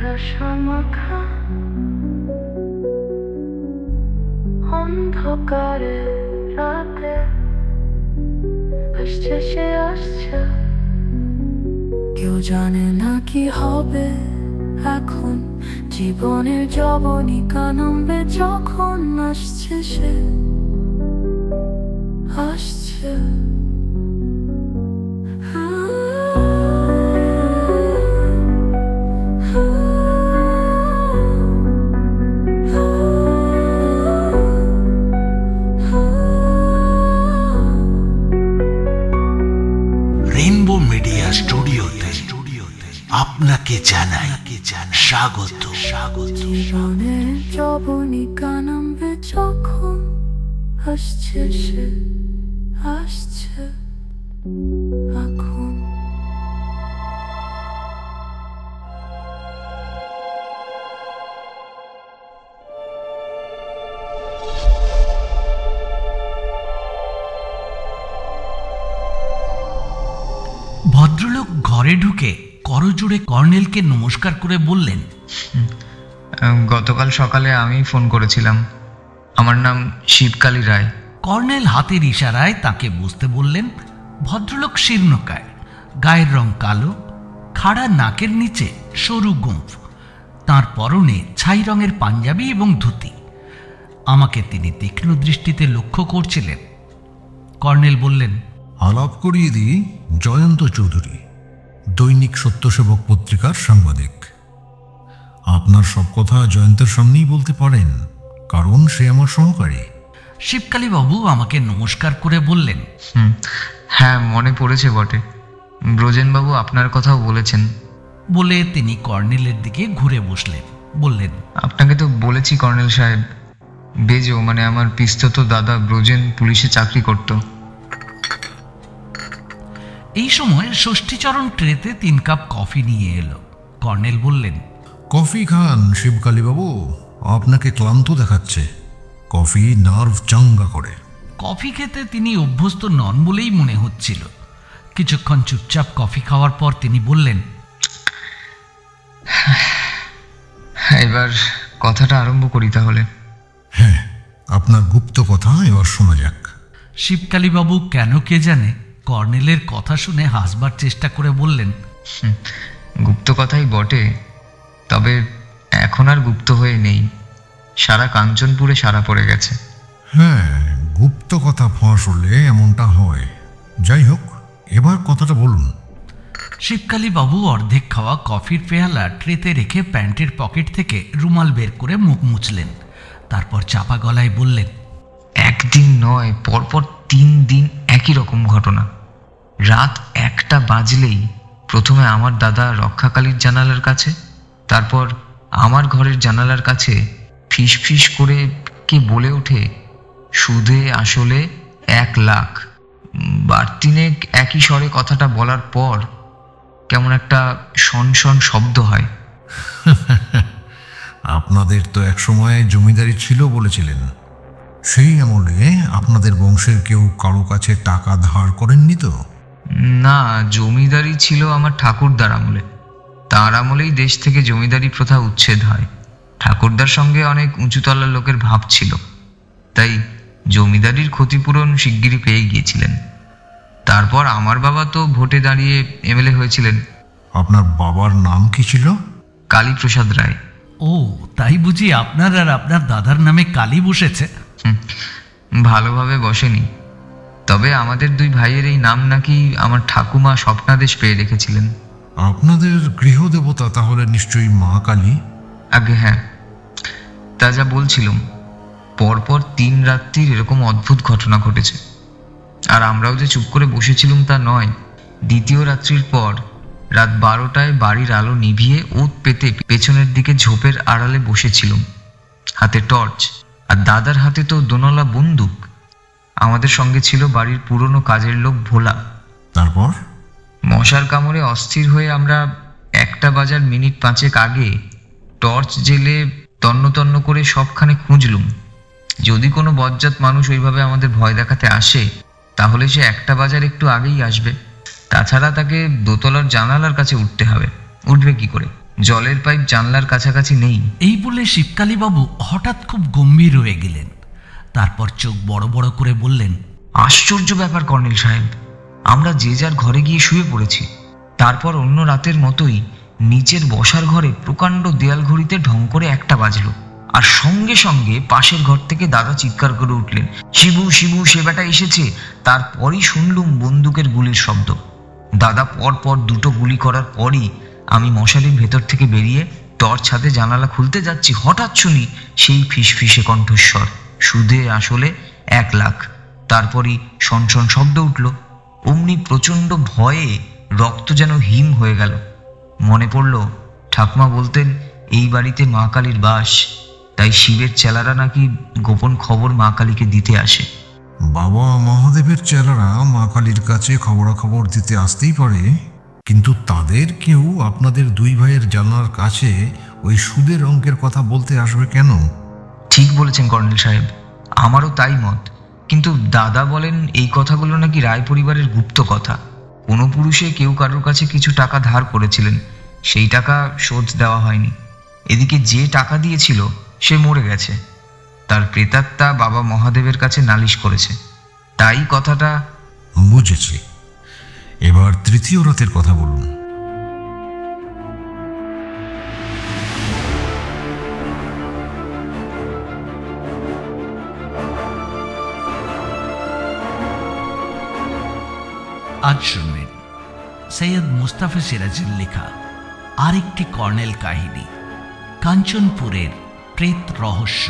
কুয়াশামাখা অন্ধকারে রাতে আসছে সে আসছে, কেউ জানে না কি হবে এখন। জীবনের যবনিকা নামবে যখন আসছে সে আসছে। রেইনবো মিডিয়া স্টুডিওতে আপনাকে জানাই স্বাগত। জীবনের যবনিকা নামবে যখন আসছে সে আসছে এখন। ভদ্রলোক ঘরে ঢুকে করজোড়ে কর্নেলকে নমস্কার করে বললেন, গতকাল সকালে আমি ফোন করেছিলাম, আমার নাম শিবকালী রায়। কর্নেল হাতের ইশারায় তাকে বুঝতে বললেন। ভদ্রলোক শীর্ণকায়, গায়ের রং কালো, খাড়া নাকের নিচে সরু গোঁফ, তাঁর পরনে ছাই রঙের পাঞ্জাবি এবং ধুতি। আমাকে তিনি তীক্ষ্ণ দৃষ্টিতে লক্ষ্য করছিলেন। কর্নেল বললেন, আলাপ করিয়ে দিই, জয়ন্ত চৌধুরী, দৈনিক সত্যসেবক পত্রিকার সাংবাদিক। আপনার সব কথা জয়ন্তের সামনেই বলতে পারেন, কারণ সে আমার সহকারী। শিবকালী বাবু আমাকে নমস্কার করে বললেন, হ্যাঁ, মনে পড়েছে বটে, ব্রজেনবাবু আপনার কথাও বলেছেন। বলে তিনি কর্নেলের দিকে ঘুরে বসলেন। বললেন, আপনাকে তো বলেছি কর্নেল সাহেব, বেজো মানে আমার পিস্তত দাদা ব্রজেন পুলিশে চাকরি করত। এই সময় ষষ্ঠীচরণ ট্রেতে 3 কাপ কফি নিয়ে এলো। কর্নেল বললেন, কফি খান শিবকালী বাবু, আপনাকে ক্লান্ত দেখাচ্ছে। কফি নার্ভ চাঙ্গা করে। কফি খেতে তিনি অভ্যস্ত নন বলেই মনে হচ্ছিল। কিছুক্ষণ চুপচাপ কফি খাওয়ার পর তিনি বললেন, এবার কথাটা আরম্ভ করি তাহলে। হ্যাঁ, আপনার গুপ্ত কথা এবার শোনা যাক। শিবকালী বাবু কেন কে জানে কর্নেলের কথা শুনে হাসবার চেষ্টা করে বললেন, গুপ্ত কথাই বটে, তবে এখন আর গুপ্ত হয়ে নেই, সারা কাঞ্চনপুরে সারা পড়ে গেছে। হ্যাঁ, গুপ্ত কথা ফাঁস হলে এমনটা হয়। যাই হোক, এবার কথাটা বলুন। শিবকালী বাবু অর্ধেক খাওয়া কফির পেয়ালা ট্রেতে রেখে প্যান্টের পকেট থেকে রুমাল বের করে মুখ মুছলেন। তারপর চাপা গলায় বললেন, একদিন নয়, পরপর 3 দিন একই রকম ঘটনা। রাত 1টা বাজলেই প্রথমে আমার দাদা রক্ষাকালীর জানালার কাছে, তারপর আমার ঘরের জানালার কাছে ফিস ফিস করে কে বলে ওঠে, সুদে আসলে 1 লাখ। বারতিনে একই স্বরে কথাটা বলার পর কেমন একটা শনশন শব্দ হয়। আপনাদের তো একসময় জমিদারি ছিল বলেছিলেন। সেই আমলে আপনাদের বংশের কেউ কারো কাছে টাকা ধার করেননি তো? না, জমিদারি ছিল আমার ঠাকুরদার আমলে। তাঁর আমলেই দেশ থেকে জমিদারি প্রথা উচ্ছেদ হয়। ঠাকুরদার সঙ্গে অনেক উঁচুতলার লোকের ভাব ছিল, তাই জমিদারির ক্ষতিপূরণ শিগগিরই পেয়ে গিয়েছিলেন। তারপর আমার বাবা তো ভোটে দাঁড়িয়ে এমএলএ হয়েছিলেন। আপনার বাবার নাম কি ছিল? কালীপ্রসাদ রায়। ও, তাই বুঝি আপনার আর আপনার দাদার নামে কালী বসেছে? ভালোভাবে বসেনি, তবে আমাদের 2 ভাইয়ের এই নাম নাকি আমার ঠাকুমা স্বপ্নাদেশ পেয়ে রেখেছিলেন। আপনাদের গৃহদেবতা তাহলে নিশ্চয়ই মা কালী? আগে হ্যাঁ, তা যা বলছিলাম, পরপর 3 রাত্রির এরকম অদ্ভুত ঘটনা ঘটেছে। আর আমরাও যে চুপ করে বসেছিলাম তা নয়। দ্বিতীয় রাত্রির পর রাত 12টায় বাড়ির আলো নিভিয়ে ওত পেতে পেছনের দিকে ঝোপের আড়ালে বসেছিলাম, হাতে টর্চ, আর দাদার হাতে তো দোনলা বন্দুক। আমাদের সঙ্গে ছিল বাড়ির পুরনো কাজের লোক ভোলা। তারপর মশার কামড়ে অস্থির হয়ে আমরা 1টা বাজার মিনিট 5 আগে টর্চ জেলে তন্ন তন্ন করে সবখানে খুঁজলুম। যদি কোনো বজ্জাত মানুষ ওইভাবে আমাদের ভয় দেখাতে আসে, তাহলে সে 1টা বাজার একটু আগেই আসবে। তাছাড়া তাকে দোতলার জানালার কাছে উঠতে হবে। উঠবে কি করে? জলের পাইপ জানলার কাছাকাছি নেই। এই বলে শিবকালীবাবু হঠাৎ খুব গম্ভীর হয়ে গেলেন। তারপর চোখ বড় বড় করে বললেন, আশ্চর্য ব্যাপার কর্নেল সাহেব, আমরা যে যার ঘরে গিয়ে শুয়ে পড়েছি। তারপর অন্য রাতের মতোই নিচের বসার ঘরে প্রকাণ্ড দেয়াল ঘড়িতে ঢং করে 1টা বাজলো। আর সঙ্গে সঙ্গে পাশের ঘর থেকে দাদা চিৎকার করে উঠলেন, শিবু শিবু, সে বেটা এসেছে। তারপরই শুনলুম বন্দুকের গুলির শব্দ। দাদা পরপর 2টো গুলি করার পরই আমি মশারির ভেতর থেকে বেরিয়ে টর্চ হাতে জানালা খুলতে যাচ্ছি। হঠাৎ শুনি সেই ফিসফিসে কণ্ঠস্বর, সুদে আসলে 1 লাখ। তারপরই সনসন শব্দ উঠল। অমনি প্রচণ্ড ভয়ে রক্ত যেন হিম হয়ে গেল। মনে পড়ল ঠাকুমা বলতেন এই বাড়িতে মা কালীর বাস, তাই শিবের চেলারা নাকি গোপন খবর মা কালীকে দিতে আসে। বাবা মহাদেবের চেলারা মা কালীর কাছে খবরাখবর দিতে আসতেই পারে, কিন্তু তাদের কেউ আপনাদের 2 ভাইয়ের জানালার কাছে ওই সুদের অঙ্কের কথা বলতে আসবে কেন? ঠিক বলেছেন কর্নেল সাহেব, আমারও তাই মত। কিন্তু দাদা বলেন এই কথাগুলো নাকি রায় পরিবারের গুপ্ত কথা। কোনো পুরুষে কেউ কারোর কাছে কিছু টাকা ধার করেছিলেন, সেই টাকা শোধ দেওয়া হয়নি। এদিকে যে টাকা দিয়েছিল সে মরে গেছে, তার প্রেতাত্মা বাবা মহাদেবের কাছে নালিশ করেছে, তাই কথাটা। বুঝেছি। এবার 3য় রাতের কথা বলুন। আজ শুনবেন সৈয়দ মুস্তাফা সিরাজের লেখা আরেকটি কর্নেল কাহিনী, কাঞ্চনপুরের প্রেত রহস্য।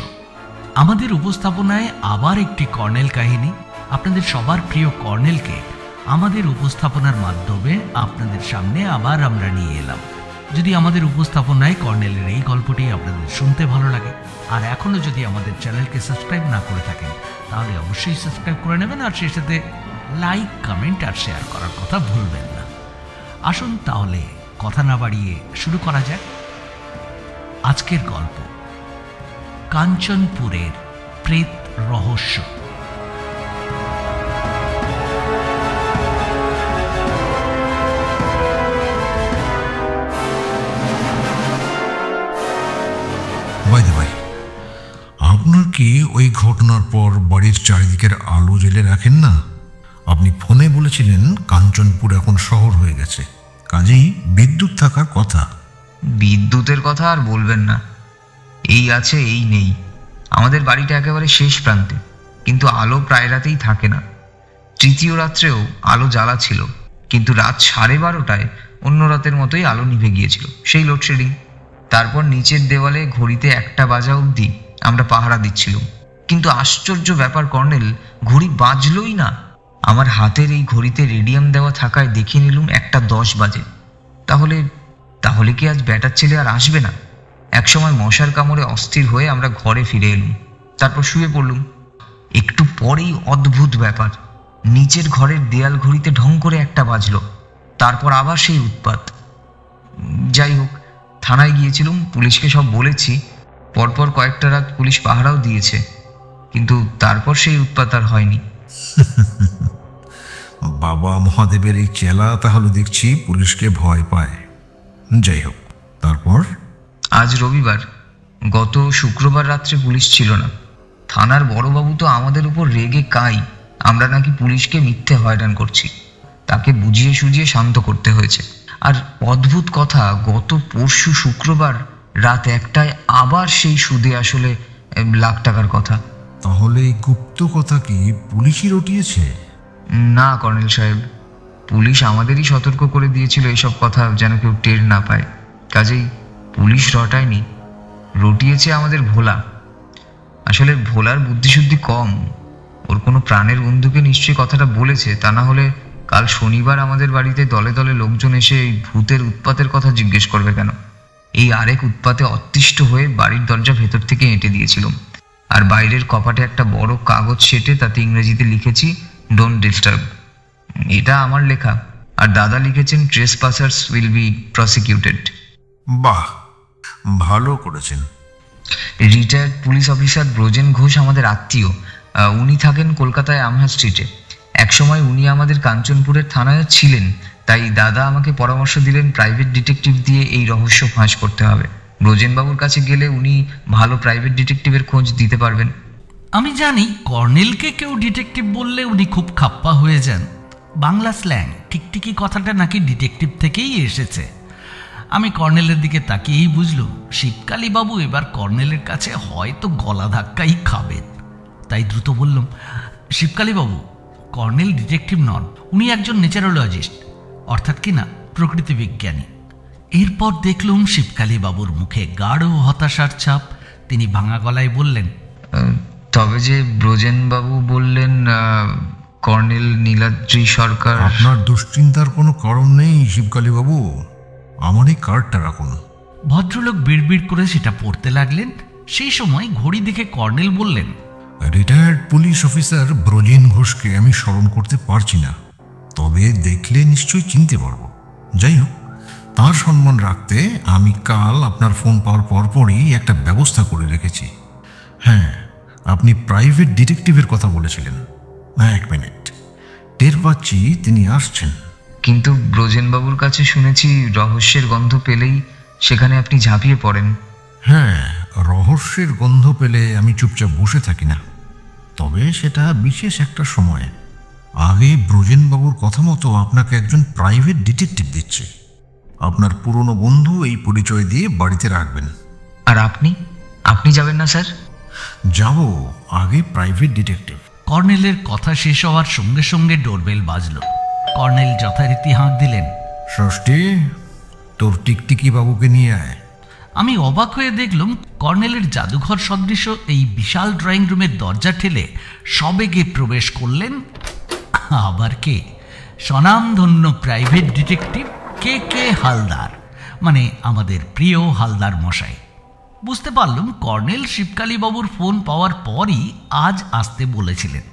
আমাদের উপস্থাপনায় আবার একটি কর্নেল কাহিনী। আপনাদের সবার প্রিয় কর্নেলকে আমাদের উপস্থাপনার মাধ্যমে আপনাদের সামনে আবার আমরা নিয়ে এলাম। যদি আমাদের উপস্থাপনায় কর্নেলের এই গল্পটি আপনাদের শুনতে ভালো লাগে, আর এখনও যদি আমাদের চ্যানেলকে সাবস্ক্রাইব না করে থাকেন, তাহলে অবশ্যই সাবস্ক্রাইব করে নেবেন, আর সেই সাথে লাইক, কমেন্ট আর শেয়ার করার কথা ভুলবেন না। আসুন তাহলে কথা না বাড়িয়ে শুরু করা যাক আজকের গল্প, কাঞ্চনপুরের প্রেত রহস্য। আপনার কি ওই ঘটনার পর বাড়ির চারিদিকের আলো জ্বেলে রাখেন না? আপনি ফোনে বলেছিলেন কাঞ্চনপুর এখন শহর হয়ে গেছে, কাজেই বিদ্যুৎ থাকার কথা। বিদ্যুতের কথা আর বলবেন না, এই আছে এই নেই। আমাদের বাড়িটা একেবারে শেষ প্রান্তে, কিন্তু আলো প্রায় রাতেই থাকে না। 3য় রাত্রেও আলো জ্বালা ছিল, কিন্তু রাত 12:30টায় অন্য রাতের মতোই আলো নিভে গিয়েছিল, সেই লোডশেডিং। তারপর নিচের দেওয়ালে ঘড়িতে 1টা বাজা অবধি আমরা পাহারা দিচ্ছিলাম। কিন্তু আশ্চর্য ব্যাপার কর্নেল, ঘড়ি বাজলই না। আমার হাতের এই ঘড়িতে রেডিয়াম দেওয়া থাকায় দেখে নিলুম 1:10 বাজে। তাহলে কি আজ ব্যাটার ছেলে আর আসবে না? একসময় মশার কামড়ে অস্থির হয়ে আমরা ঘরে ফিরে এলুম, তারপর শুয়ে পড়লুম। একটু পরেই অদ্ভুত ব্যাপার, নিচের ঘরের দেয়াল ঘড়িতে ঢং করে 1টা বাজলো। তারপর আবার সেই উৎপাত। যাই হোক, থানায় গিয়েছিলুম, পুলিশকে সব বলেছি। পরপর কয়েকটা রাত পুলিশ পাহারাও দিয়েছে, কিন্তু তারপর সেই উৎপাত আর হয়নি। বাবা মহাদেবের এই চেলা তাহলে দেখছি পুলিশকে ভয় পায়। যাই হোক, তারপর? আজ রবিবার, গত শুক্রবার রাত্রে পুলিশ ছিল না। থানার বড়বাবু তো আমাদের উপর রেগে কাই, আমরা নাকি পুলিশকে মিথ্যে হয়রান করছি। তাকে বুঝিয়ে সুঝিয়ে শান্ত করতে হয়েছে। আর অদ্ভুত কথা, গত পরশু শুক্রবার রাত 1টায় আবার সেই সুদে আসলে 1 লাখ টাকার কথা। তাহলে এই গুপ্ত কথা কি পুলিশই রটিয়েছে? না কর্নেল সাহেব, পুলিশ আমাদেরই সতর্ক করে দিয়েছিল এইসব কথা যেন কেউ টের না পায়। কাজেই পুলিশ রটায়নি, রটিয়েছে আমাদের ভোলা। আসলে ভোলার বুদ্ধিশুদ্ধি কম, ওর কোনো প্রাণের বন্ধুকে নিশ্চয়ই কথাটা বলেছে, তা না হলে কাল শনিবার আমাদের বাড়িতে দলে দলে লোকজন এসে এই ভূতের উৎপাতের কথা জিজ্ঞেস করবে কেন? এই আরেক উৎপাতে অতিষ্ঠ হয়ে বাড়ির দরজা ভেতর থেকে এঁটে দিয়েছিলাম, আর বাইরের কপাটে একটা বড় কাগজ সেটে তাতে ইংরেজিতে লিখেছি ডোন্ট ডিস্টার্ব। এটা আমার লেখা, আর দাদা লিখেছেন ট্রেসপাসার্স উইল বি প্রসিকিউটেড। বাহ, ভালো করেছেন। Retired police officer Brajen Ghosh আমাদের আত্মীয়। উনি থাকেন কলকাতায় আমহা স্ট্রিটে। একসময় উনি আমাদের কাঞ্চনপুরের থানায় ছিলেন, তাই দাদা আমাকে পরামর্শ দিলেন প্রাইভেট ডিটেকটিভ দিয়ে এই রহস্য ফাঁস করতে হবে। ব্রজেনবাবুর কাছে গেলে উনি ভালো প্রাইভেট ডিটেকটিভের খোঁজ দিতে পারবেন। আমি জানি কর্নেলকে কেউ ডিটেকটিভ বললে উনি খুব খাপ্পা হয়ে যান। বাংলা স্ল্যাং টিকটিকি কথাটা নাকি ডিটেকটিভ থেকেই এসেছে। আমি কর্নেলের দিকে তাকিয়েই বুঝলুম শিবকালীবাবু এবার কর্নেলের কাছে হয়তো গলা ধাক্কাই খাবেন। তাই দ্রুত বললাম, শিবকালীবাবু, কর্নেল ডিটেকটিভ নন, উনি একজন নেচারোলজিস্ট, অর্থাৎ কিনা প্রকৃতি বিজ্ঞানী। এরপর দেখলুম শিবকালীবাবুর মুখে গাঢ় হতাশার ছাপ। তিনি ভাঙা গলায় বললেন, তবে যে ব্রজেনবাবু বললেন কর্নেল নীলাদ্রি সরকার। আপনার দুশ্চিন্তার কোনো কারণ নেই শিবকালীবাবু, আমার এই কার্ডটা রাখুন। ভদ্রলোক বিড়বিড় করে সেটা পড়তে লাগলেন। সেই সময় ঘড়ি দেখে কর্নেল বললেন, রিটায়ার্ড পুলিশ অফিসার ব্রজেন ঘোষকে আমি স্মরণ করতে পারছি না, তবে দেখলে নিশ্চয়ই চিনতে পারবো। যাই হোক, তার সম্মান রাখতে আমি কাল আপনার ফোন পাওয়ার পরপরই একটা ব্যবস্থা করে রেখেছি। হ্যাঁ, আপনি প্রাইভেট ডিটেকটিভের কথা বলেছিলেন। এক মিনিট, টের পাচ্ছি তিনি আসছেন। কিন্তু ব্রজেনবাবুর কাছে শুনেছি রহস্যের গন্ধ পেলেই সেখানে আপনি ঝাঁপিয়ে পড়েন। হ্যাঁ, রহস্যের গন্ধ পেলে আমি চুপচাপ বসে থাকি না, তবে সেটা বিশেষ একটা সময়। আগে ব্রজেনবাবুর কথা মতো আপনাকে একজন প্রাইভেট ডিটেকটিভ দিচ্ছে। আপনার পুরনো বন্ধু এই পরিচয় দিয়ে বাড়িতে রাখবেন। আর আপনি যাবেন না স্যার? যাব, আগে প্রাইভেট ডিটেকটিভ। কর্নেলের কথা শেষ হওয়ার সঙ্গে সঙ্গে ডোরবেল বাজল। কর্নেল যথারীতি হাঁক দিলেন, ষষ্ঠী, তোর টিকটিকি বাবুকে নিয়ে আয়। আমি অবাক হয়ে দেখলুম কর্নেলের জাদুঘর সদৃশ এই বিশাল ড্রয়িং রুমের দরজা ঠেলে সবেগে প্রবেশ করলেন আবার কে? স্বনামধন্য প্রাইভেট ডিটেকটিভ কে হালদার, মানে আমাদের প্রিয় হালদার মশাই। বুঝতে পারলাম কর্নেল শিবকালীবাবুর ফোন পাওয়ার পরই আজ আসতে বলেছিলেন।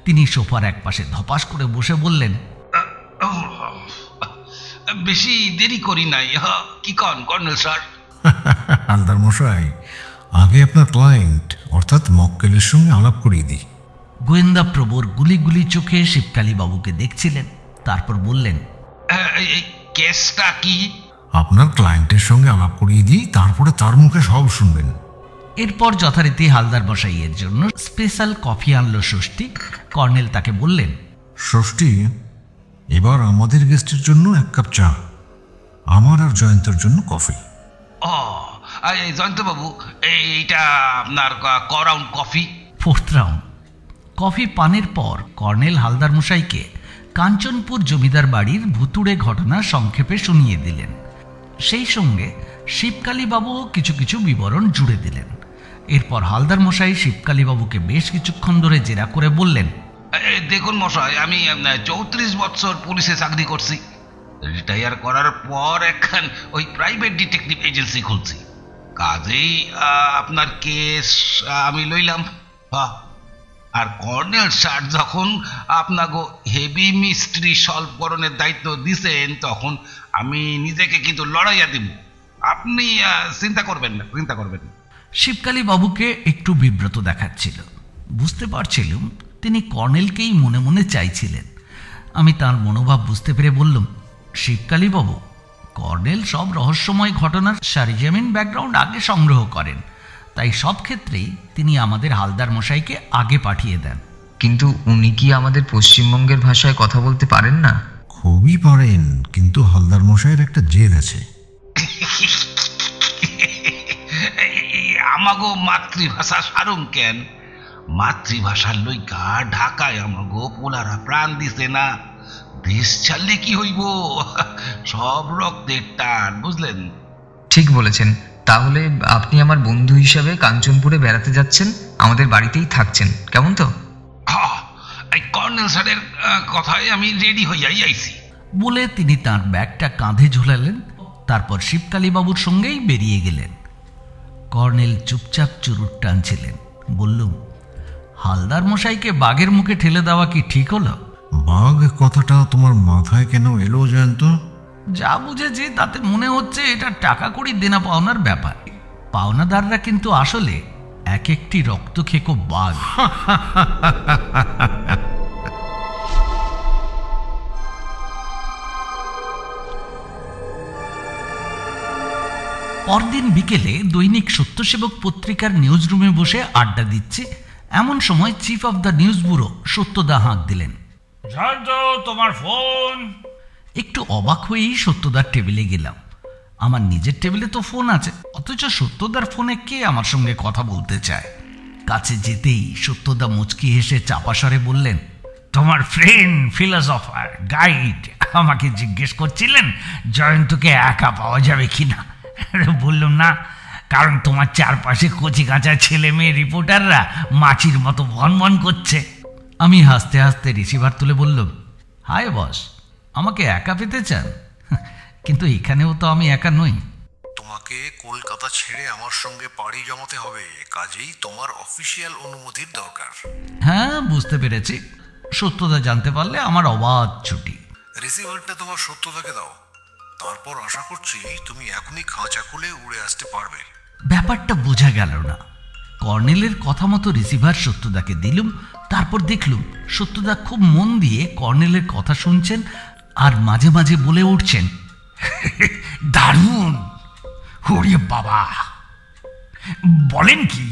তিনি সোফার এক পাশে ধপাস করে বসে বললেন, বেশি দেরি করি নাই। কি কন কর্নেল স্যার? হালদার মশাই, আগে আপনার ক্লায়েন্ট অর্থাৎ মক্কেলের সঙ্গে আলাপ করিয়ে দিই। গোয়েন্দা প্রবর গুলি গুলি চোখে শিবকালীবাবুকে দেখছিলেন। তারপর বললেন, এই কেসটা কি? আপনার ক্লায়েন্টের সঙ্গে আলাপ করিয়ে দিই, তারপরে তার মুখে সব শুনবেন। এরপর যথারীতি হালদার মশাইয়ের জন্য স্পেশাল কফি আনলো ষষ্ঠী। কর্নেল তাকে বললেন, ষষ্ঠী, এবার আমাদের গেস্টের জন্য এক কাপ চা, আমার আর জয়ন্তর জন্য কফি। ও জয়ন্তবাবু, এইটা আপনার round coffee. 4th round. Coffee পানের পর কর্নেল হালদার মশাইকে কাঞ্চনপুর জমিদার বাড়ির ভুতুড়ে ঘটনা সংক্ষেপে শুনিয়ে দিলেন। সেই সঙ্গে শিবকালীবাবুও কিছু কিছু বিবরণ জুড়ে দিলেন। এরপর হালদার মশাই শিবকালীবাবুকে বেশ কিছুক্ষণ ধরে জেরা করে বললেন, দেখুন মশাই, আমি 34 বছর পুলিশে চাকরি করছি। রিটায়ার করার পর এখন ওই প্রাইভেট ডিটেকটিভ এজেন্সি খুলছি। কাজেই আপনার কেস আমি লইলাম। আর কর্নেল স্যার যখন আপনাকে হেভি মিস্ট্রি সলভ করণের দায়িত্ব দিছেন, তখন আমি নিজেকে কিন্তু লড়াইয়া দিব। আপনি চিন্তা করবেন না। শিবকালীবাবুকে একটু বিব্রত দেখাচ্ছিল। বুঝতে পারছিলাম তিনি কর্নেলকেই মনে মনে চাইছিলেন। আমি তার মনোভাব বুঝতে পেরে বললাম, শিবকালীবাবু, কর্নেল সব রহস্যময় ঘটনার সারিজামিন ব্যাকগ্রাউন্ড আগে সংগ্রহ করেন, তাই সব ক্ষেত্রেই তিনি আমাদের হালদার মশাইকে আগে পাঠিয়ে দেন। কিন্তু উনি কি আমাদের পশ্চিমবঙ্গের ভাষায় কথা বলতে পারেন না? খুবই পারেন, কিন্তু হালদার মশাইয়ের একটা জেদ আছে। আমাগো মাতৃভাষা সারুম কেন? মাতৃভাষার লইগা ঢাকায় আমাগো পোলারা প্রাণ দিছে না। দেশ ছাড়লে কি হইব? সব রক্তের টান, বুঝলেন? ঠিক বলেছেন। তাহলে আপনি আমার বন্ধু হিসাবে কাঞ্চনপুরে বেড়াতে যাচ্ছেন, আমাদের বাড়িতেই থাকছেন, কেমন তো? এই কর্নেল স্যারের কথায় আমি রেডি হইয়াই আইছি বলে তিনি তার ব্যাগটা কাঁধে ঝুলালেন। তারপর শিবকালীবাবুর সঙ্গেই বেরিয়ে গেলেন। কর্নেল চুপচাপ চুরুট টানছিলেন। বললুম, হালদার মশাইকে বাঘের মুখে ঠেলে দেওয়া কি ঠিক হলো? বাঘ কথাটা তোমার মাথায় কেন এলো জয়ন্ত? যা বুঝেছি তাতে মনে হচ্ছে এটা টাকা কড়ি দেনা পাওনার ব্যাপার। পাওনাদাররা কিন্তু আসলে এক একটি রক্তখেকো বাঘ। পরদিন বিকেলে দৈনিক সত্যসেবক পত্রিকার নিউজ রুমে বসে আড্ডা দিচ্ছে, এমন সময় chief of the news bureau সত্যদা হাঁক দিলেন, জয়ন্ত, তোমার ফোন। একটু অবাক হয়েই সত্যদার টেবিলে গেলাম। আমার নিজের টেবিলে তো ফোন আছে, অথচ সত্যদার ফোনে কে আমার সঙ্গে কথা বলতে চায়? কাছে যেতেই সত্যদা মুচকি হেসে চাপা স্বরে বললেন, তোমার ফ্রেন্ড, ফিলোসফার, গাইড আমাকে জিজ্ঞেস করছিলেন জয়ন্তকে একা পাওয়া যাবে কিনা। বললাম না, কারণ তোমার চারপাশে কচি কাঁচা ছেলে মেয়ে রিপোর্টাররা মাছির মতো ভনভন করছে। আমি হাসতে হাসতে রিসিভার তুলে বললাম, হাই বস, আমাকে একা পেতে চান? কিন্তু এখানেও তো আমি একা নই। তোমাকে কলকাতা ছেড়ে আমার সঙ্গে পাড়ি জমাতে হবে, কাজেই তোমার অফিসিয়াল অনুমতির দরকার। হ্যাঁ, বুঝতে পেরেছি। সত্যতা জানতে পারলে আমার অবাধ ছুটি। রিসিভারটা তোমার সত্যতাকে দাও, তারপর আশা করছি তুমি এখনই খাঁচা খুলে উড়ে আসতে পারবে। ব্যাপারটা বোঝা গেল না। কর্নেলের কথা মতো রিসিভার সত্যদাকে দিলুম। তারপর দেখলুম সত্যদা খুব মন দিয়ে কর্নেলের কথা শুনছেন আর মাঝে মাঝে বলে উঠছেন, দারুণ, ওরে বাবা, বলেন কি?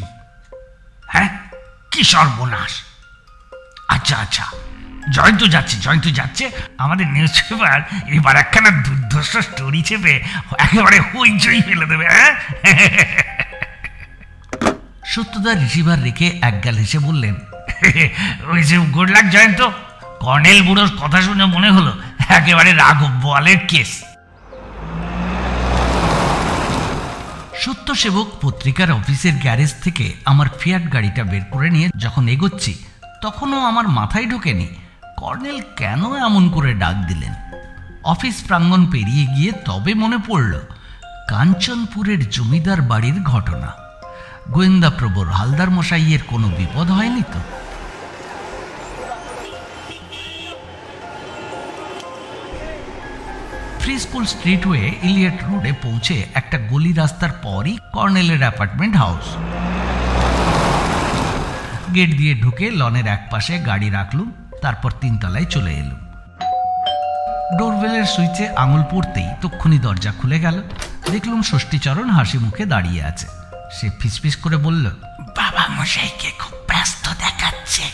হ্যাঁ, কি সর্বনাশ! আচ্ছা আচ্ছা, জয়ন্ত যাচ্ছে। আমাদের নিউজ পেপার এবার একখানা দুর্ধর্ষ স্টোরি চেপে একেবারে হইচই ফেলে দেবে। হ্যাঁ, সত্যদা রিসিভার রেখে একগাল হেসে বললেন, ওই যে গুড লাক জয়ন্ত, কর্নেল বুড়োর কথা শুনে মনে হলো একেবারে রাঘব বোয়ালের কেস। সত্যসেবক পত্রিকার অফিসের গ্যারেজ থেকে আমার ফিয়াট গাড়িটা বের করে নিয়ে যখন এগোচ্ছি, তখনও আমার মাথায় ঢোকেনি কর্নেল কেন এমন করে ডাক দিলেন। অফিস প্রাঙ্গণ পেরিয়ে গিয়ে তবে মনে পড়ল কাঞ্চনপুরের জমিদার বাড়ির ঘটনা। গোয়েন্দা প্রবর হালদার মশাইয়ের কোনো বিপদ হয়নি তো? ফ্রি স্কুল স্ট্রিটওয়ে ইলিয়ট রোডে পৌঁছে একটা গলি রাস্তার পরই কর্নেলের অ্যাপার্টমেন্ট হাউস। গেট দিয়ে ঢুকে লনের এক পাশে গাড়ি রাখলুম, তারপর 3 তলায় চলে এলুম। ডোরবেলের সুইচে আঙুল পড়তেই তক্ষুনি দরজা খুলে গেল। দেখলুম ষষ্ঠীচরণ হাসি মুখে দাঁড়িয়ে আছে। সে ফিসফিস করে বলল, বাবা মশাইকে খুব ব্যস্ত দেখাচ্ছে,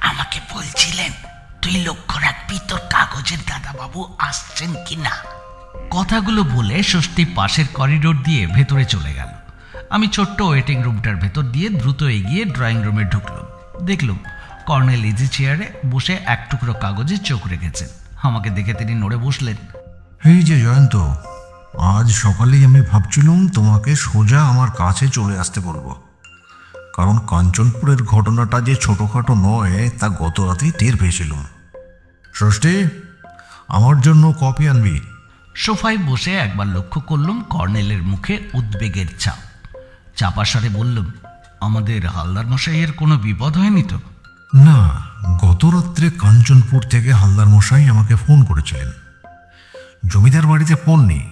আমাকে বলছিলেন তুই লক্ষ্য রাখবি তোর কাগজের দাদাবাবু আসছেন কিনা। কথাগুলো বলে ষষ্ঠী পাশের করিডোর দিয়ে ভেতরে চলে গেল। আমি ছোট্ট ওয়েটিং রুমটার ভেতর দিয়ে দ্রুত এগিয়ে ড্রয়িং রুমে ঢুকলাম। দেখলুম কর্নেল ইজি চেয়ারে বসে এক টুকরো কাগজে চোখ রেখেছেন। আমাকে দেখে তিনি নড়ে বসলেন। এই যে জয়ন্ত, আজ সকালেই আমি ভাবছিলাম তোমাকে সোজা আমার কাছে চলে আসতে বলবো, কারণ কাঞ্চনপুরের ঘটনাটা যে ছোটোখাটো নয় তা গত রাতেই টের পেয়েছিলাম। ষষ্ঠী, আমার জন্য কপি আনবি। সোফায় বসে একবার লক্ষ্য করলুম কর্নেলের মুখে উদ্বেগের ছাপ। চাপা স্বরে বললুম, আমাদের হালদার মশাইয়ের কোনো বিপদ হয়নি তো? না, গত রাত্রে কাঞ্চনপুর থেকে হালদার মশাই আমাকে ফোন করেছিলেন। জমিদার বাড়িতে ফোন নেই,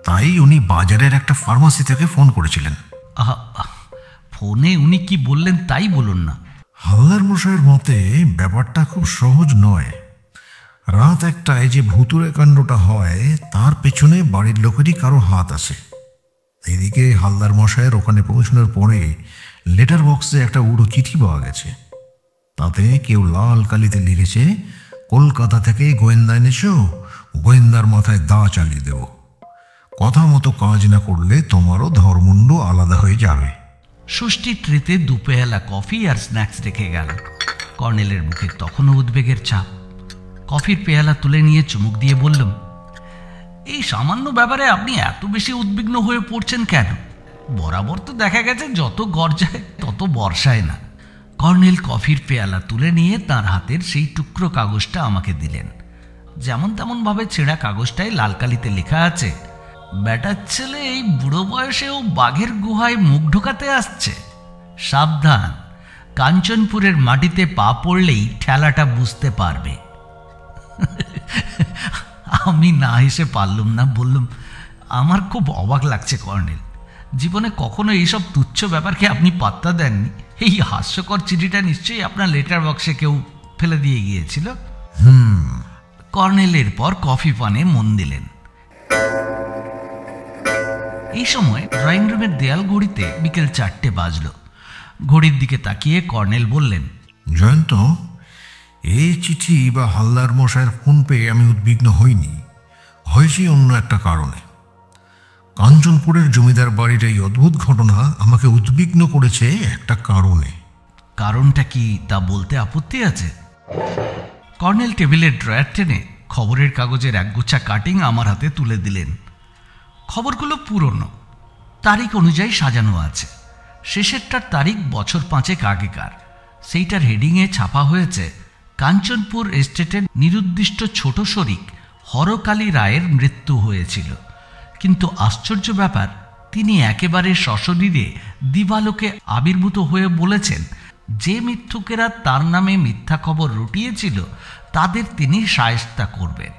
তাই উনি বাজারের একটা ফার্মাসি থেকে ফোন করেছিলেন। আহা, ফোনে উনি কি বললেন তাই বলুন না। হালদার মশাইয়ের মতে ব্যাপারটা খুব সহজ নয়। রাত একটায় যে ভুতুড়ে কাণ্ডটা হয় তার পেছনে বাড়ির লোকেরই কারো হাত আছে। এদিকে হালদার মশাইয়ের ওখানে পৌঁছানোর পরে লেটার বক্সে একটা উড়ো চিঠি পাওয়া গেছে। তাতে কেউ লাল কালিতে লিখেছে, কলকাতা থেকে গোয়েন্দা এনেছো, গোয়েন্দার মাথায় দা চালিয়ে দেব, কথা মতো কাজ না করলে তোমারও ধর্মুণ্ড আলাদা হয়ে যাবে। ষষ্ঠী ট্রেতে 2 পেয়ালা কফি আর স্ন্যাক্স রেখে গেল। কর্নেলের মুখে তখনও উদ্বেগের ছাপ। কফির পেয়ালা তুলে নিয়ে চুমুক দিয়ে বললাম, এই সামান্য ব্যাপারে আপনি এত বেশি উদ্বিগ্ন হয়ে পড়ছেন কেন? বরাবর তো দেখা গেছে যত গর্জায় তত বর্ষায় না। কর্নেল কফির পেয়ালা তুলে নিয়ে তার হাতের সেই টুকরো কাগজটা আমাকে দিলেন। যেমন তেমন ভাবে ছেঁড়া কাগজটায় লাল কালিতে লেখা আছে, বেটার ছেলে এই বুড়ো বয়সেও বাঘের গুহায় মুখ ঢোকাতে আসছে, সাবধান, কাঞ্চনপুরের মাটিতে পা পড়লেই ঠেলাটা বুঝতে পারবে। আমি না হেসে পারলুম না, বললুম, আমার খুব অবাক লাগছে কর্নেল, জীবনে কখনো এইসব তুচ্ছ ব্যাপারকে আপনি পাত্তা দেননি। এই হাস্যকর চিঠিটা নিশ্চয়ই আপনার লেটার বক্সে কেউ ফেলে দিয়ে গিয়েছিল। কর্নেল এরপর কফি পানে মন দিলেন। এই সময় ড্রয়িং রুমের দেয়াল ঘড়িতে বিকেল 4টে বাজল। ঘড়ির দিকে তাকিয়ে কর্নেল বললেন, জয়ন্ত, এই চিঠি বা হালদার মশাইয়ের ফোন পেয়ে আমি উদ্বিগ্ন হইনি, হয়েছি অন্য একটা কারণে। কাঞ্চনপুরের জমিদার বাড়ির এই অদ্ভুত ঘটনা আমাকে উদ্বিগ্ন করেছে একটা কারণে। কারণটা কি তা বলতে আপত্তি আছে? কর্নেল টেবিলের ড্রয়ার টেনে খবরের কাগজের একগুচ্ছা কাটিং আমার হাতে তুলে দিলেন। খবরগুলো পুরনো, তারিখ অনুযায়ী সাজানো আছে। শেষেরটার তারিখ বছর 5 আগেকার। সেইটার হেডিংয়ে ছাপা হয়েছে, কাঞ্চনপুর এস্টেটের নিরুদ্দিষ্ট ছোট শরিক হরকালী রায়ের মৃত্যু হয়েছিল। কিন্তু আশ্চর্য ব্যাপার, তিনি একেবারে সশরীরে দিবালোকে আবির্ভূত হয়ে বলেছেন, যে মিথ্যুকেরা তার নামে মিথ্যা খবর রটিয়েছিল তাদের তিনি শায়েস্তা করবেন।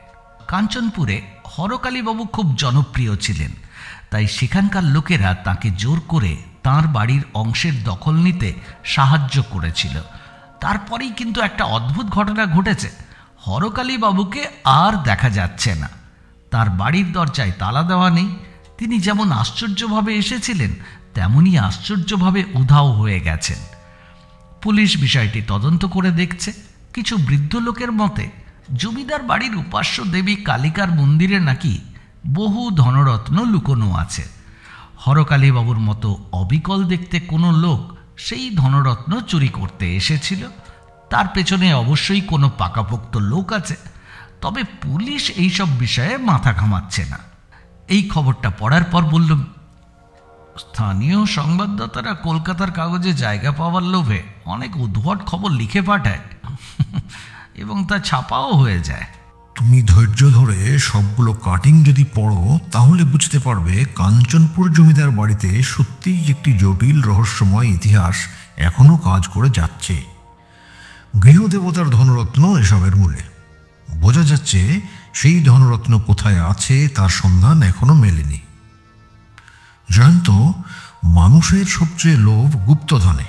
কাঞ্চনপুরে হরকালীবাবু খুব জনপ্রিয় ছিলেন, তাই সেখানকার লোকেরা তাকে জোর করে তাঁর বাড়ির অংশের দখল নিতে সাহায্য করেছিল। তারপরেই কিন্তু একটা অদ্ভুত ঘটনা ঘটেছে। হরকালীবাবুকে আর দেখা যাচ্ছে না। তার বাড়ির দরজায় তালা দেওয়া নেই। তিনি যেমন আশ্চর্যভাবে এসেছিলেন, তেমনি আশ্চর্যভাবে উধাও হয়ে গেছেন। পুলিশ বিষয়টি তদন্ত করে দেখছে। কিছু বৃদ্ধ লোকের মতে জমিদার বাড়ির উপাস্য দেবী কালিকার মন্দিরে নাকি বহু ধনরত্ন লুকোনো আছে। হরকালীবাবুর মতো অবিকল দেখতে কোনো লোক সেই ধনরত্ন চুরি করতে এসেছিল। তার পেছনে অবশ্যই কোনো পাকাপোক্ত লোক আছে, তবে পুলিশ এইসব বিষয়ে মাথা ঘামাচ্ছে না। এই খবরটা পড়ার পর বললাম, স্থানীয় সংবাদদাতারা কলকাতার কাগজে জায়গা পাওয়ার লোভে অনেক উদ্ভট খবর লিখে পাঠায় এবং তা ছাপাও হয়ে যায়। তুমি ধৈর্য ধরে সবগুলো কাটিং যদি পড়ো তাহলে বুঝতে পারবে কাঞ্চনপুর জমিদার বাড়িতে সত্যিই একটি জটিল রহস্যময় ইতিহাস এখনো কাজ করে যাচ্ছে। গৃহদেবতার ধনরত্ন এসবের মূলে। বোঝা যাচ্ছে সেই ধনরত্ন কোথায় আছে তার সন্ধান এখনো মেলেনি। জয়ন্ত, মানুষের সবচেয়ে লোভ গুপ্তধনে।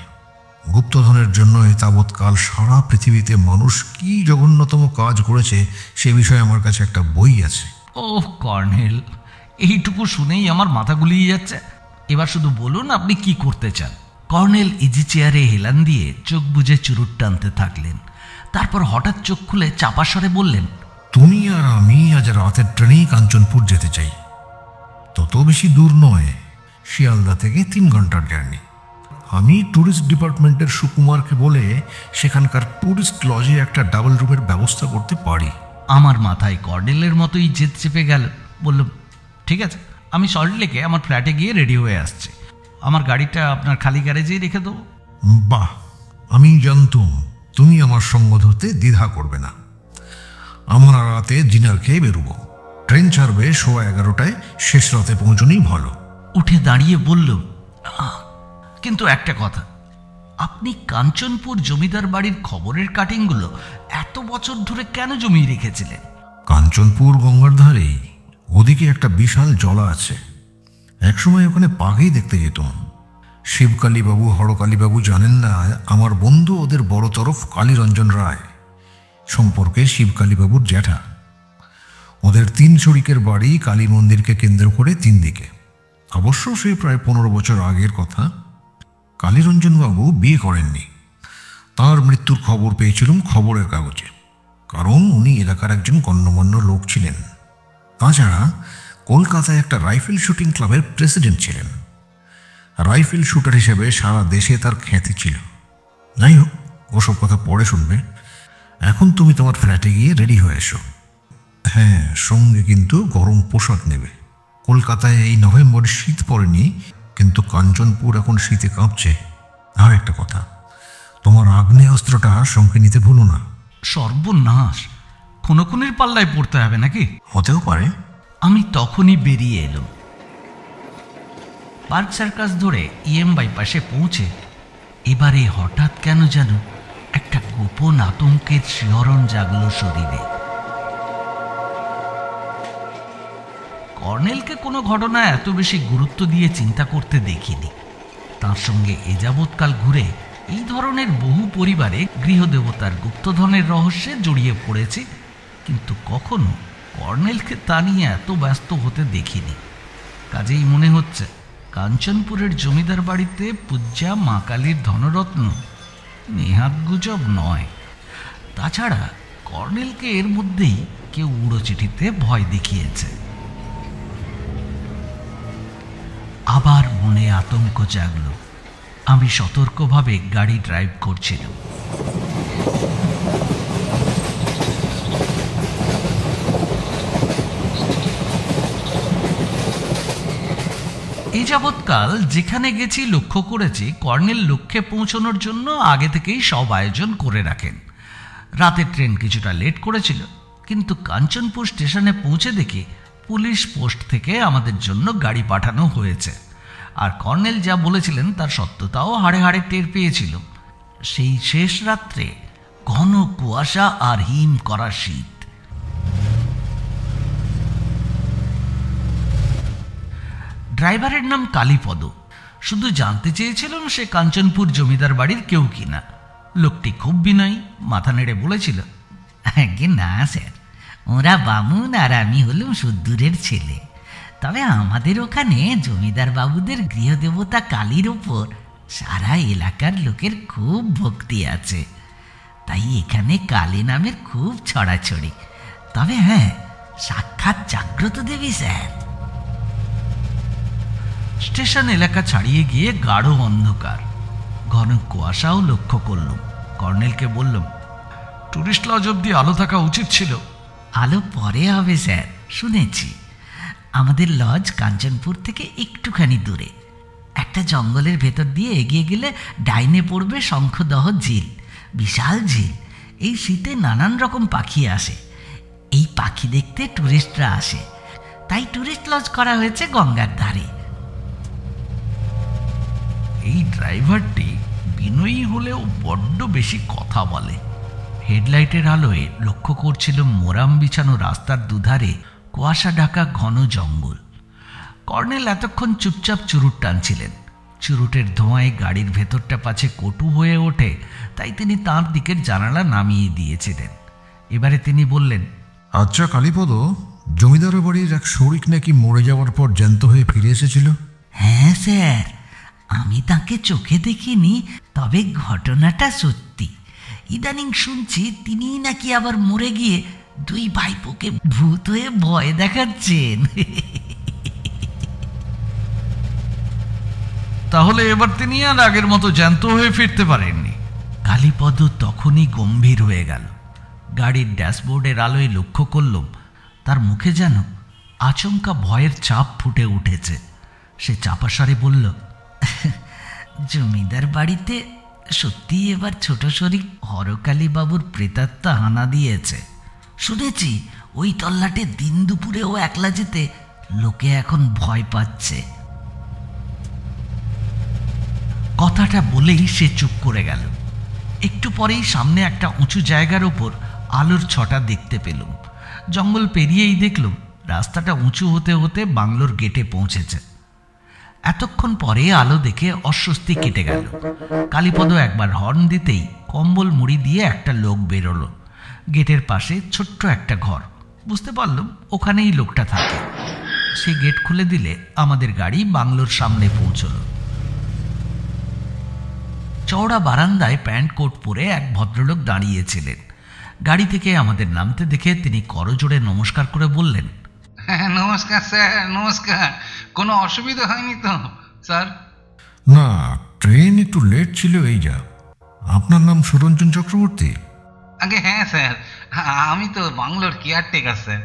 গুপ্তধনের জন্য তাবৎকাল সারা পৃথিবীতে মানুষ কি জঘন্যতম কাজ করেছে সে বিষয়ে আমার কাছে একটা বই আছে। ওহ কর্নেল, এইটুকু শুনেই আমার মাথা গুলিয়ে যাচ্ছে। এবার শুধু বলুন আপনি কি করতে চান। কর্নেল ইজি চেয়ারে হেলান দিয়ে চোখ বুজে চুরুট টানতে থাকলেন। তারপর হঠাৎ চোখ খুলে চাপা স্বরে বললেন, তুমি আর আমি আজ রাতের ট্রেনেই কাঞ্চনপুর যেতে চাই। তত বেশি দূর নয়, শিয়ালদা থেকে 3 ঘন্টার জার্নি। আমি ট্যুরিস্ট ডিপার্টমেন্টের সুকুমারকে বলে সেখানকার ট্যুরিস্ট লজে একটা ডাবল রুমের ব্যবস্থা করতে পারি। আমার মাথায় কর্নেলের মতোই জেদ চেপে গেল। বললাম, ঠিক আছে, আমি সল্টলেকে আমার ফ্ল্যাটে গিয়ে রেডি হয়ে আসছি। আমার গাড়িটা আপনার খালি গ্যারেজেই রেখে দেবো। বাহ, আমি জানতুম তুমি আমার সঙ্গ ধরতে দ্বিধা করবে না। আমরা রাতে ডিনার খেয়ে বেরোবো। ট্রেন ছাড়বে 11:15, শেষ রাতে পৌঁছনেই ভালো। উঠে দাঁড়িয়ে বলল, কিন্তু একটা কথা, আপনি কাঞ্চনপুর জমিদার বাড়ির খবরের কাটিংগুলো এত বছর ধরে কেন জমিয়ে রেখেছিলেন? কাঞ্চনপুর গঙ্গার ধারেই, ওদিকে একটা বিশাল জলা আছে। একসময় ওখানে পাখি দেখতে যেতাম। শিবকালীবাবু, হরকালীবাবু জানেন না, আমার বন্ধু ওদের বড় তরফ কালীরঞ্জন রায়, সম্পর্কে শিবকালীবাবুর জ্যাঠা। ওদের 3 শরিকের বাড়ি কালী মন্দিরকে কেন্দ্র করে 3 দিকে। অবশ্য সে প্রায় 15 বছর আগের কথা। কালীরঞ্জনবাবু বিয়ে করেননি। তার মৃত্যুর খবর পেয়েছিলাম খবরের কাগজে, কারণ উনি এলাকার একজন গণ্যমান্য লোক ছিলেন। তাছাড়া কলকাতায় একটা রাইফেল শুটিং ক্লাবের প্রেসিডেন্ট ছিলেন। রাইফেল শুটার হিসেবে সারা দেশে তার খ্যাতি ছিল। যাই হোক, ওসব কথা পরে শুনবে। এখন তুমি তোমার ফ্ল্যাটে গিয়ে রেডি হয়ে এসো। হ্যাঁ, সঙ্গে কিন্তু গরম পোশাক নেবে। কলকাতায় এই নভেম্বরে শীত পড়েনি, কিন্তু কাঞ্চনপুর এখন শীতে কাঁপছে। আর একটা কথা, তোমার আগ্নেয়াস্ত্রটা সঙ্গে নিতে ভুলো না। সর্বনাশ, খুনোখুনির পাল্লায় পড়তে হবে নাকি? হতেও পারে। আমি তখনই বেরিয়ে এলাম। পার্ক সার্কাস ধরে ইএম বাইপাসে পৌঁছে এবারে হঠাৎ কেন যেন একটা গোপন আতঙ্কের শিহরণ জাগল শরীরে। কর্নেলকে কোনো ঘটনা এত বেশি গুরুত্ব দিয়ে চিন্তা করতে দেখিনি। তার সঙ্গে এ যাবৎকাল ঘুরে এই ধরনের বহু পরিবারে গৃহদেবতার গুপ্তধনের রহস্যে জড়িয়ে পড়েছে, কিন্তু কখনো কর্নেলকে তা নিয়ে এত ব্যস্ত হতে দেখিনি। কাজেই মনে হচ্ছে কাঞ্চনপুরের জমিদার বাড়িতে পূজ্যা মা কালীর ধনরত্ন নেহাত গুজব নয়। তাছাড়া কর্নেলকে এর মধ্যেই কেউ উড়ো চিঠিতে ভয় দেখিয়েছে। আবার মনে আতঙ্ক জাগল। আমি সতর্কভাবে গাড়ি ড্রাইভ করছিলাম। এ যাবৎকাল যেখানে গেছি লক্ষ্য করেছি কর্নেল লক্ষ্যে পৌঁছানোর জন্য আগে থেকেই সব আয়োজন করে রাখেন। রাতের ট্রেন কিছুটা লেট করেছিল, কিন্তু কাঞ্চনপুর স্টেশনে পৌঁছে দেখি পুলিশ পোস্ট থেকে আমাদের জন্য গাড়ি পাঠানো হয়েছে। আর কর্নেল যা বলেছিলেন তার সত্যতাও হাড়ে হাড়ে টের পেয়েছিল। সেই শেষ রাত্রে ঘন কুয়াশা আর হিম করা শীত। ড্রাইভারের নাম কালীপদ। শুধু জানতে চেয়েছিলাম সে কাঞ্চনপুর জমিদার বাড়ির কেউ কিনা। লোকটি খুব বিনয়ী, মাথা নেড়ে বলেছিল, আগে না স্যার, ওরা বামুন আর আমি হলাম সুদূরের ছেলে। তবে আমাদের ওখানে জমিদার বাবুদের গৃহদেবতা কালীর ওপর সারা এলাকার লোকের খুব ভক্তি আছে, তাই এখানে কালী নামের খুব ছড়াছড়ি। তবে হ্যাঁ, সাক্ষাৎ জাগ্রত দেবী স্যার। স্টেশন এলাকা ছাড়িয়ে গিয়ে গাঢ় অন্ধকার, ঘন কুয়াশাও লক্ষ্য করলাম। কর্নেলকে বললাম, টুরিস্ট লজ অব্দি আলো থাকা উচিত ছিল। আলো পরে হবে স্যার, শুনেছি। আমাদের লজ কাঞ্চনপুর থেকে একটুখানি দূরে। একটা জঙ্গলের ভেতর দিয়ে এগিয়ে গেলে ডাইনে পড়বে শঙ্খদহ ঝিল, বিশাল ঝিল। এই শীতে নানান রকম পাখি আসে। এই পাখি দেখতে টুরিস্টরা আসে, তাই টুরিস্ট লজ করা হয়েছে গঙ্গার ধারে। এই ড্রাইভারটি বিনয়ী হলেও বড্ড বেশি কথা বলে। হেডলাইটের আলোয় লক্ষ্য করছিল মোরাম বিছানো রাস্তার দুধারে কুয়াশা ঢাকা ঘন জঙ্গল। কর্নেল এতক্ষণ চুপচাপ চুরুট টানছিলেন। চুরুটের ধোঁয়ায় গাড়ির ভেতরটা পাছে কটু হয়ে ওঠে, তাই তিনি তাঁর দিকের জানালা নামিয়ে দিয়েছিলেন। এবারে তিনি বললেন, আচ্ছা কালীপদ, জমিদারের বাড়ির এক শরিক নাকি মরে যাওয়ার পর জ্যান্ত হয়ে ফিরে এসেছিল? হ্যাঁ স্যার, আমি তাকে চোখে দেখিনি, তবে ঘটনাটা সত্যি। ইদানিং শুনছি তিনি নাকি আবার মরে গিয়ে দুই ভাইপোকে ভূত হয়ে ভয় দেখাচ্ছেন। তাহলে এবার তিনি আর আগের মতো জ্যান্ত হয়ে ফিরতে পারেননি। কালীপদ তখনই গম্ভীর হয়ে গেল। গাড়ির ড্যাশবোর্ডের আলোয় লক্ষ্য করলাম তার মুখে যেন আচমকা ভয়ের চাপ ফুটে উঠেছে। সে চাপা স্বরে বলল, জমিদার বাড়িতে সত্যি এবার ছোট শরিক হরকালী বাবুর প্রেতাত্মা হানা দিয়েছে। শুনেছি ওই তল্লাটে দিন দুপুরেও একলা যেতে লোকে এখন ভয় পাচ্ছে। কথাটা বলেই সে চুপ করে গেল। একটু পরেই সামনে একটা উঁচু জায়গার ওপর আলোর ছটা দেখতে পেলুম। জঙ্গল পেরিয়েই দেখলুম রাস্তাটা উঁচু হতে হতে বাংলোর গেটে পৌঁছেছে। এতক্ষণ পরে আলো দেখে অস্বস্তি কেটে গেল। কালীপদ একবার হর্ন দিতেই কম্বল মুড়ি দিয়ে একটা লোক বেরোলো। গেটের পাশে ছোট্ট একটা ঘর, বুঝতে পারলাম ওখানেই লোকটা থাকে। সে গেট খুলে দিলে আমাদের গাড়ি বাংলোর সামনে পৌঁছলো। চওড়া বারান্দায় প্যান্ট কোট পরে এক ভদ্রলোক দাঁড়িয়েছিলেন। গাড়ি থেকে আমাদের নামতে দেখে তিনি করজোড়ে নমস্কার করে বললেন, হ্যাঁ নমস্কার স্যার, নমস্কার। কোনো অসুবিধা হয়নি তো স্যার? না, ট্রেন একটু লেট ছিল এই যা। আপনার নাম সুরঞ্জন চক্রবর্তী? আগে হ্যাঁ স্যার, আমি তো বাংলোর কেয়ারটেকার স্যার।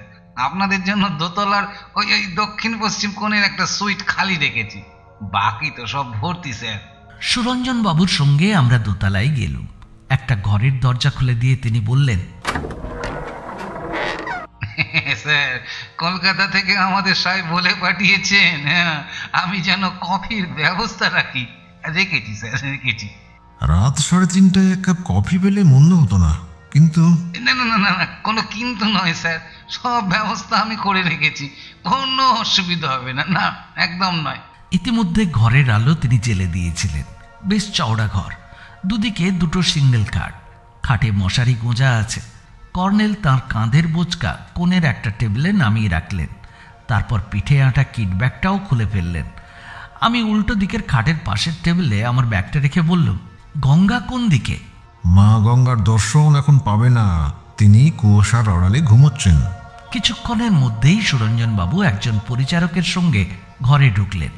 আপনাদের জন্য দোতলার ওই ওই দক্ষিণ পশ্চিম কোণের একটা সুইট খালি রেখেছি, বাকি তো সব ভর্তি স্যার। সুরঞ্জন বাবুর সঙ্গে আমরা দোতলায় গেলুম। একটা ঘরের দরজা খুলে দিয়ে তিনি বললেন, স্যার কলকাতা থেকে আমাদের সাহেব বলে পাঠিয়েছেন আমি যেন কফির ব্যবস্থা রেখেছি স্যার, রেখেছি। রাত 3:30টায় এক কাপ কফি পেলে মন্দ হতো না, কিন্তু না না না না না, কোনো কিন্তু নয় স্যার, সব ব্যবস্থা আমি করে রেখেছি, কোনো অসুবিধা হবে না, না একদম নয়। ইতিমধ্যে ঘরের আলো তিনি জ্বেলে দিয়েছিলেন। বেশ চওড়া ঘর, দুদিকে দুটো সিঙ্গেল খাট, খাটে মশারি গোঁজা আছে। কর্নেল তাঁর কাঁধের বোঁচকা কোণের একটা টেবিলে নামিয়ে রাখলেন। তারপর পিঠে আঁটা কিট ব্যাগটাও খুলে ফেললেন। আমি উল্টো দিকের খাটের পাশের টেবিলে আমার ব্যাগটা রেখে বললাম, গঙ্গা কোন দিকে? মা গঙ্গার দর্শন এখন পাবে না, তিনি কুয়াশার আড়ালে ঘুমোচ্ছেন। কিছুক্ষণের মধ্যেই সুরঞ্জনবাবু একজন পরিচারকের সঙ্গে ঘরে ঢুকলেন।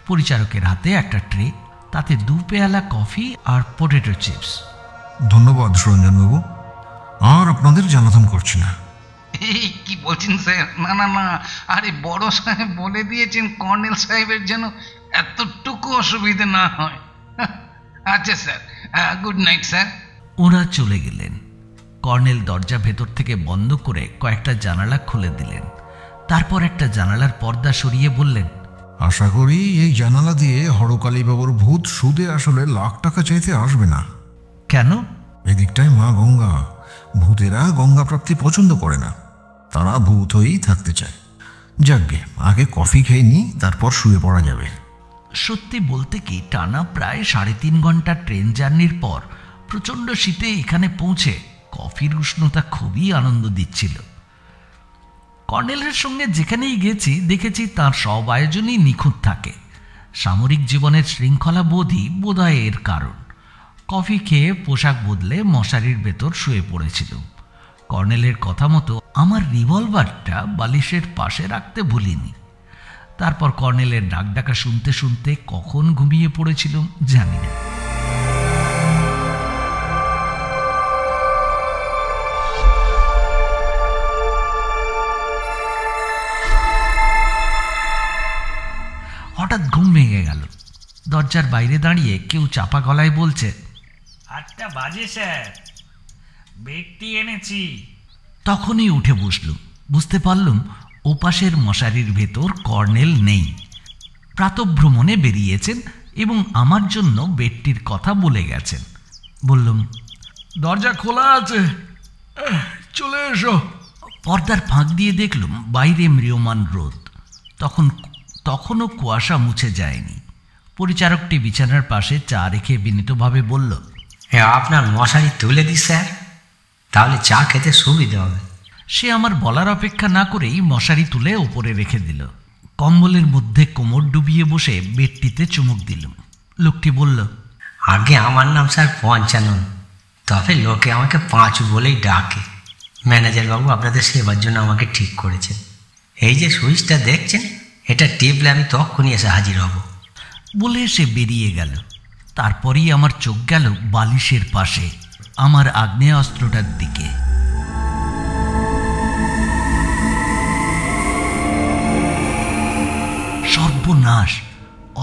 পরিচারকের হাতে একটা ট্রে, তাতে 2 পেয়ালা কফি আর পটেটো চিপস। ধন্যবাদ সুরঞ্জনবাবু, আর আপনাদের জ্বালাতন করছি না। এই কি বলছেন স্যার? না না না, আরে বড় সাহেব বলে দিয়েছেন কর্নেল সাহেবের যেন এতটুকু অসুবিধে না হয়। আচ্ছা স্যার, গুড নাইট স্যার। ওরা চলে গেলেন। কর্নেল দরজা ভেতর থেকে বন্ধ করে কয়েকটা জানালা খুলে দিলেন। তারপর একটা জানালার পর্দা সরিয়ে বললেন, আশা করি এই জানালা দিয়ে হরকালীবাবুর ভূত সুদে আসলে লাখ টাকা চাইতে আসবে না। কেন? এদিকটায় মা গঙ্গা, ভূতেরা গঙ্গা প্রাপ্তি পছন্দ করে না, তারা ভূত হয়েই থাকতে চায়। যাকগে, আগে কফি খেয়ে নি, তারপর শুয়ে পড়া যাবে। সত্যি বলতে কি, টানা প্রায় 3.5 ঘন্টা ট্রেন জার্নির পর প্রচণ্ড শীতে এখানে পৌঁছে কফির উষ্ণতা খুবই আনন্দ দিচ্ছিল। কর্নেলের সঙ্গে যেখানেই গেছি দেখেছি তার সব আয়োজনই নিখুঁত থাকে। সামরিক জীবনের শৃঙ্খলা বোধই বোধহয় এর কারণ। কফি খেয়ে পোশাক বদলে মশারির ভেতর শুয়ে পড়েছিল। কর্নেলের কথা মতো আমার রিভলভারটা বালিশের পাশে রাখতে ভুলিনি। তারপর কর্নেলের ডাক ডাকা শুনতে শুনতে কখন ঘুমিয়ে পড়েছিলাম জানি না। হঠাৎ ঘুম ভেঙে গেল। দরজার বাইরে দাঁড়িয়ে কেউ চাপা গলায় বলছে, 8টা বাজে স্যার, বেডটি এনেছি। তখনই উঠে বসলুম। বুঝতে পারলুম ওপাশের মশারির ভেতর কর্নেল নেই, প্রাতঃভ্রমণে বেরিয়েছেন এবং আমার জন্য বেডটির কথা বলে গেছেন। বললুম, দরজা খোলা আছে, চলে এসো। পর্দার ফাঁক দিয়ে দেখলুম বাইরে ম্রিয়মান রোদ। তখনও কুয়াশা মুছে যায়নি। পরিচারকটি বিছানার পাশে চা রেখে বিনীতভাবে বলল, আপনার মশারি তুলে দিই স্যার, তাহলে চা খেতে সুবিধা হবে। সে আমার বলার অপেক্ষা না করেই মশারি তুলে ওপরে রেখে দিল। কম্বলের মধ্যে কোমর ডুবিয়ে বসে বেডটিতে চুমুক দিলুম। লোকটি বলল, আগে আমার নাম স্যার পঞ্চানন, তবে লোকে আমাকে পাঁচু বলেই ডাকে। ম্যানেজার বাবু আপনাদের সেবার জন্য আমাকে ঠিক করেছেন। এই যে সুইচটা দেখছেন, এটা টিপলে আমি তখনই এসে হাজির হব। বলে সে বেরিয়ে গেল। তারপরেই আমার চোখ গেল বালিশের পাশে, আমার আগ্নেয়াস্ত্রটার দিকে। সর্বনাশ!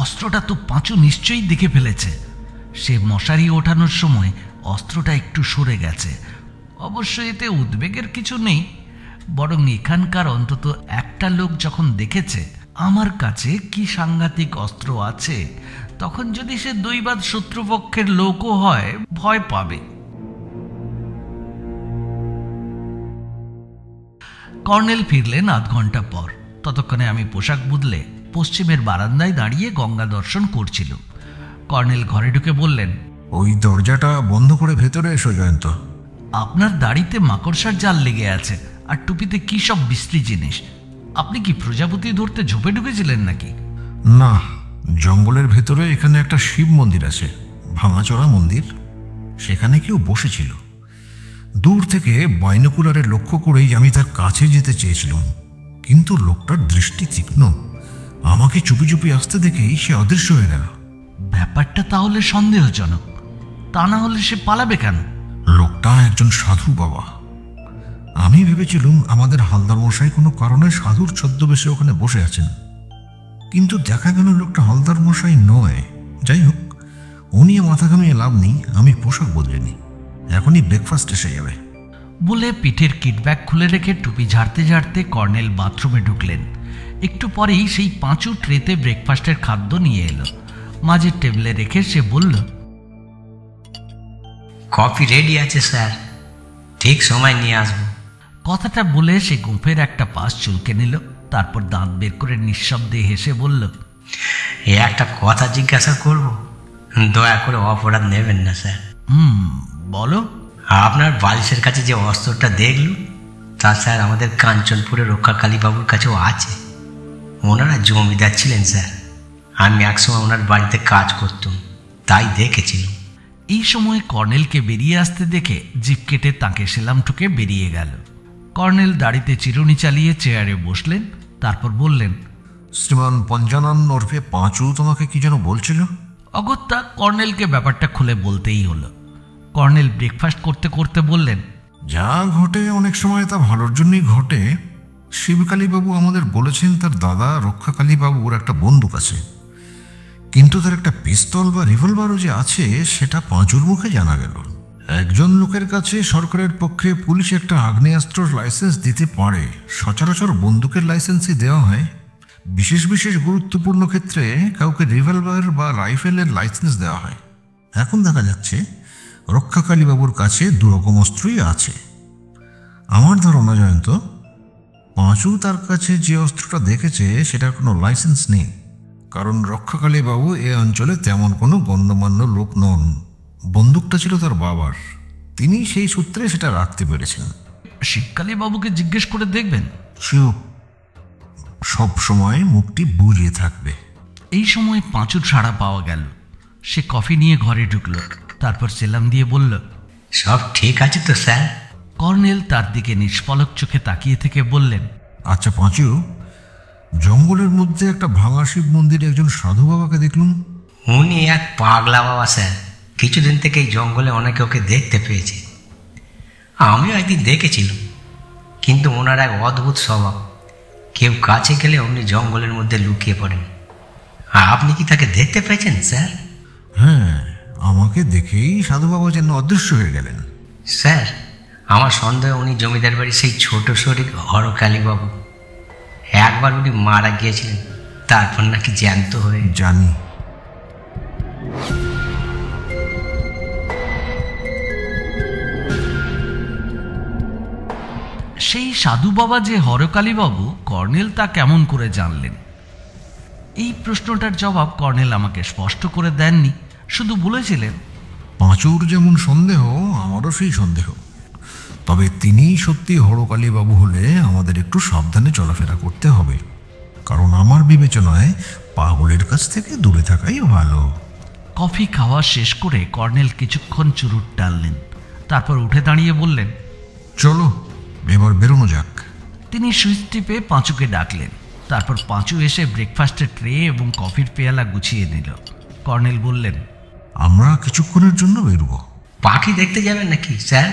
অস্ত্রটা তো পাঁচু নিশ্চয়ই দেখে ফেলেছে। সে মশারি ওঠানোর সময় অস্ত্রটা একটু সরে গেছে। অবশ্য এতে উদ্বেগের কিছু নেই, বরং এখানকার অন্তত একটা লোক যখন দেখেছে আমার কাছে কি সাংঘাতিক অস্ত্র আছে, তখন যদি সে দৈবাৎ শত্রুপক্ষের লোকও হয়, ভয় পাবে। কর্নেল ফিরলেন আধ ঘন্টা পর। ততক্ষণে আমি পোশাক বদলে পশ্চিমের বারান্দায় দাঁড়িয়ে গঙ্গা দর্শন করছিল। কর্নেল ঘরে ঢুকে বললেন, ওই দরজাটা বন্ধ করে ভেতরে এসো জয়ন্ত। আপনার দাড়িতে মাকড়সার জাল লেগে আছে আর টুপিতে কি সব বিশ্রী জিনিস। আপনি কি প্রজাপতি ধরতে ঝোপে ঢুকেছিলেন নাকি? না, জঙ্গলের ভেতরে এখানে একটা শিব মন্দির আছে, ভাঙাচোরা মন্দির। সেখানে কেউ বসেছিল। দূর থেকে বাইনোকুলারে লক্ষ্য করেই আমি তার কাছে যেতে চেয়েছিলাম, কিন্তু লোকটার দৃষ্টি তীক্ষ্ণ। আমাকে চুপি চুপি আসতে দেখেই সে অদৃশ্য হয়ে গেল। ব্যাপারটা তাহলে সন্দেহজনক। তা না হলে সে পালাবে কেন? লোকটা একজন সাধু বাবা। আমি ভেবেছিলাম আমাদের হালদার মশাই কোনো কারণে সাধুর ছদ্মবেশে ওখানে বসে আছেন, কিন্তু দেখা গেল লোকটা হালদার মশাই নয়। যাই হোক, ও নিয়ে মাথা ঘামিয়ে লাভ নেই, আমি পোশাক বদলে নিই, এখনই ব্রেকফাস্ট এসে যাবে। বলে পিঠের কিটব্যাগ খুলে রেখে টুপি ঝাড়তে ঝাড়তে কর্নেল বাথরুমে ঢুকলেন। একটু পরেই সেই পাঁচু ট্রেতে ব্রেকফাস্টের খাদ্য নিয়ে এলো। মাঝের টেবিলে রেখে সে বলল, কফি রেডি আছে স্যার, ঠিক সময় নিয়ে আসবো। কথাটা বলে সে গোঁফের একটা পাশ চুলকে নিল। তারপর দাঁত বের করে নিঃশব্দে হেসে বলল, এ একটা কথা জিজ্ঞাসা করব, দয়া করে অপরাধ নেবেন না স্যার। বলো। আপনার বালিশের কাছে যে অস্ত্রটা দেখলুম, তা স্যার আমাদের কাঞ্চনপুরের রক্ষাকালী বাবুর কাছেও আছে। ওনারা জমিদার ছিলেন স্যার। আমি একসময় ওনার বাড়িতে কাজ করতাম, তাই দেখেছিলাম। এই সময় কর্নেলকে বেরিয়ে আসতে দেখে জিপ কেটে তাকে সেলাম ঠুকে বেরিয়ে গেল। কর্নেল দাড়িতে চিরুনি চালিয়ে চেয়ারে বসলেন, তারপর বললেন, শ্রীমান পঞ্জানন ওরফে পাঁচু তোমাকে কি যেন বলছিল? অগত্যা কর্নেলকে ব্যাপারটা খুলে বলতেই হলো। কর্নেল ব্রেকফাস্ট করতে করতে বললেন, যা ঘটে অনেক সময় তা ভালোর জন্যই ঘটে। শিবকালীবাবু আমাদের বলেছেন তার দাদা রক্ষাকালীবাবুর একটা বন্দুক আছে, কিন্তু তার একটা পিস্তল বা রিভলভারও যে আছে সেটা পাঁচুর মুখে জানা গেল। একজন লোকের কাছে সরকারের পক্ষে পুলিশ একটা আগ্নেয়াস্ত্রর লাইসেন্স দিতে পারে, সচরাচর বন্দুকের লাইসেন্সই দেওয়া হয়। বিশেষ বিশেষ গুরুত্বপূর্ণ ক্ষেত্রে কাউকে রিভলভার বা রাইফেলের লাইসেন্স দেওয়া হয়। এখন দেখা যাচ্ছে রক্ষাকালীবাবুর কাছে দুরকম অস্ত্রই আছে। আমার ধারণা জয়ন্ত, পাঁচু তার কাছে যে অস্ত্রটা দেখেছে সেটার কোনো লাইসেন্স নেই, কারণ রক্ষাকালীবাবু এ অঞ্চলে তেমন কোনো গণ্যমান্য লোক নন। বন্দুকটা ছিল তার বাবার, তিনি সেই সূত্রে সেটা রাখতে পেরেছেন। শিবকালী বাবুকে জিজ্ঞেস করে দেখবেন। সেও সব সময় মুখটি বুঝিয়ে থাকবে। এই সময় পাঁচুর সাড়া পাওয়া গেল। সে কফি নিয়ে ঘরে ঢুকল, তারপর সেলাম দিয়ে বলল, সব ঠিক আছে তো স্যার? কর্নেল তার দিকে নিষ্পলক চোখে তাকিয়ে থেকে বললেন, আচ্ছা পাঁচু, জঙ্গলের মধ্যে একটা ভাঙা শিব মন্দিরে একজন সাধু বাবাকে দেখলুম। উনি এক পাগলা বাবা স্যার। কিছুদিন থেকে এই জঙ্গলে অনেকে ওকে দেখতে পেয়েছে। আমিও একদিন দেখেছিলাম, কিন্তু ওনার এক অদ্ভুত স্বভাব। কেউ কাছে গেলে অমনি জঙ্গলের মধ্যে লুকিয়ে পড়েন। আপনি কি তাকে দেখতে পেয়েছেন স্যার? হ্যাঁ, আমাকে দেখেই সাধু বাবা যেন অদৃশ্য হয়ে গেলেন। স্যার, আমার সন্দেহ উনি জমিদার বাড়ির সেই ছোট শরীর হরকালীবাবু। একবার উনি মারা গিয়েছিলেন, তারপর নাকি জ্যান্ত হয়ে। জানি। সেই সাধু বাবা যে হরকালীবাবু, কর্নেল তা কেমন করে জানলেন? এই প্রশ্নটার জবাব কর্নেল আমাকে স্পষ্ট করে দেননি, শুধু বলেছিলেন, পাঁচুর যেমন সন্দেহ আমারও সেই সন্দেহ। তবে তিনি সত্যি হরকালীবাবু হলে আমাদের একটু সাবধানে চলাফেরা করতে হবে, কারণ আমার বিবেচনায় পাগলের কাছ থেকে দূরে থাকাই ভালো। কফি খাওয়া শেষ করে কর্নেল কিছুক্ষণ চুরুট টানলেন, তারপর উঠে দাঁড়িয়ে বললেন, চলো এবার বেরোনো যাক। তিনি সুইচ টিপে পাঁচুকে ডাকলেন। তারপর পাঁচু এসে ব্রেকফাস্টের ট্রে এবং কফির পেয়ালা গুছিয়ে নিল। কর্নেল বললেন, আমরা কিছুক্ষণের জন্য বেরোবো। পাখি দেখতে যাবেন নাকি স্যার?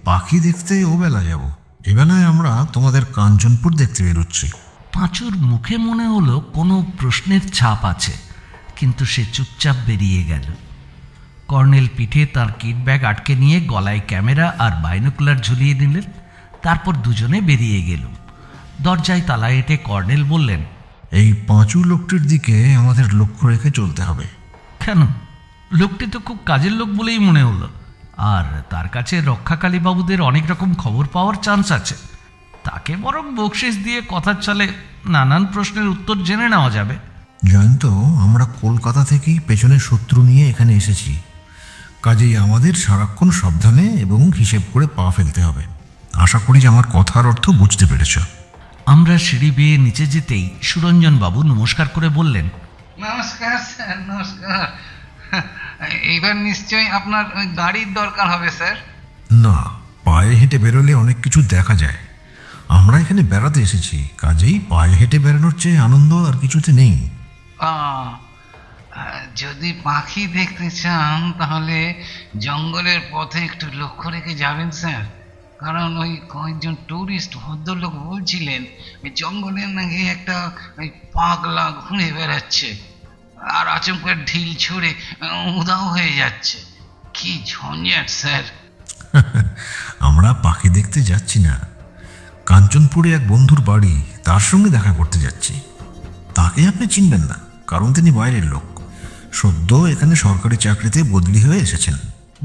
পাখি দেখতে ও বেলা যাব। এবেলায় আমরা তোমাদের কাঞ্চনপুর দেখতে বেরোচ্ছি। পাঁচুর মুখে মনে হলো কোনো প্রশ্নের ছাপ আছে, কিন্তু সে চুপচাপ বেরিয়ে গেল। কর্নেল পিঠে তার কিট ব্যাগ আটকে নিয়ে গলায় ক্যামেরা আর বাইনোকুলার ঝুলিয়ে নিলেন। তারপর দুজনে বেরিয়ে গেল। দরজায় তালা এঁটে কর্নেল বললেন, এই পাঁচু লোকটির দিকে আমাদের লক্ষ্য রেখে চলতে হবে। কেন? লোকটি তো খুব কাজের লোক বলেই মনে হলো, আর তার কাছে রক্ষাকালী বাবুদের অনেক রকম খবর পাওয়ার চান্স আছে। তাকে বরং বকশিস দিয়ে কথার ছলে নানান প্রশ্নের উত্তর জেনে নেওয়া যাবে। জয়ন্ত, আমরা কলকাতা থেকেই পেছনে শত্রু নিয়ে এখানে এসেছি, কাজেই আমাদের সারাক্ষণ সাবধানে এবং হিসেব করে পা ফেলতে হবে। আশা করি যে আমার কথার অর্থ বুঝতে পেরেছ। আমরা সিঁড়ি বেয়ে নিচে যেতেই সুরঞ্জন বাবু নমস্কার করে বললেন, নমস্কার স্যার, নমস্কার। এবার নিশ্চয়ই আপনার গাড়ির দরকার হবে স্যার। না, পায়ে হেঁটে বেরোলে অনেক কিছু দেখা যায়। আমরা এখানে বেড়াতে এসেছি, কাজেই পায়ে হেঁটে বেড়ানোর চেয়ে আনন্দ আর কিছুতে নেই। যদি পাখি দেখতে চান তাহলে জঙ্গলের পথে একটু লক্ষ্য রেখে যাবেন স্যার, কারণ ওই কয়েকজন টুরিস্ট ভদ্রলোক বলছিলেন জঙ্গলে নাকি একটা ওই পাগলা ঘুরে বেড়াচ্ছে আর আচমকা ঢিল ছুঁড়ে উধাও হয়ে যাচ্ছে। কি ঝঞ্ঝাট স্যার। আমরা পাখি দেখতে যাচ্ছি না, কাঞ্চনপুরে এক বন্ধুর বাড়ি, তার সঙ্গে দেখা করতে যাচ্ছি। তাকে আপনি চিনবেন না, কারণ তিনি বাইরের লোক, সদ্য এখানে সরকারি চাকরিতে বদলি হয়ে এসেছেন।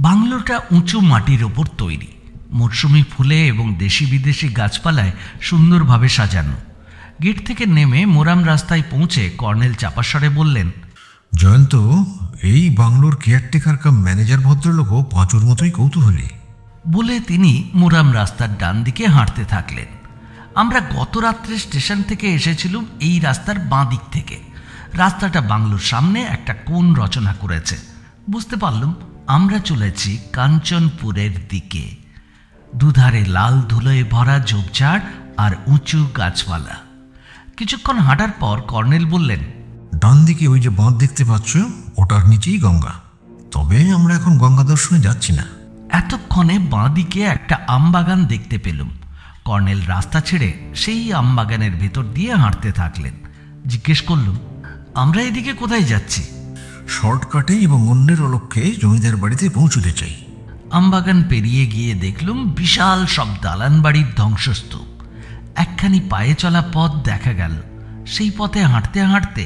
বাংলোটা উঁচু মাটির ওপর তৈরি, মরশুমি ফুলে এবং দেশি বিদেশি গাছপালায় সুন্দরভাবে সাজানো। গেট থেকে নেমে মোরাম রাস্তায় পৌঁছে কর্নেল চাপাস্বরে বললেন, জয়ন্ত, এই বাংলোর কেয়ারটেকার কাম ম্যানেজার ভদ্রলোকও পাঁচুর মতোই কৌতূহলী। বলে তিনি মোরাম রাস্তার ডান দিকে হাঁটতে থাকলেন। আমরা গত রাত্রে স্টেশন থেকে এসেছিলাম এই রাস্তার বাঁ দিক থেকে। রাস্তাটা বাংলোর সামনে একটা কোণ রচনা করেছে। বুঝতে পারলাম আমরা চলেছি কাঞ্চনপুরের দিকে। দুধারে লাল ধুলোয় ভরা ঝোপঝাড় আর উঁচু গাছপালা। কিছুক্ষণ হাঁটার পর কর্নেল বললেন, ডান দিকে ওই যে বাঁধ দেখতে পাচ্ছ, ওটার নিচেই গঙ্গা। তবে আমরা এখন গঙ্গা দর্শনে যাচ্ছি না। এতক্ষণে বাঁ দিকে একটা আমবাগান দেখতে পেলুম। কর্নেল রাস্তা ছেড়ে সেই আমবাগানের ভেতর দিয়ে হাঁটতে থাকলেন। জিজ্ঞেস করলুম, আমরা এদিকে কোথায় যাচ্ছি? শর্টকাটে এবং অন্যের অলক্ষ্যে জমিদার বাড়িতে পৌঁছতে চাই। আমবাগান পেরিয়ে গিয়ে দেখলুম বিশাল সব দালান বাড়ির ধ্বংসস্তূপ। একখানি পায়ে চলা পথ দেখা গেল। সেই পথে হাঁটতে হাঁটতে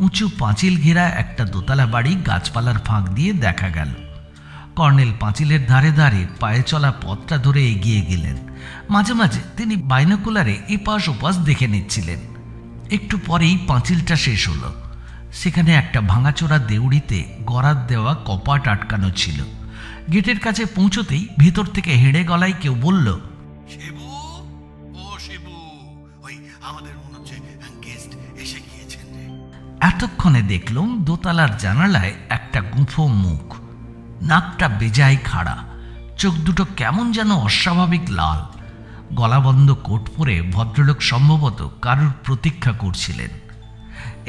উঁচু পাঁচিল ঘেরা একটা দোতলা বাড়ি গাছপালার ফাঁক দিয়ে দেখা গেল। কর্নেল পাঁচিলের ধারে ধারে পায়ে চলা পথটা ধরে এগিয়ে গেলেন। মাঝে মাঝে তিনি বাইনোকুলারে এপাশ ওপাশ দেখে নিচ্ছিলেন। একটু পরেই পাঁচিলটা শেষ হলো। সেখানে একটা ভাঙাচোরা দেউড়িতে গরাদ দেওয়া কপাট আটকানো ছিল। গেটের কাছে পৌঁছতেই ভেতর থেকে হেঁড়ে গলায় কেউ বলল, শিবু, ও শিবু, ওই আমাদের মনে হচ্ছে গেস্ট এসে গিয়েছেন রে। এতক্ষণে দেখলুম দোতলার জানালায় একটা গুঁফো মুখ। নাকটা বেজায় খাড়া, চোখ দুটো কেমন যেন অস্বাভাবিক লাল। গলাবন্ধ কোট পরে ভদ্রলোক সম্ভবত কারুর প্রতীক্ষা করছিলেন।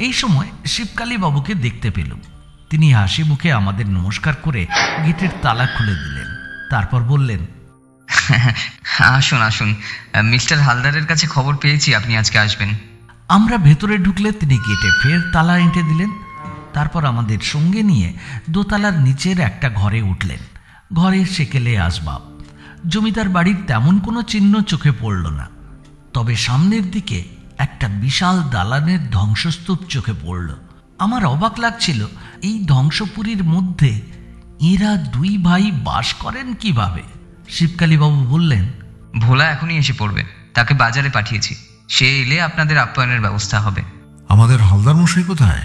এই সময় শিবকালী বাবুকে দেখতে পেলুম। তিনি হাসি মুখে আমাদের নমস্কার করে গেটের তালা খুলে দিলেন। তারপর বললেন, আসুন আসুন, মিস্টার হালদারের কাছে খবর পেয়েছি আপনি আজকে আসবেন। আমরা ভেতরে ঢুকলে তিনি গেটে ফের তালা এঁটে দিলেন। তারপর আমাদের সঙ্গে নিয়ে দোতলার নিচের একটা ঘরে উঠলেন। ঘরে সেকেলে আসবাব। জমিদার বাড়ির তেমন কোনো চিহ্ন চোখে পড়ল না। তবে সামনের দিকে একটা বিশাল দালানের ধ্বংসস্তূপ চোখে পড়ল। আমার অবাক লাগছিল, এই ধ্বংসপুরীর মধ্যে এরা দুই ভাই বাস করেন কিভাবে? শিবকালীবাবু বললেন, ভোলা এখনই এসে পড়বে, তাকে বাজারে পাঠিয়েছি। সে এলে আপনাদের আপ্যায়নের ব্যবস্থা হবে। আমাদের হালদার মশাই কোথায়?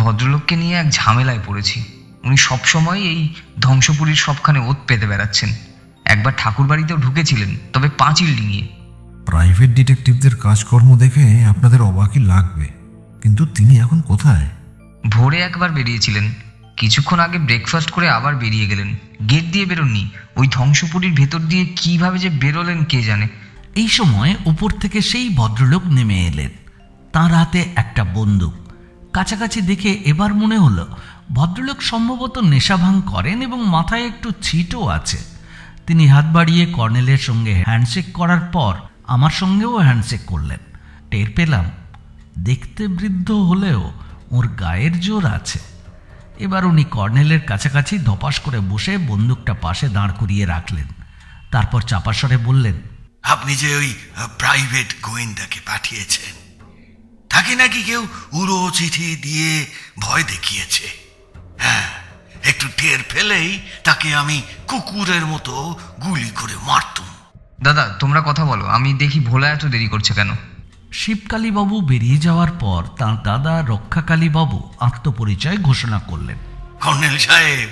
ভদ্রলোককে নিয়ে এক ঝামেলায় পড়েছি। উনি সবসময় এই ধ্বংসপুরীর সবখানে ওত পেতে বেড়াচ্ছেন। একবার ঠাকুর বাড়িতেও ঢুকেছিলেন, তবে পাঁচিল ডিঙিয়ে। প্রাইভেট ডিটেকটিভদের কাজকর্ম দেখে আপনাদের অবাকই লাগবে, কিন্তু তিনি এখন কোথায়? ভোরে একবার বেরিয়েছিলেন, কিছুক্ষণ আগে ব্রেকফাস্ট করে আবার বেরিয়ে গেলেন। গেট দিয়ে বেরোননি, ওই ধ্বংসপুরীর ভেতর দিয়ে কিভাবে যে বেরোলেন কে জানে। এই সময় উপর থেকে সেই ভদ্রলোক নেমে এলেন। তাঁর হাতে একটা বন্দুক। কাছাকাছি দেখে এবার মনে হলো ভদ্রলোক সম্ভবত নেশা ভাঙ করেন এবং মাথায় একটু ছিটও আছে। তিনি হাত বাড়িয়ে কর্নেলের সঙ্গে হ্যান্ডশেক করার পর আমার সঙ্গেও হ্যান্ডশেক করলেন। টের পেলাম দেখতে বৃদ্ধ হলেও ওর গায়ের জোর আছে। এবার উনি কর্নেলের কাছাকাছি ধপাস করে বসে বন্দুকটা পাশে দাঁড় করিয়ে রাখলেন। তারপর চাপাস্বরে বললেন, আপনি যে ওই প্রাইভেট গোয়েন্দাকে পাঠিয়েছেন, তাকে নাকি কেউ উড়ো চিঠি দিয়ে ভয় দেখিয়েছে। হ্যাঁ, একটু টের ফেলেই তাকে আমি কুকুরের মতো গুলি করে মারতুম। দাদা তোমরা কথা বলো, আমি দেখি ভোলা এত দেরি করছে কেন। শিবকালীবাবু বেরিয়ে যাওয়ার পর তাঁর দাদা রক্ষাকালীবাবু আত্মপরিচয় ঘোষণা করলেন। কর্নেল সাহেব,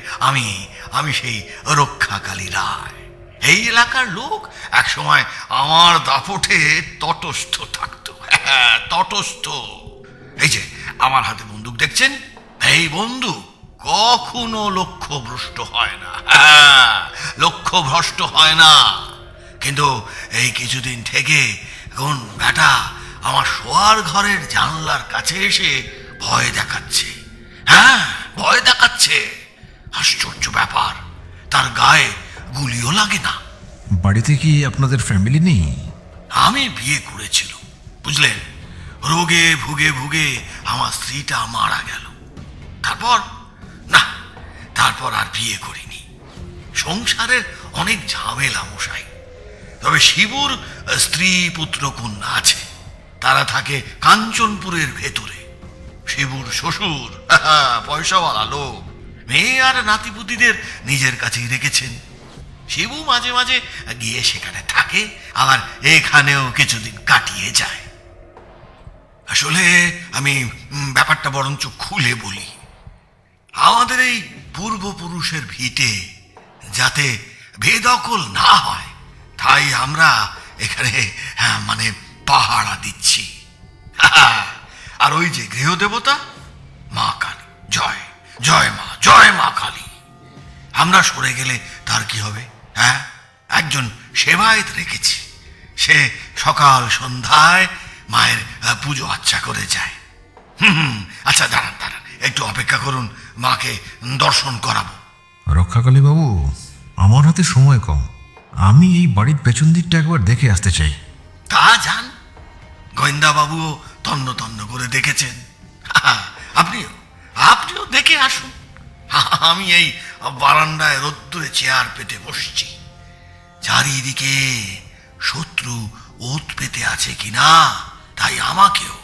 আমি সেই রক্ষাকালী রায়। এই এলাকার লোক একসময় আমার দাপটে তটস্থ থাকতো। হ্যাঁ, তটস্থ। এই যে আমার হাতে বন্দুক দেখছেন, এই বন্দুক কখনো লক্ষ্যভ্রষ্ট হয় না। হ্যাঁ, লক্ষ্যভ্রষ্ট হয় না। কিন্তু এই কিছুদিন থেকে কোন বেটা আমার শোয়ার ঘরের জানলার কাছে এসে ভয় দেখাচ্ছে। হ্যাঁ, ভয় দেখাচ্ছে। আশ্চর্য ব্যাপার, তার গায়ে গুলিও লাগে না। বাড়িতে কি আপনাদের ফ্যামিলি নেই? আমি বিয়ে করেছিল, বুঝলেন। রোগে ভুগে ভুগে আমার স্ত্রীটা মারা গেল। তারপর আর বিয়ে করিনি। সংসারের অনেক ঝামেলা মশাই। তবে শিবুর স্ত্রী পুত্র কন্যা আছে, তারা থাকে কাঞ্চনপুরের ভেতরে। শিবুর শ্বশুর পয়সাওয়ালা লোক, মেয়ে আর নাতিপুতিদের নিজের কাছেই রেখেছেন। শিবু মাঝে মাঝে গিয়ে সেখানে থাকে, আবার এখানেও কিছুদিন কাটিয়ে যায়। আসলে আমি ব্যাপারটা বরঞ্চ খুলে বলি। আমাদের এই পূর্বপুরুষের ভিটে যাতে বেদখল না হয়, তাই আমরা এখানে পাহারা দিচ্ছি। আর ওই যে গৃহদেবতা মা কালী, জয় জয় মা, জয় মা কালী। আমরা সরে গেলে তার কি হবে? হ্যাঁ, একজন সেবায়েত রেখেছি, সে সকাল সন্ধ্যায় মায়ের পুজো আচ্ছা করে যায়। আচ্ছা দাঁড়ান দাঁড়ান, একটু অপেক্ষা করুন, মাকে দর্শন করাবো। রক্ষাকালী বাবু, আমার হাতে সময় কম, আমি এই বাড়ির পেছন দিকটা একবার দেখে আসতে চাই। তা যান, গোয়েন্দা বাবুও তন্ন তন্ন করে দেখেছেন, আপনিও দেখে আসুন। আমি এই বারান্দায় রোদ্দুরে চেয়ার পেতে বসছি, চারিদিকে শত্রু ওত পেতে আছে কিনা তাই আমাকেও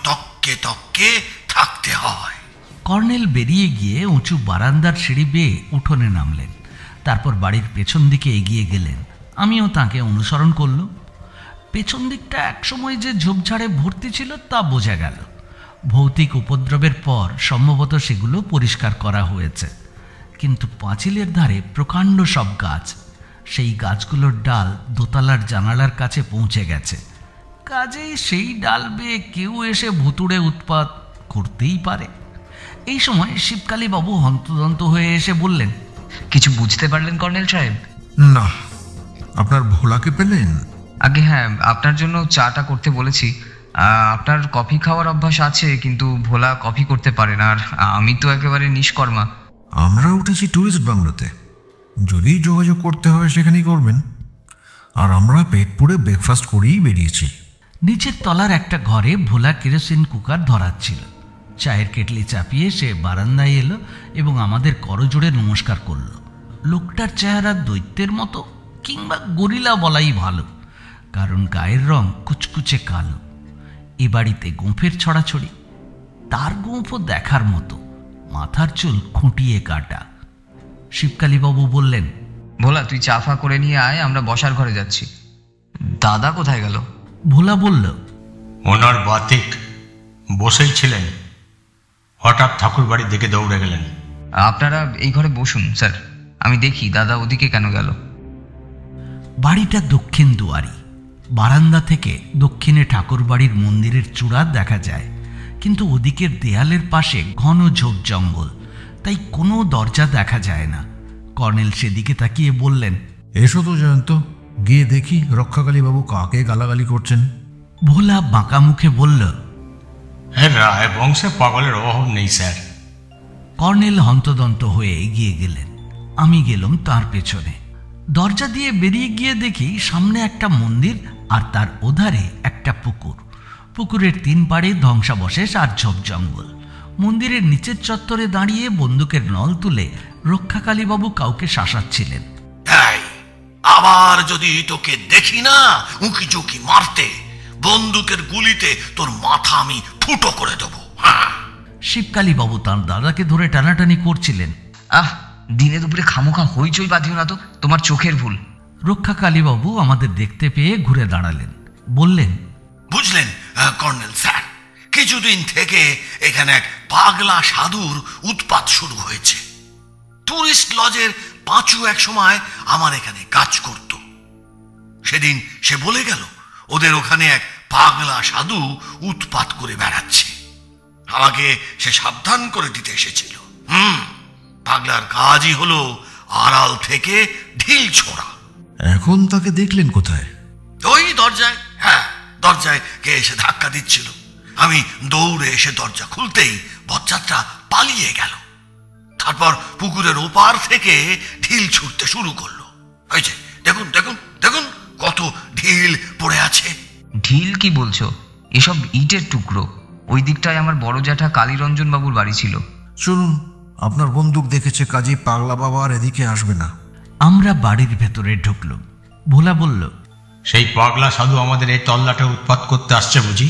তককে তককে থাকতে হয়। কর্নেল বেরিয়ে গিয়ে উঁচু বারান্দার সিঁড়ি বেয়ে উঠোনে নামলেন, তারপর বাড়ির পেছন দিকে এগিয়ে গেলেন। আমিও তাকে অনুসরণ করলাম। পেছন দিকটা একসময় যে ঝোপঝাড়ে ভর্তি ছিল তা বোঝা গেল। ভৌতিক উপদ্রবের পর সম্ভবত সেগুলো পরিষ্কার করা হয়েছে, কিন্তু পাঁচিলের ধারে প্রকাণ্ড সব গাছ, সেই গাছগুলোর ডাল দোতলার জানালার কাছে পৌঁছে গেছে। কাজেই সেই ডাল বেয়ে কেউ এসে ভুতুড়ে উৎপাত করতেই পারে। এই সময় শিবকালী বাবু হন্তদন্ত হয়ে এসে বললেন, কিছু বুঝতে পারলেন কর্নেল সাহেব? না। আপনার ভোলাকে পেলেন? আগে হ্যাঁ, আপনার জন্য চাটা করতে বলেছি। আপনার কফি খাওয়ার অভ্যাস আছে, কিন্তু ভোলা কফি করতে পারে না, আর আমি তো একেবারে নিষ্কর্মা। আমরা উঠেছি ট্যুরিস্ট বাংলোতে, যদি যোগাযোগ করতে হয় সেখানেই করবেন। আর আমরা পেট পুড়ে ব্রেকফাস্ট করেই বেরিয়েছি। নিচের তলার একটা ঘরে ভোলা কেরোসিন কুকার ধরাচ্ছিল। চায়ের কেটলি চাপিয়ে সে বারান্দায় এলো এবং আমাদের করজোড়ে নমস্কার করল। লোকটার চেহারা দৈত্যের মতো, কিংবা গরিলা বলাই ভালো, কারণ গায়ের রং কুচকুচে কালো। এ বাড়িতে গোঁফের ছড়াছড়ি, তার গোঁফও দেখার মতো, মাথার চুল খুঁটিয়ে কাটা। শিবকালীবাবু বললেন, ভোলা তুই চা ফা করে নিয়ে আয়, আমরা বসার ঘরে যাচ্ছি। দাদা কোথায় গেল? ভোলা বলল, ওনার বাতিক বসেই ছিলেন, হঠাৎ ঠাকুর বাড়ির দিকে দৌড়ে গেলেন। আপনারা এই ঘরে বসুন স্যার, আমি দেখি দাদা ওদিকে কেন গেল। বাড়িটা দক্ষিণ দুয়ারি। বারান্দা থেকে দক্ষিণে ঠাকুর বাড়ির মন্দিরের চূড়া দেখা যায়, কিন্তু ওদিকের দেয়ালের পাশে ঘন ঝোপ জঙ্গল, তাই কোনো দরজা দেখা যায় না। কর্নেল সেদিকে তাকিয়ে বললেন, এসো তো জয়ন্ত, গিয়ে দেখি রক্ষাকালী বাবু কাকে গালাগালি করছেন। ভোলা বাঁকা মুখে বলল, রায় বংশে পাগলের অভাব নেই স্যার। কর্নেল হন্তদন্ত হয়ে এগিয়ে গেলেন, আমি গেলাম তার পেছনে। দরজা দিয়ে বেরিয়ে গিয়ে দেখি সামনে একটা মন্দির, আর তার ওধারে একটা পুকুর। পুকুরের তিন পাড়ে ধ্বংসাবশেষ আর ঝোপ জঙ্গল। মন্দিরের নিচের চত্বরে দাঁড়িয়ে বন্দুকের নল তুলে রক্ষাকালীবাবু কাউকে শাসাচ্ছিলেন। আবার যদি তোকে দেখি না উঁকি চুকি মারতে, বন্দুকের গুলিতে তোর মাথা আমি ফুটো করে দেবো। শিবকালীবাবু তাঁর দাদাকে ধরে টানাটানি করছিলেন। দিনে দুপুরে খামোখা হইচই বাঁধিও না তো, তোমার চোখের ভুল। রক্ষাকালীবাবু আমাদের দেখতে পেয়ে ঘুরে দাঁড়ালেন, বললেন, বুঝলেন কর্নেল স্যার, কিছুদিন থেকে এখানে এক পাগলা সাধুর উৎপাত শুরু হয়েছে। টুরিস্ট লজের পাঁচু এক সময় আমার এখানে কাজ করত। সেদিন সে বলে গেল ওদের ওখানে এক পাগলা সাধু উৎপাত করে বেড়াচ্ছে। আমাকে সে সাবধান করে দিতে এসেছিল। পাগলার কাজই হলো আড়াল থেকে ঢিল ছোড়া। এখন তাকে দেখলেন কোথায়? ওই দরজায়। হ্যাঁ, দরজায় কে এসে ধাক্কা দিচ্ছিল। আমি দৌড়ে এসে দরজা খুলতেই বজ্জাতটা পালিয়ে গেল। তারপর পুকুরের ওপার থেকে ঢিল ছুটতে শুরু করলো। ওই যে দেখুন দেখুন দেখুন, কত ঢিল পড়ে আছে। ঢিল কি বলছো? এসব ইটের টুকরো। ওই দিকটায় আমার বড় জ্যাঠা কালীরঞ্জন বাবুর বাড়ি ছিল। শুনুন, আপনার বন্দুক দেখেছে, কাজেই পাগলা বাবা আর এদিকে আসবে না। আমরা বাড়ির ভেতরে ঢুকলাম। ভোলা বলল, সেই পাগলা সাধু আমাদের এই তল্লাটে উৎপাত করতে আসছে বুঝি?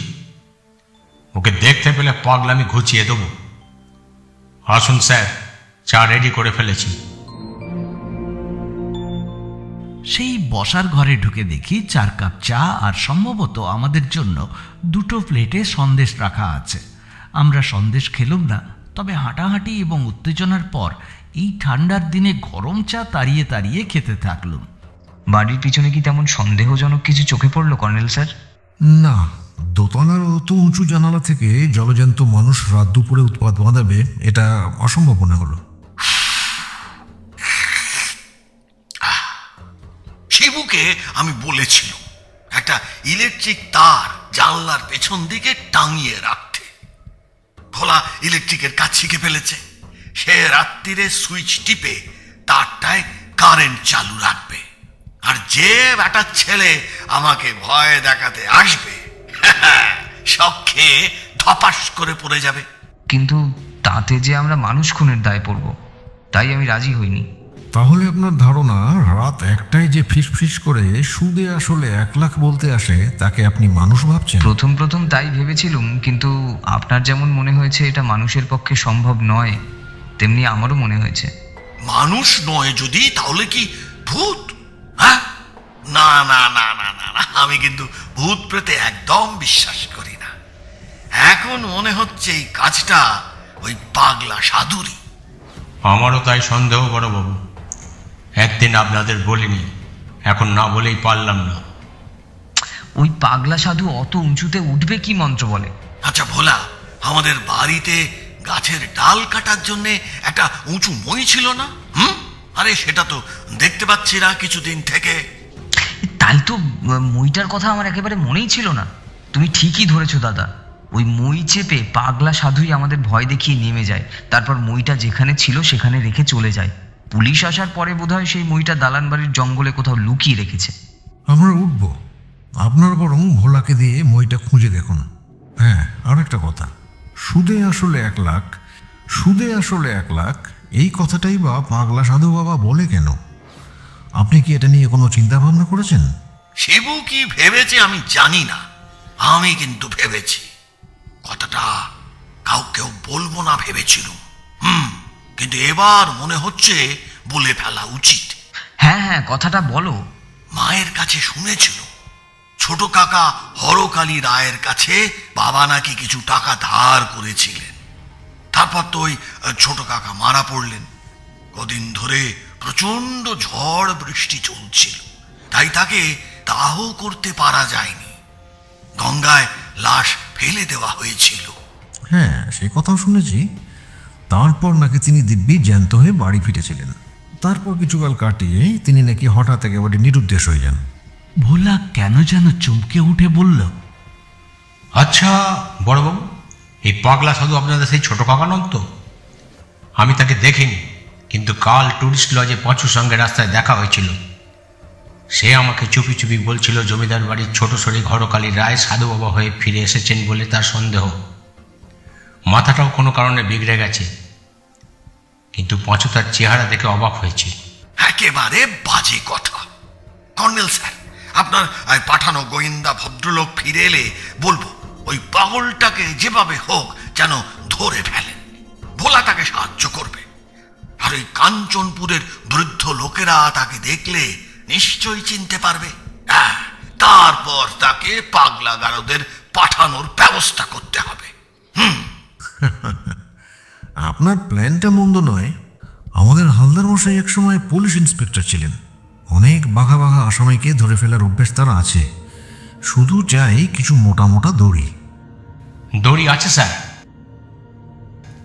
ওকে দেখতে পেলে পাগলামি ঘুচিয়ে দেবো। আসুন স্যার, চা রেডি করে ফেলেছি। সেই বসার ঘরে ঢুকে দেখি 4 কাপ চা আর সম্ভবত আমাদের জন্য 2টো প্লেটে সন্দেশ রাখা আছে। আমরা সন্দেশ খেলাম না, তবে হাঁটাহাঁটি এবং উত্তেজনার পর এই ঠান্ডার দিনে গরম চা তাড়িয়ে তাড়িয়ে খেতে থাকলাম। বাড়ির পিছনে কি তেমন সন্দেহজনক কিছু চোখে পড়লো কর্নেল স্যার? না, দোতলার অত উঁচু জানালা থেকে জলজ্যান্ত মানুষ রাত দুপুরে উৎপাত বাঁধাবে এটা অসম্ভব মনে হলো। শিবুকে আমি বলেছিলাম একটা ইলেকট্রিক তার জানলার পেছন দিকে টাঙিয়ে রাখতে। ভোলা ইলেকট্রিকের কাজ শিখে ফেলেছে। সে রাত্রিরে সুইচ টিপে তারটায় কারেন্ট চালু রাখবে, আর যে বেটার ছেলে আমাকে ভয় দেখাতে আসবে সব খেয়ে ধপাস করে পড়ে যাবে। কিন্তু তাতে যে আমরা মানুষ খুনের দায় পড়ব, তাই আমি রাজি হইনি। তাহলে আপনার ধারণা রাত একটায় যে ফিস করে সুদে আসলে 1 লাখ বলতে আসে তাকে আপনি মানুষ ভাবছেন? প্রথম তাই ভেবেছিলুম, কিন্তু আপনার যেমন মনে হয়েছে এটা মানুষের পক্ষে সম্ভব নয়, তেমনি আমারও মনে হয়েছে। মানুষ নয় যদি, তাহলে কি ভূত? হ্যাঁ, না না না না না না, আমি কিন্তু ভূত প্রেতে একদম বিশ্বাস করি না। এখন মনে হচ্ছে এই কাজটা ওই পাগলা সাধুরই। আমারও তাই সন্দেহ বড়বাবু। একদিন আপনাদের বলিনি, এখন না বলেই পারলাম না। ওই পাগলা সাধু অত উঁচুতে উঠবে কি মন্ত্র বলে? আচ্ছা ভোলা, আমাদের বাড়িতে গাছের ডাল কাটার জন্য একটা উঁচু মই ছিল না? আরে সেটা তো দেখতে পাচ্ছি না কিছুদিন থেকে। তাই তো, মইটার কথা আমার একেবারে মনেই ছিল না। তুমি ঠিকই ধরেছো দাদা, ওই মই চেপে পাগলা সাধুই আমাদের ভয় দেখিয়ে নেমে যায়, তারপর মইটা যেখানে ছিল সেখানে রেখে চলে যায়। পুলিশ আসার পরে বোধহয় সেই মইটা দালান বাড়ির জঙ্গলে কোথাও লুকিয়ে রেখেছে। আমরা উঠব, আপনার বরং ভোলাকে দিয়ে মইটা খুঁজে দেখুন। হ্যাঁ, আর একটা কথা, সুদে আসলে 1 লাখ, সুদে আসলে 1 লাখ, এই কথাটাই বা পাগলা সাধু বাবা বলে কেন? আপনি কি এটা নিয়ে কোনো চিন্তা ভাবনা করেছেন? শিবু কি ভেবেছে আমি জানি না, আমি কিন্তু ভেবেছি। কথাটা কাউকেও বলবো না ভেবেছিল, কিন্তু এবার মনে হচ্ছে বলে ফেলা উচিত। হ্যাঁ, কথাটা বলো। মায়ের কাছে শুনেছিল ছোট কাকা হরকালী রায়ের কাছে বাবা নাকি কিছু টাকা ধার করেছিলেন। তারপর তো ওই ছোট কাকা মারা পড়লেন। কদিন ধরে প্রচন্ড ঝড় বৃষ্টি চলছিল, তাই তাকে দাহ করতে পারা যায়নি। গঙ্গায় লাশ ফেলে দেওয়া হয়েছিল। হ্যাঁ, সে কথাও শুনেছি। তারপর নাকি তিনি দিব্যি জ্যান্ত হয়ে বাড়ি ফিরেছিলেন। তারপর কিছুকাল কাটিয়ে তিনি নাকি হঠাৎ একেবারে নিরুদ্দেশ হয়ে যান। ভোলা কেন যেন চমকে উঠে বলল, আচ্ছা বড়বাবু, এই পাগলা সাধু আপনাদের সেই ছোট কাকা নন তো? আমি তাকে দেখিনি, কিন্তু কাল টুরিস্ট লজে পাঁচুর সঙ্গে রাস্তায় দেখা হয়েছিল। সে আমাকে চুপি চুপি বলছিল জমিদার বাড়ির ছোট সরি হরকালী রায় সাধু বাবা হয়ে ফিরে এসেছেন বলে তার সন্দেহ। মাথাটাও কোনো কারণে বিগড়ে গেছে, কিন্তু পাঁচু তার চেহারা দেখে অবাক হয়েছে। একেবারে বাজে কথা। কর্নেল স্যার, আপনার পাঠানো গোয়েন্দা ভদ্রলোক ফিরে এলে বলবো ওই পাগলটাকে যেভাবে হোক যেন ধরে ফেলেন। ভোলা তাকে সাহায্য করবে, আর ওই কাঞ্চনপুরের বৃদ্ধ লোকেরা তাকে দেখলে নিশ্চয়ই চিনতে পারবে। তারপর তাকে পাগলা গারদের পাঠানোর ব্যবস্থা করতে হবে। আপনার প্ল্যানটা মন্দ নয়। আমাদের হালদার মশাই একসময় পুলিশ ইন্সপেক্টর ছিলেন। অনেক বাঘা বাঘা আসামিকে ধরে ফেলার অভ্যেস তার আছে। শুধু চাই কিছু মোটা মোটা দড়ি। দড়ি আছে স্যার।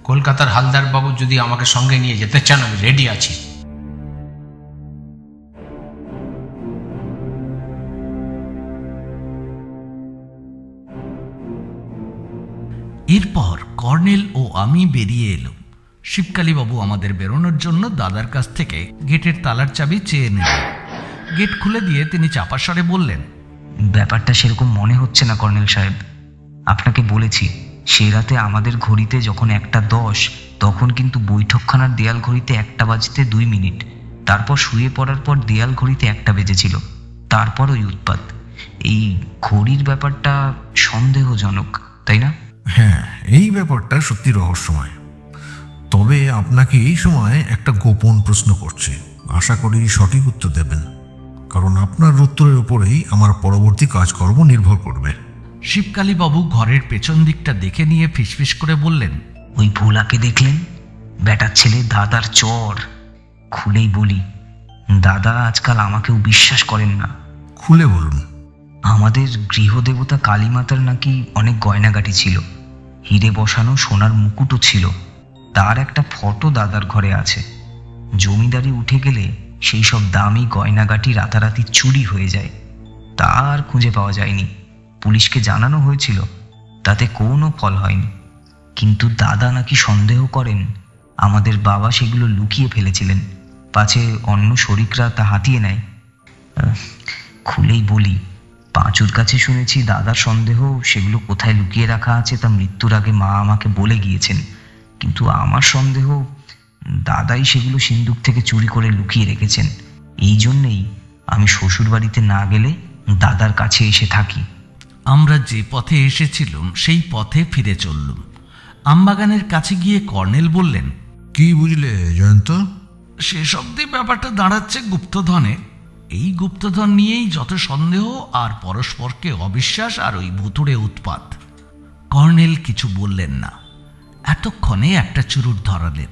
কলকাতার হালদার বাবু যদি আমাকে সঙ্গে নিয়ে যেতে চান, আমি রেডি আছি। এরপর কর্নেল ও আমি বেরিয়ে এলাম। শিবকালীবাবু আমাদের বেরোনোর জন্য দাদার কাছ থেকে গেটের তালার চাবি চেয়ে নিলেন। গেট খুলে দিয়ে তিনি চাপা স্বরে বললেন, ব্যাপারটা সেরকম মনে হচ্ছে না কর্নেল সাহেব। আপনাকে বলেছি, সেই রাতে আমাদের ঘড়িতে যখন 1:10, তখন কিন্তু বৈঠকখানার দেয়াল ঘড়িতে 1টা বাজতে 2 মিনিট। তারপর শুয়ে পড়ার পর দেয়াল ঘড়িতে 1টা বেজেছিল। তারপর ওই উৎপাত। এই ঘড়ির ব্যাপারটা সন্দেহজনক, তাই না? হ্যাঁ, এই ব্যাপারটা সত্যি রহস্যময়। তবে আপনাকে এই সময় একটা গোপন প্রশ্ন করছে, আশা করি সঠিক উত্তর দেবেন, কারণ আপনার উত্তরের উপরেই আমার পরবর্তী কাজকর্ম নির্ভর করবে। শিবকালীবাবু ঘরের পেছন দিকটা দেখে নিয়ে ফিসফিস করে বললেন, ওই ভোলাকে দেখলেন? বেটার ছেলে দাদার চর। খুলেই বলি, দাদা আজকাল আমাকেও বিশ্বাস করেন না। খুলে বলুন। আমাদের গৃহদেবতা কালীমাতার নাকি অনেক গয়নাগাটি ছিল, হিরে বসানো সোনার মুকুটও ছিল। তার একটা ফটো দাদার ঘরে আছে। জমিদারি উঠে গেলে সেই সব দামি গয়নাগাটি রাতারাতি চুরি হয়ে যায়। তা আর খুঁজে পাওয়া যায়নি। পুলিশকে জানানো হয়েছিল, তাতে কোনো ফল হয়নি। কিন্তু দাদা নাকি সন্দেহ করেন আমাদের বাবা সেগুলো লুকিয়ে ফেলেছিলেন, পাছে অন্য শরিকরা তা হাতিয়ে নেয়। খুলেই বলি, পাঁচুর কাছে শুনেছি দাদার সন্দেহ সেগুলো কোথায় লুকিয়ে রাখা আছে তা মৃত্যুর আগে মা আমাকে বলে গিয়েছেন। কিন্তু আমার সন্দেহ দাদাই সেগুলো সিন্দুক থেকে চুরি করে লুকিয়ে রেখেছেন। এই জন্যেই আমি শ্বশুর বাড়িতে না গেলে দাদার কাছে এসে থাকি। আমরা যে পথে এসেছিলাম সেই পথে ফিরে চললুম। আমবাগানের কাছে গিয়ে কর্নেল বললেন, কি বুঝলে জয়ন্ত? শেষ অবধি ব্যাপারটা দাঁড়াচ্ছে গুপ্তধনে। এই গুপ্তধন নিয়েই যত সন্দেহ আর পরস্পরকে অবিশ্বাস আর ওই ভুতুড়ে উৎপাত। কর্নেল কিছু বললেন না। এতক্ষণে একটা চুরুট ধরালেন।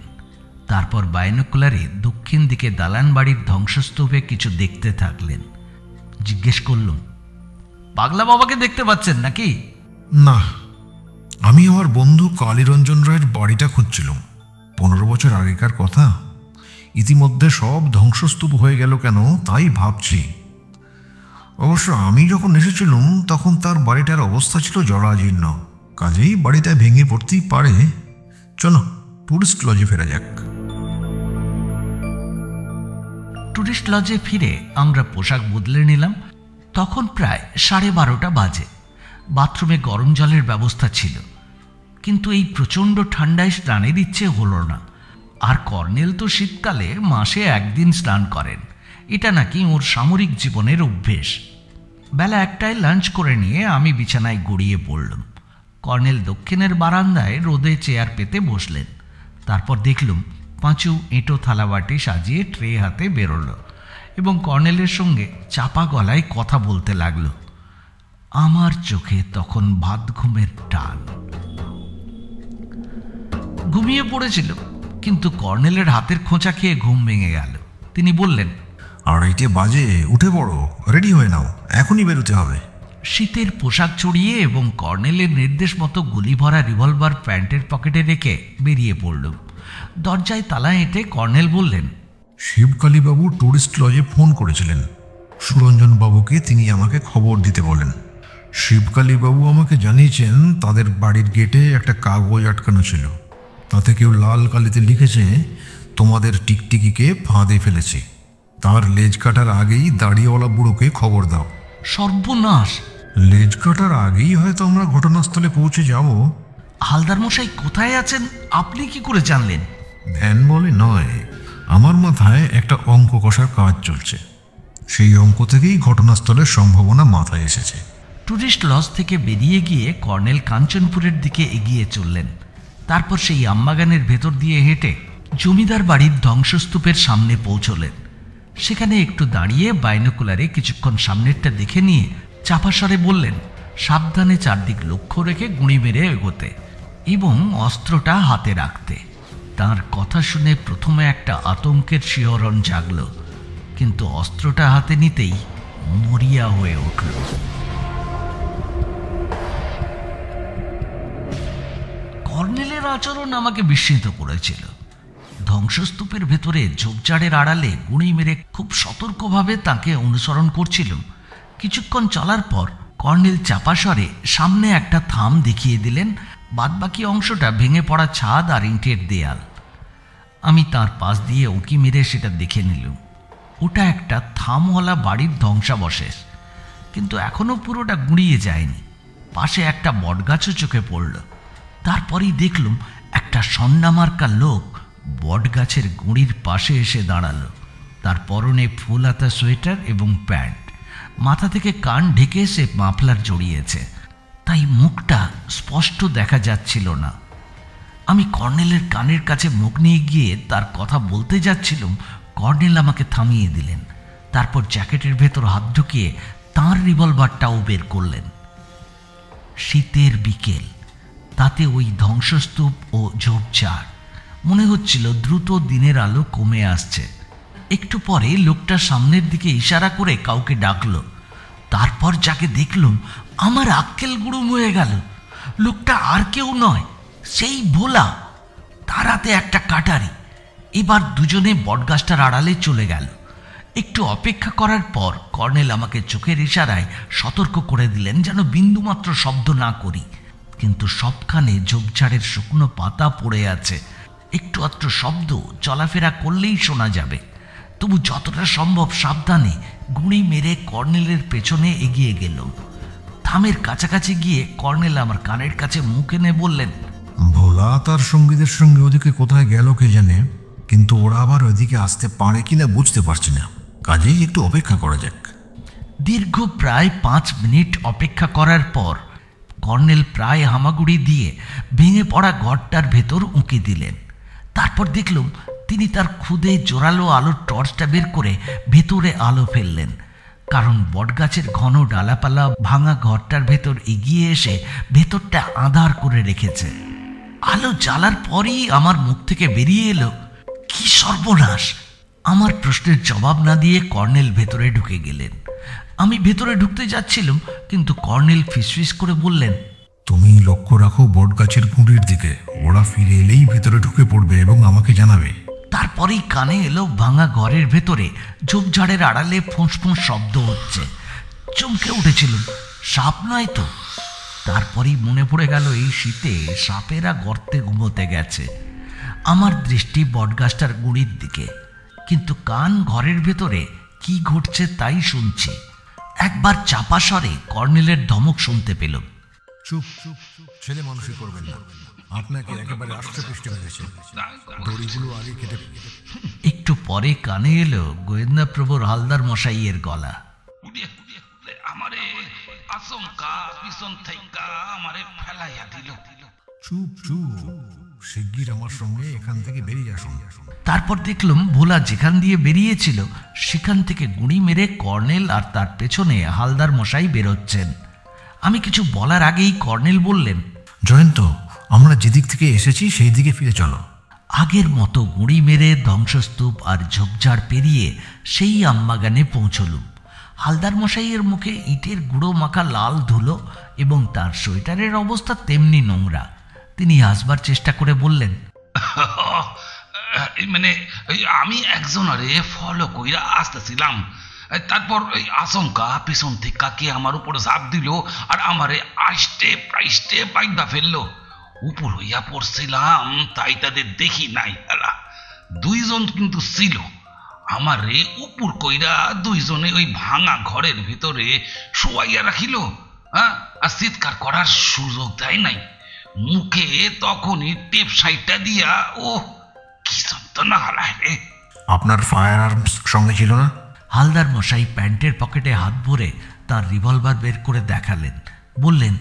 তারপর বাইনোকুলারে দক্ষিণ দিকে দালান বাড়ির ধ্বংসস্তূপে কিছু দেখতে থাকলেন। জিজ্ঞেস করলুম, পাগলা বাবাকে দেখতে পাচ্ছেন নাকি? না, আমি আমার বন্ধু কালীরঞ্জন রায়ের বাড়িটা খুঁজছিলাম। 15 বছর আগেকার কথা। ইতিমধ্যে সব ধ্বংসস্তূপ হয়ে গেল কেন তাই ভাবছি। অবশ্য আমি যখন এসেছিলাম তখন তার বাড়িটার অবস্থা ছিল জরাজীর্ণ, কাজেই বাড়িটা ভেঙে পড়তেই পারে। চলো টুরিস্ট লজে ফেরা যাক। টুরিস্ট লজে ফিরে আমরা পোশাক বদলে নিলাম। তখন প্রায় 12:30 বাজে। বাথরুমে গরম জলের ব্যবস্থা ছিল, কিন্তু এই প্রচণ্ড ঠান্ডায় স্নানের ইচ্ছে হলো না। আর কর্নেল তো শীতকালে মাসে একদিন স্নান করেন, এটা নাকি ওর সামরিক জীবনের অভ্যেস। বেলা 1টায় লাঞ্চ করে নিয়ে আমি বিছানায় গড়িয়ে পড়লাম। কর্নেল দক্ষিণের বারান্দায় রোদে চেয়ার পেতে বসলেন। তারপর দেখলুম পাঁচু এঁটো থালাবাটি সাজিয়ে ট্রে হাতে বেরোলো এবং কর্নেলের সঙ্গে চাপা গলায় কথা বলতে লাগলো। আমার চোখে তখন ভাত ঘুমের টান। ঘুমিয়ে পড়েছিল, কিন্তু কর্নেলের হাতের খোঁচা খেয়ে ঘুম ভেঙে গেল। তিনি বললেন, 2:30 বাজে, উঠে পড়ো, রেডি হয়ে নাও, এখনই বেরোতে হবে। শীতের পোশাক চড়িয়ে এবং কর্নেলের নির্দেশ মতো গুলি ভরা রিভলভার প্যান্টের পকেটে রেখে বেরিয়ে পড়লুম। দরজায় তালা এঁটে কর্নেল বললেন, শিবকালীবাবু টুরিস্ট লজে ফোন করেছিলেন। সুরঞ্জন বাবুকে তিনি আমাকে খবর দিতে বলেন। শিবকালীবাবু আমাকে জানিয়েছেন তাদের বাড়ির গেটে একটা কাগজ আটকানো ছিল, তাতে কেউ লাল কালিতে লিখেছে, তোমাদের টিকটিকিকে ফাঁদে ফেলেছে, তার লেজ কাটার আগেই দাড়িওয়ালা বুড়োকে খবর দাও। সর্বনাশ! লেজ কাটার আগেই হয়তো আমরা ঘটনাস্থলে পৌঁছে যাব। হালদার মশাই কোথায় আছেন আপনি কি করে জানলেন? ধ্যান বলে নয়, আমার মাথায় একটা অঙ্ক কষার কাজ চলছে। সেই অঙ্ক থেকেই ঘটনাস্থলের সম্ভাবনা মাথায় এসেছে। টুরিস্ট লজ থেকে বেরিয়ে গিয়ে কর্নেল কাঞ্চনপুরের দিকে এগিয়ে চললেন। তারপর সেই আমবাগানের ভেতর দিয়ে হেঁটে জমিদার বাড়ির ধ্বংসস্তূপের সামনে পৌঁছলেন। সেখানে একটু দাঁড়িয়ে বাইনোকুলারে কিছুক্ষণ সামনেরটা দেখে নিয়ে চাপা স্বরে বললেন, সাবধানে চারদিক লক্ষ্য রেখে গুঁড়ি মেরে এগোতে এবং অস্ত্রটা হাতে রাখতে। তার কথা শুনে প্রথমে একটা আতঙ্কের শিহরণ জাগল, কিন্তু অস্ত্রটা হাতে নিতেই মরিয়া হয়ে উঠল। কর্নেলের আচরণ আমাকে বিস্মিত করেছিল। ধ্বংসস্তূপের ভেতরে ঝোপঝাড়ের আড়ালে গুঁড়ি মেরে খুব সতর্কভাবে তাকে অনুসরণ করছিল। কিছুক্ষণ চলার পর কর্নেল চাপা স্বরে সামনে একটা থাম দেখিয়ে দিলেন, বাদবাকি অংশটা ভেঙে পড়া ছাদ আর ইঁটের দেয়াল। আমি তার পাশ দিয়ে উঁকি মেরে সেটা দেখে নিলুম। ওটা একটা থামওয়ালা বাড়ির ধ্বংসাবশেষ, কিন্তু এখনো পুরোটা গুঁড়িয়ে যায়নি। পাশে একটা বটগাছও চোখে পড়ল। তারপরেই দেখলুম একটা সন্নামার্কা লোক বটগাছের গুঁড়ির পাশে এসে দাঁড়ালো। তার পরনে ফুল হাতা সোয়েটার এবং প্যান্ট, মাথা থেকে কান ঢেকে সে মাফলার জড়িয়েছে, তাই মুখটা স্পষ্ট দেখা যাচ্ছিল না। আমি কর্নেলের কানের কাছে মুখ নিয়ে গিয়ে তার কথা বলতে যাচ্ছিলাম, কর্নেল আমাকে থামিয়ে দিলেন। তারপর জ্যাকেটের ভেতর হাত ঢুকিয়ে তাঁর রিভলভারটাও বের করলেন। শীতের বিকেল, তাতে ওই ধ্বংসস্তূপ ও ঝোপঝাড়, মনে হচ্ছিল দ্রুত দিনের আলো কমে আসছে। একটু পরে লোকটা সামনের দিকে ইশারা করে কাউকে ডাকলো। তারপর যাকে দেখলুম আমার আক্কেল গুড়ুম হয়ে গেল। লোকটা আর কেউ নয়, সেই ভোলা। তার হাতে একটা কাটারি। এবার দুজনে বটগাছটার আড়ালে চলে গেল। একটু অপেক্ষা করার পর কর্নেল আমাকে চোখের ইশারায় সতর্ক করে দিলেন যেন বিন্দুমাত্র শব্দ না করি। কিন্তু সবখানে ঝোপঝাড়ের শুকনো পাতা পড়ে আছে, একটু আধটু শব্দ চলাফেরা করলেই শোনা যাবে। তবু যতটা সম্ভব সাবধানে গুঁড়ি মেরে কর্নেলের পেছনে এগিয়ে গেল। থামের কাছাকাছি গিয়ে কর্নেল আমার কানের কাছে মুখ এনে বললেন, ভোলা তার সঙ্গীদের সঙ্গে ওদিকে কোথায় গেল কে জানে, কিন্তু ওরা আবার ওইদিকে আসতে পারে কিনা বুঝতে পারছি না। কাজেই একটু অপেক্ষা করা যাক। দীর্ঘ প্রায় 5 মিনিট অপেক্ষা করার পর কর্নেল প্রায় হামাগুড়ি দিয়ে ভেঙে পড়া ঘরটার ভেতর উঁকি দিলেন। তারপর দেখলুম তিনি তার খুদে জোরালো আলোর টর্চটা বের করে ভেতরে আলো ফেললেন। কারণ বটগাছের ঘন ডালাপালা ভাঙা ঘরটার ভেতর এগিয়ে এসে ভেতরটা আঁধার করে রেখেছে। আলো জ্বালার পরই আমার মুখ থেকে বেরিয়ে এলো, কি সর্বনাশ! আমার প্রশ্নের জবাব না দিয়ে কর্নেল ভেতরে ঢুকে গেলেন। আমি ভেতরে ঢুকতে যাচ্ছিলাম, কিন্তু কর্নেল ফিসফিস করে বললেন, তুমি লক্ষ্য রাখো বটগাছের গুঁড়ির দিকে। ওরা ফিরে এলেই ভেতরে ঢুকে পড়বে এবং আমাকে জানাবে। তারপরেই কানে এলো ভাঙা ঘরের ভেতরে ঝোপঝাড়ের আড়ালে ফোঁস ফোঁস শব্দ হচ্ছে। চমকে উঠেছিলাম, সাপ নয় তো। তারপরেই মনে পড়ে গেল এই শীতে সাপেরা গর্তে ঘুমোতে গেছে। আমার দৃষ্টি বটগাছটার গুঁড়ির দিকে, কিন্তু কান ঘরের ভেতরে কি ঘটছে তাই শুনছি। একবার চাপা স্বরে কর্নেলের ধমক শুনতে পেলাম, চুপ চুপ চুপ, ছেলে মানুষই করবেন না। আপনাকে একেবারে আষ্টে পৃষ্ঠে মেরেছে। দড়িগুলো আগে কেটে। একটু পরে কানে এলো গোয়েন্দা প্রভুর হালদার মশাইয়ের গলা। আমারে আচমকা পিছন থেকে আমারে ফেলাইয়া দিল। চুপ চুপ, শিগগির আমার সঙ্গে এখান থেকে বেরিয়ে আসুন। তারপর দেখলাম ভোলা যেখান দিয়ে বেরিয়েছিল সেখান থেকে গুঁড়ি মেরে কর্নেল আর তার পেছনে হালদার মশাই বেরোচ্ছেন। আমি কিছু বলার আগেই কর্নেল বললেন, জয়ন্ত, আমরা যেদিক থেকে এসেছি সেই দিকে ফিরে চলো। আগের মতো গুঁড়ি মেরে ধ্বংসস্তূপ আর ঝোপঝাড় পেরিয়ে সেই আমবাগানে পৌঁছলুম। হালদার মশাইয়ের মুখে ইটের গুঁড়ো মাখা লাল ধুলো এবং তার সোয়েটারের অবস্থা তেমনি নোংরা। তিনি হাসবার চেষ্টা করে বললেন, মানে আমি একজনারে ফলো কইরা আসতেছিলাম, তারপর আচমকা পিছন থেকে কে আমার উপরে ঝাঁপ দিল আর আমারে আষ্টে প্রাইষ্টে বাইন্দা ফেললো। উপর হইয়া পড়ছিলাম তাই তাদের দেখি নাই। দুইজন কিন্তু ছিল। আমারে উপর কইরা দুইজনে ওই ভাঙা ঘরের ভিতরে শোয়াইয়া রাখিল, আর চিৎকার করার সুযোগ দেয় নাই। মুখে তখনই টেপ সাইটটা দিয়া, ও কি যন্ত্রণা হালায় রে। আপনার ফায়ার আর্মস সঙ্গে ছিল না? হালদার মশাই প্যান্টের পকেটে হাত ভরে তার রিভলভার বের করে দেখালেন। বললেন,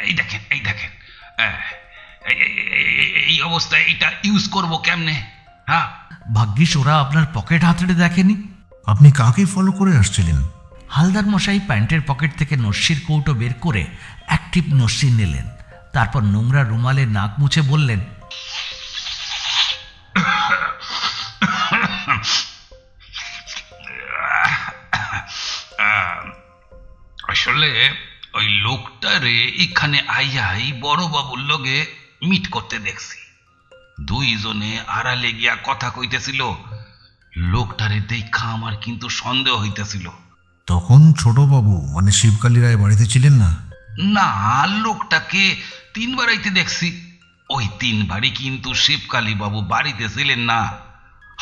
এই দেখেন, এই দেখেন, এই অবস্থায় এটা ইউজ করব কেমনে? হ্যাঁ, ভাগ্যিস ওরা আপনার পকেট হাতড়ে দেখেনি। আপনি কাকে ফলো করে আসছিলেন? হালদার মশাই প্যান্টের পকেট থেকে নস্যির কৌটো বের করে অ্যাক্টিভ নস্যি নিলেন। তারপর নোংরা রুমালে নাক মুছে বললেন, আসলে ওই লোকটারে এখানে আইয়াই বড় বাবুর লগে মিট করতে দেখছি। দুইজনে আড়ালে গিয়া কথা কইতেছিল। লোকটারে দেখা আমার কিন্তু সন্দেহ হইতেছিল। তখন ছোট বাবু মানে শিবকালী রায় বাড়িতে ছিলেন না? না, লোকটাকে 3 বার আইতে দেখছি। ওই 3 বারই কিন্তু শিবকালী বাবু বাড়িতে ছিলেন না।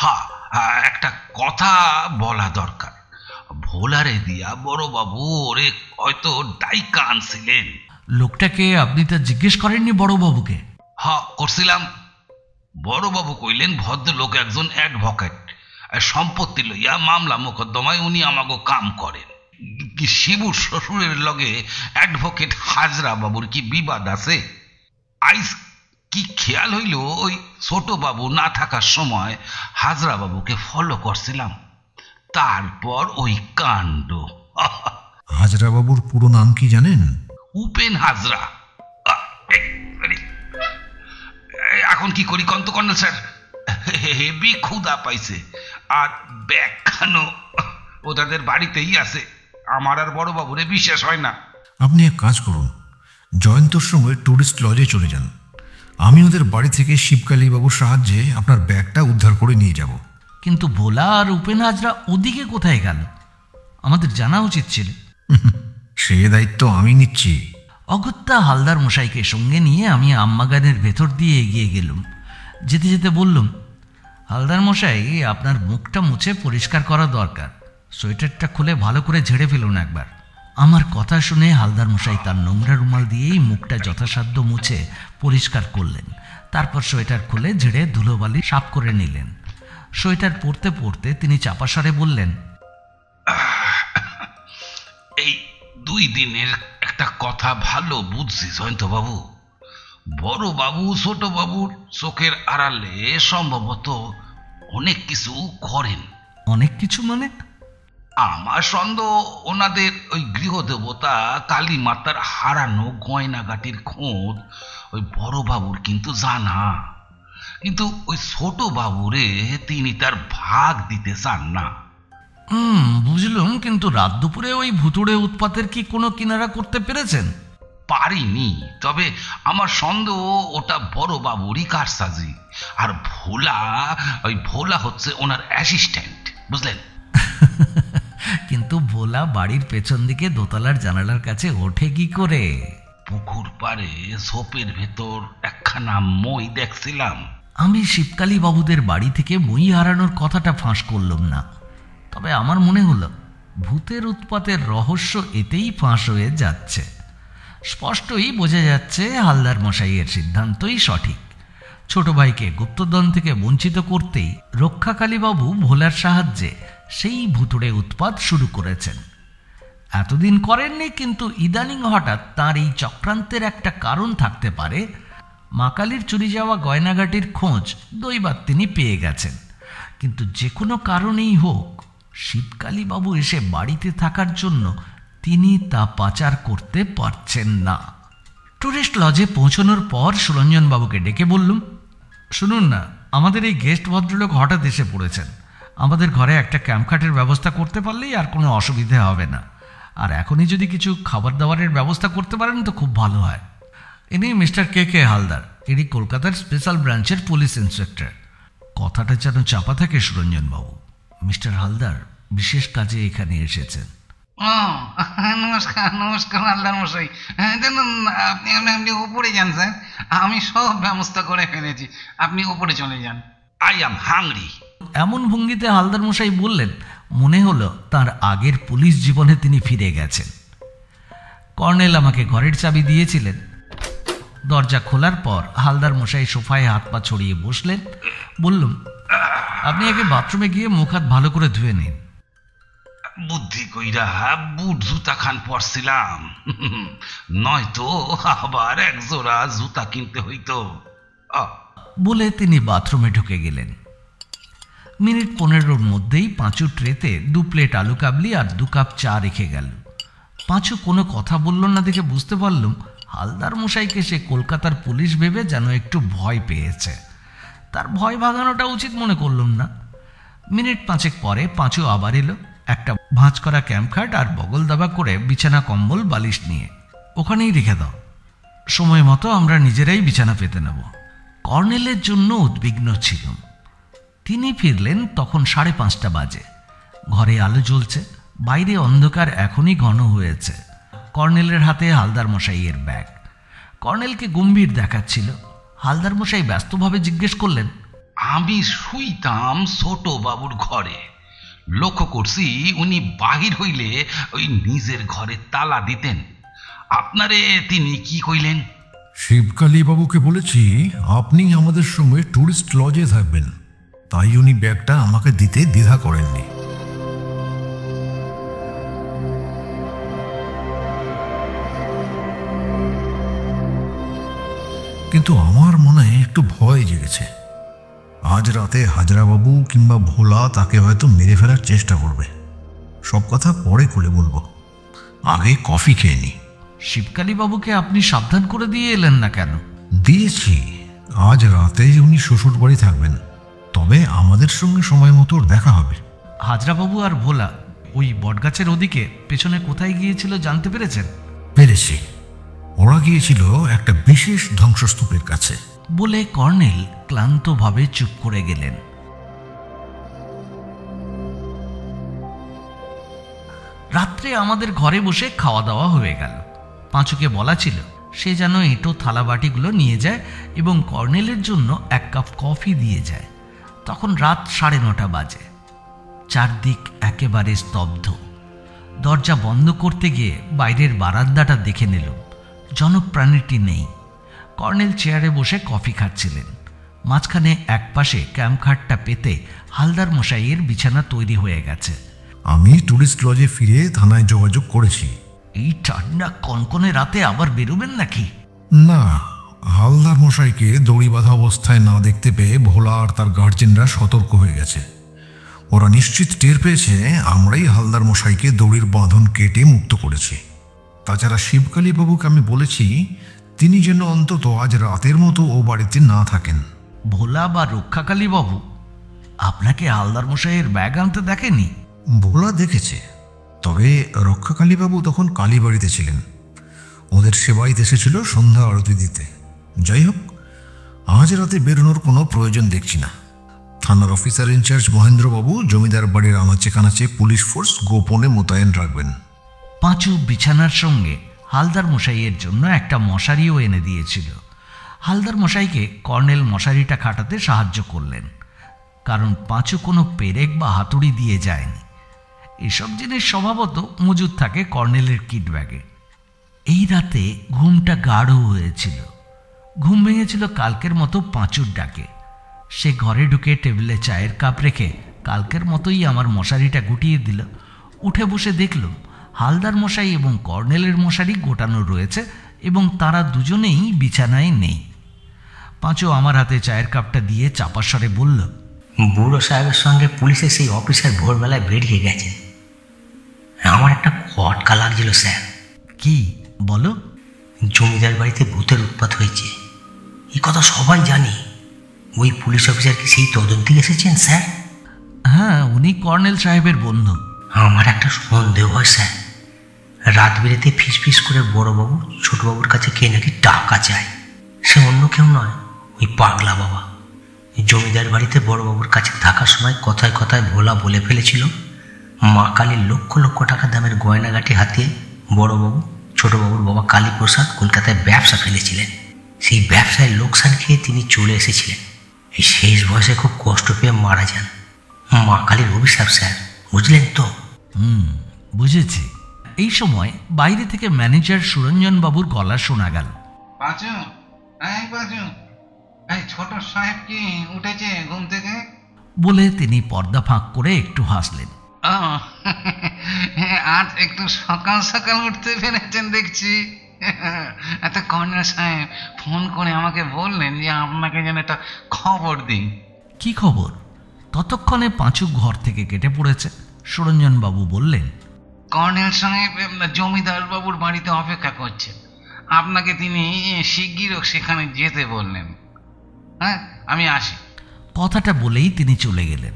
হ্যাঁ, একটা কথা বলা দরকার। ভোলারে দিয়া বড় বাবু ওরে হয়তো ডাইকা আনছিলেন। লোকটাকে আপনি তা জিজ্ঞেস করেননি বড়বাবুকে? হ্যাঁ, করছিলাম। বড়বাবু কইলেন ভদ্রলোক একজন অ্যাডভোকেট, সম্পত্তি লইয়া মামলা মোকদ্দমায় উনি আমাকে কাম করেন। শিবুর শ্বশুরের লগে অ্যাডভোকেট হাজরা বাবুর কি বিবাদ আছে? আইস কি খেয়াল হইল, ওই ছোট বাবু না থাকার সময় হাজরা বাবুকে ফলো করছিলাম। তারপর ওই কাণ্ড। হাজরা বাবুর পুরো নাম কি জানেন? উপেন হাজরা। এখন কি করি কন্ত কর্নেল স্যার? হেবি ক্ষুধা পাইছে। আর ব্যাগখানো ওদের বাড়িতেই আছে। আমার আর বড়বাবুরে বিশ্বাস হয় না। আপনি এক কাজ করুন, জয়ন্তর সঙ্গে টুরিস্ট লজে চলে যান। আমি ওদের বাড়ি থেকে শিবকালী বাবুর সাহায্যে আপনার ব্যাগটা উদ্ধার করে নিয়ে যাব। কিন্তু ভোলা আর উপেন হাজরা ওদিকে কোথায় গেল? আমাদের জানা উচিত ছিল। সে দায়িত্ব আমি নিচ্ছি। অগত্যা হালদার মশাইকে সঙ্গে নিয়ে আমি আমবাগানের ভেতর দিয়ে এগিয়ে গেলুম। যেতে যেতে বললুম, হালদার মশাই, আপনার মুখটা মুছে পরিষ্কার করা দরকার। সোয়েটারটা খুলে ভালো করে ঝেড়ে ফেলুন একবার। আমার কথা শুনে হালদার মশাই তার নোংরা রুমাল দিয়েই মুখটা যথাসাধ্য মুছে পরিষ্কার করলেন। তারপর সোয়েটার খুলে ঝেড়ে ধুলোবালি সাফ করে নিলেন। সোয়েটার পরতে পরতে তিনি চাপা স্বরে বললেন, এই 2 দিনের একটা কথা ভালো বুঝছি জয়ন্তবাবু। বড়বাবু ছোটবাবুর চোখের আড়ালে সম্ভবত অনেক কিছু করেন। অনেক কিছু মানে? আমার সন্দেহ ওনাদের ওই গৃহদেবতা কালী মাতার হারানো গয়নাগাটির খোঁজ ওই বড়বাবুর কিন্তু জানা, কিন্তু ওই ছোট বাবুরে তিনি তার ভাগ দিতে চান না। বুঝলুম, কিন্তু রাত দুপুরে ওই ভুতুড়ে উৎপাতের কি কোনো কিনারা করতে পেরেছেন? পারিনি, তবে আমার সন্দেহ ওটা বড়বাবুরই কারসাজি। আর ভোলা হচ্ছে ওনার অ্যাসিস্ট্যান্ট, বুঝলেন? কিন্তু ভোলা বাড়ির পেছন দিকে দোতলার জানালার কাছে ওঠে কি করে? পুকুর পাড়ে ঝোপের ভেতর একখানা মই দেখছিলাম। আমি শিবকালী বাবুদের বাড়ি থেকে মই হারানোর কথাটা ফাঁস করলাম না, তবে আমার মনে হলো ভূতের উৎপাতের রহস্য এতেই ফাঁস হয়ে যাচ্ছে। স্পষ্টই বোঝা যাচ্ছে হালদার মশাইয়ের সিদ্ধান্তই সঠিক। ছোট ভাইকে গুপ্তধন থেকে বঞ্চিত করতেই রক্ষাকালীবাবু ভোলার সাহায্যে সেই ভুতুড়ে উৎপাত শুরু করেছেন। এতদিন করেননি, কিন্তু ইদানিং হঠাৎ তাঁর এই চক্রান্তের একটা কারণ থাকতে পারে। মা কালীর চুরি যাওয়া গয়নাগাটির খোঁজ দৈবাত তিনি পেয়ে গেছেন, কিন্তু যে কোনো কারণেই হোক শিবকালীবাবু এসে বাড়িতে থাকার জন্য তিনি তা পাচার করতে পারছেন না। টুরিস্ট লজে পৌঁছানোর পর সুরঞ্জনবাবুকে ডেকে বললুম, শুনুন না, আমাদের এই গেস্ট ভদ্রলোক হঠাৎ এসে পড়েছেন। আমাদের ঘরে একটা ক্যাম্পখাটের ব্যবস্থা করতে পারলেই আর কোনো অসুবিধে হবে না। আর এখনই যদি কিছু খাবার দাবারের ব্যবস্থা করতে পারেন তো খুব ভালো হয়। ইনি মিস্টার কে হালদার, ইনি কলকাতার স্পেশাল ব্রাঞ্চের পুলিশ ইন্সপেক্টর। কথাটা যেন চাপা থাকে সুরঞ্জনবাবু। মিস্টার হালদার বিশেষ কাজে এখানে এসেছেন। নমস্কার নমস্কার হালদার মশাই। আপনি উপরে যান স্যার, আমি সব ব্যবস্থা করে ফেলেছি, আপনি উপরে চলে যান। I am hungry. এমন ভঙ্গিতে হালদার মশাই বললেন, মনে হলো তার আগের পুলিশ জীবনে তিনি ফিরে গেছেন। কর্নেল আমাকে ঘরের চাবি দিয়েছিলেন। দরজা খোলার পর হালদার মশাই সোফায় হাত পা ছড়িয়ে বসলেন। বললুম, আপনি আগে বাথরুমে গিয়ে মুখ হাত ভালো করে ধুয়ে নিন। বুদ্ধি কইরা বুট জুতা খান পরছিলাম, নয়তো আবার এক জোড়া জুতা কিনতে হইতো। বলে তিনি বাথরুমে ঢুকে গেলেন। মিনিট 15-র মধ্যেই পাঁচু ট্রেতে 2 প্লেট আলু কাবলি আর 2 কাপ চা রেখে গেল। পাঁচু কোনো কথা বলল না দেখে বুঝতে পারলুম হালদার মশাইকে সে কলকাতার পুলিশ ভেবে যেন একটু ভয় পেয়েছে। তার ভয় ভাঙানোটা উচিত মনে করলুম না। মিনিট 5 পরে পাঁচু আবার এলো, একটা ভাঁজ করা ক্যাম্পখাট আর বগল দাবা করে বিছানা কম্বল বালিশ নিয়ে। ওখানেই রেখে দাও, সময় মতো আমরা নিজেরাই বিছানা পেতে নেব। কর্নেলের জন্য উদ্বিগ্ন ছিলাম। তিনি ফিরলেন তখন 5:30 বাজে। ঘরে আলো জ্বলছে, বাইরে অন্ধকার এখনই ঘন হয়েছে। কর্নেলের হাতে হালদার মশাইয়ের ব্যাগ। কর্নেলকে গম্ভীর দেখাচ্ছিল। হালদার মশাই ব্যস্তভাবে জিজ্ঞেস করলেন, আমি শুইতাম ছোট বাবুর ঘরে, লক্ষ্য করছি উনি বাহির হইলে ওই নিজের ঘরে তালা দিতেন। আপনারে তিনি কি কইলেন? শিবকালী বাবুকে বলেছি আপনি আমাদের সঙ্গে টুরিস্ট লজে থাকবেন, তাই উনি ব্যাগটা আমাকে দিতে দ্বিধা করেননি। কিন্তু আমার মনে একটু ভয় জেগেছে। আজ রাতে হাজরাবাবু কিংবা ভোলা তাকে হয়তো মেরে ফেলার চেষ্টা করবে। সব কথা পরে খুলে বলবো, আগে কফি খেয়ে নি। শিবকালী বাবুকে আপনি সাবধান করে দিয়ে এলেন না কেন? দিয়েছি, আজ রাতে উনি শ্বশুর বাড়ি থাকবেন, তবে আমাদের সঙ্গে সময় মতো ওর দেখা হবে। হাজরাবাবু আর ভোলা ওই বটগাছের ওদিকে পেছনে কোথায় গিয়েছিল জানতে পেরেছেন? পেরেছি, ওরা গিয়েছিল একটা বিশেষ ধ্বংসস্তূপের কাছে। বলে কর্নেল ক্লান্তভাবে চুপ করে গেলেন। রাত্রে আমাদের ঘরে বসে খাওয়া দাওয়া হয়ে গেল। পাঁচুকে বলা ছিল সে যেন এঁটো থালা বাটিগুলো নিয়ে যায় এবং কর্নেলের জন্য 1 কাপ কফি দিয়ে যায়। তখন রাত 9:30 বাজে। চারদিক একেবারে স্তব্ধ। দরজা বন্ধ করতে গিয়ে বাইরের বারান্দাটা দেখে নিল, জনপ্রাণীটি নেই। কর্নেল চেয়ারে বসে কফি খাচ্ছিলেন। মাঝখানে একপাশে ক্যাম্পখাটটা পেতে হালদার মশাইয়ের বিছানা তৈরি হয়ে গেছে। আমি টুরিস্ট লজে ফিরে থানায় যোগাযোগ করেছি। এই ঠান্ডা কনকনে রাতে আবার বেরোবেন নাকি? না, হালদার মশাইকে দড়ি বাঁধা অবস্থায় না দেখতে পেয়ে ভোলা আর তার গার্জেনরা সতর্ক হয়ে গেছে। ওরা নিশ্চিত টের পেয়েছে আমরাই হালদার মশাইকে দড়ির বাঁধন কেটে মুক্ত করেছি। তাছাড়া শিবকালী বাবুকে আমি বলেছি তিনি যেন অন্তত আজ রাতের মতো ও বাড়িতে না থাকেন। ভোলা বা রক্ষাকালী বাবু আপনাকে হালদার মশাইয়ের ব্যাগ আনতে দেখেনি? ভোলা দেখেছে, তবে রক্ষাকালীবাবু তখন কালীবাড়িতে ছিলেন। ওদের সেবাইতে এসেছিল সন্ধ্যা আরতি দিতে। যাই হোক, আজ রাতে বেরোনোর কোনো প্রয়োজন দেখছি না। থানার অফিসার ইনচার্জ মহেন্দ্রবাবু জমিদার বাড়ির আনাচে কানাচে পুলিশ ফোর্স গোপনে মোতায়েন রাখবেন। পাঁচু বিছানার সঙ্গে হালদার মশাইয়ের জন্য একটা মশারিও এনে দিয়েছিল। হালদার মশাইকে কর্নেল মশারিটা খাটাতে সাহায্য করলেন, কারণ পাঁচু কোনো পেরেক বা হাতুড়ি দিয়ে যায়নি। এসব জিনিস স্বভাবত মজুদ থাকে কর্নেলের কিট ব্যাগে। এই রাতে ঘুমটা গাঢ় হয়েছিল। ঘুম ভেঙেছিল কালকের মতো পাঁচুর ডাকে। সে ঘরে ঢুকে টেবিলে চায়ের কাপ রেখে কালকের মতোই আমার মশারিটা গুটিয়ে দিল। উঠে বসে দেখলাম হালদার মশাই এবং কর্নেলের মশারি গোটানো রয়েছে এবং তারা দুজনেই বিছানায় নেই। পাঁচু আমার হাতে চায়ের কাপটা দিয়ে চাপা স্বরে বলল, বুড়ো সাহেবের সঙ্গে পুলিশের সেই অফিসার ভোরবেলায় বেরিয়ে গেছে। আমার একটা খটকা লাগছিল স্যার। কি বলো? জমিদার বাড়িতে ভূতের উৎপাত হয়েছে, এই কথা সবাই জানি। ওই পুলিশ অফিসার কি সেই তদন্তে এসেছেন স্যার? হ্যাঁ, উনি কর্নেল সাহেবের বন্ধু। আমার একটা সন্দেহ হয় স্যার, রাত বেড়েতে ফিস করে বড়বাবু ছোটবাবুর কাছে কে নাকি টাকা চায়। সে অন্য কেউ নয়, ওই পাগলা বাবা। জমিদার বাড়িতে বড়বাবুর কাছে থাকার সময় কথায় কথায় ভোলা বলে ফেলেছিল মা কালীর লক্ষ লক্ষ টাকা দামের গয়নাগাটি হাতিয়ে বড়বাবু ছোটবাবুর বাবা কালীপ্রসাদ কলকাতায় ব্যবসা ফেলেছিলেন। সেই ব্যবসায় লোকসান খেয়ে তিনি চলে এসেছিলেন। এই শেষ বয়সে খুব কষ্ট পেয়ে মারা যান। মা কালীর অভিশাপ স্যার, বুঝলেন তো? বুঝেছি। এই সময় বাইরে থেকে ম্যানেজার সুরঞ্জন বাবুর গলা শোনা গেল। পাঁচু, পাঁচু, এই ছোট সাহেব কি উঠেছে ঘুম থেকে? বলে তিনি পর্দা ফাঁক করে একটু হাসলেন। আজ একটু সকাল সকাল উঠতে পেরেছেন দেখছি। এত কর্নেল সাহেব ফোন করে আমাকে বললেন যে আপনাকে যেন একটা খবর দিই। কি খবর? ততক্ষণে পাঁচু ঘর থেকে কেটে পড়েছে। সুরঞ্জন বাবু বললেন, কর্নেল সাহেব জমিদার বাবুর বাড়িতে অপেক্ষা করছেন। আপনাকে তিনি শিগগিরই সেখানে যেতে বললেন। হ্যাঁ, আমি আসি। কথাটা বলেই তিনি চলে গেলেন।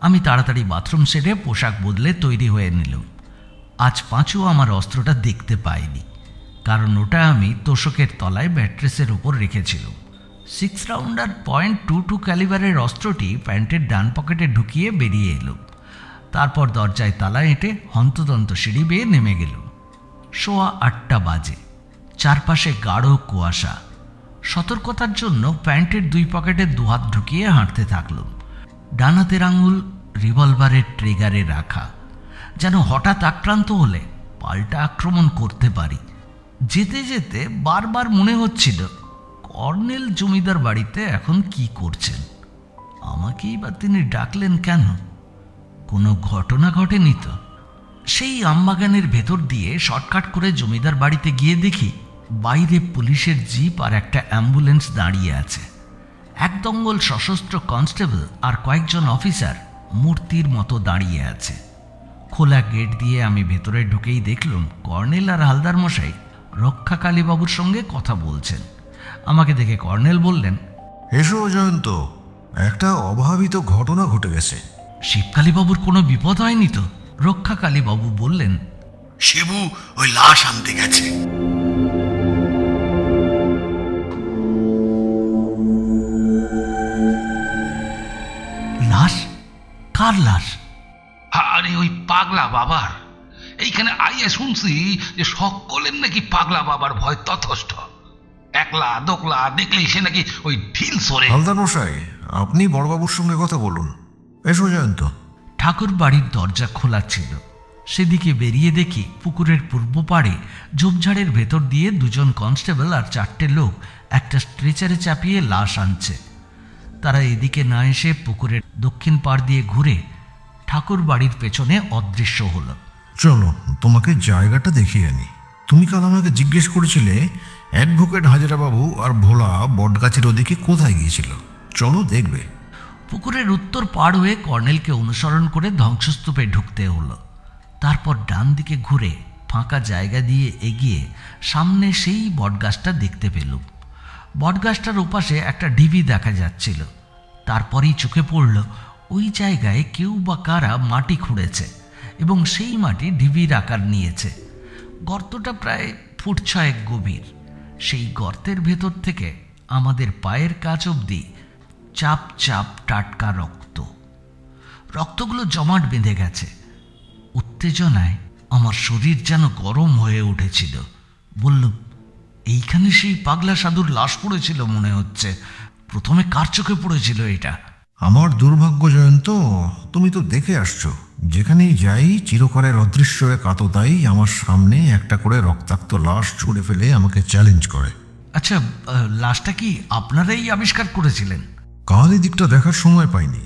আমি তাড়াতাড়ি বাথরুম সেরে পোশাক বদলে তৈরি হয়ে নিলাম। আজ পাঁচু আমার অস্ত্রটা দেখতে পাইনি, কারণ ওটা আমি তোষকের তলায় ব্যাট্রেসের ওপর রেখেছিলাম। 6 রাউন্ডার .22 ক্যালিবারের অস্ত্রটি প্যান্টের ডান পকেটে ঢুকিয়ে বেরিয়ে এলো। তারপর দরজায় তালা এঁটে হন্তদন্ত সিঁড়ি বেয়ে নেমে গেল। 8:15 বাজে। চারপাশে গাঢ় কুয়াশা। সতর্কতার জন্য প্যান্টের 2 পকেটে 2 হাত ঢুকিয়ে হাঁটতে থাকলাম। ডান হাতের আঙুল রিভলভারের ট্রিগারে রাখা, যেন হঠাৎ আক্রান্ত হলে পাল্টা আক্রমণ করতে পারি। যেতে যেতে বারবার মনে হচ্ছিল কর্নেল জমিদার বাড়িতে এখন কি করছেন, আমাকেই বা তিনি ডাকলেন কেন? কোনো ঘটনা ঘটেনি তো? সেই আমবাগানের ভেতর দিয়ে শর্টকাট করে জমিদার বাড়িতে গিয়ে দেখি বাইরে পুলিশের জিপ আর একটা অ্যাম্বুলেন্স দাঁড়িয়ে আছে। এক দঙ্গল সশস্ত্র কনস্টেবল আর কয়েকজন অফিসার মূর্তির মতো দাঁড়িয়ে আছে। খোলা গেট দিয়ে আমি ভেতরে ঢুকেই দেখলাম কর্নেল আর হালদার মশাই রক্ষাকালীবাবুর সঙ্গে কথা বলছেন। আমাকে দেখে কর্নেল বললেন, এসো জয়ন্ত, একটা অভাবিত ঘটনা ঘটে গেছে। শিবকালীবাবুর কোনো বিপদ হয়নি তো? রক্ষাকালীবাবু বললেন। শিবু ওই লাশ আনতে গেছে। লাশ? কার লাশ? আরে ওই পাগলা বাবার। এইখানে আইয়া শুনছি যে সকলের নাকি পাগলা বাবার ভয় তথস্থ। একলা দোকলা দেখলেই সে নাকি ওই ঢিল সরে। হালদার মশাই, আপনি বড়বাবুর সঙ্গে কথা বলুন। এসো জয়ন্ত। ঠাকুর বাড়ির দরজা খোলা ছিল। সেদিকে বেরিয়ে দেখি পুকুরের পূর্ব পাড়ে ঝোপঝাড়ের ভেতর দিয়ে দুজন কনস্টেবল আর 4টে লোক একটা স্ট্রেচারে চাপিয়ে লাশ আনছে। তারা এদিকে না এসে পুকুরের দক্ষিণ পাড় দিয়ে ঘুরে ঠাকুর বাড়ির পেছনে অদৃশ্য হলো। চলো তোমাকে জায়গাটা দেখিয়ে আনি। তুমি কাল আমাকে জিজ্ঞেস করেছিলে অ্যাডভোকেট হাজরাবাবু আর ভোলা বটগাছের ওদিকে কোথায় গিয়েছিল। চলো দেখবে। পুকুরের উত্তর পাড় হয়ে কর্নেলকে অনুসরণ করে ধ্বংসস্তূপে ঢুকতে হলো। তারপর ডান দিকে ঘুরে ফাঁকা জায়গা দিয়ে এগিয়ে সামনে সেই বটগাছটা দেখতে পেলুম। বটগাছটার ওপাশে একটা ঢিবি দেখা যাচ্ছিল। তারপরেই চোখে পড়ল ওই জায়গায় কেউ বা কারা মাটি খুঁড়েছে এবং সেই মাটি ঢিবির আকার নিয়েছে। গর্তটা প্রায় 6 ফুট গভীর। সেই গর্তের ভেতর থেকে আমাদের পায়ের কাছ অবধি চাপ চাপ টাটকা রক্ত। রক্তগুলো জমাট বেঁধে গেছে। উত্তেজনায় আমার শরীর যেন গরম হয়ে উঠেছিল। বললুম, এইখানে সেই পাগলা সাধুর লাশ পড়েছিল মনে হচ্ছে। প্রথমে কার চোখে পড়েছিল এটা? আমার দুর্ভাগ্য জয়ন্ত, তুমি তো দেখে আসছো। যেখানেই যাই চিরকালের অদৃশ্য এক আততাই আমার সামনে একটা করে রক্তাক্ত লাশ ছুঁড়ে ফেলে আমাকে চ্যালেঞ্জ করে। আচ্ছা, লাশটা কি আপনারাই আবিষ্কার করেছিলেন? কাল এই দিকটা দেখার সময় পাইনি,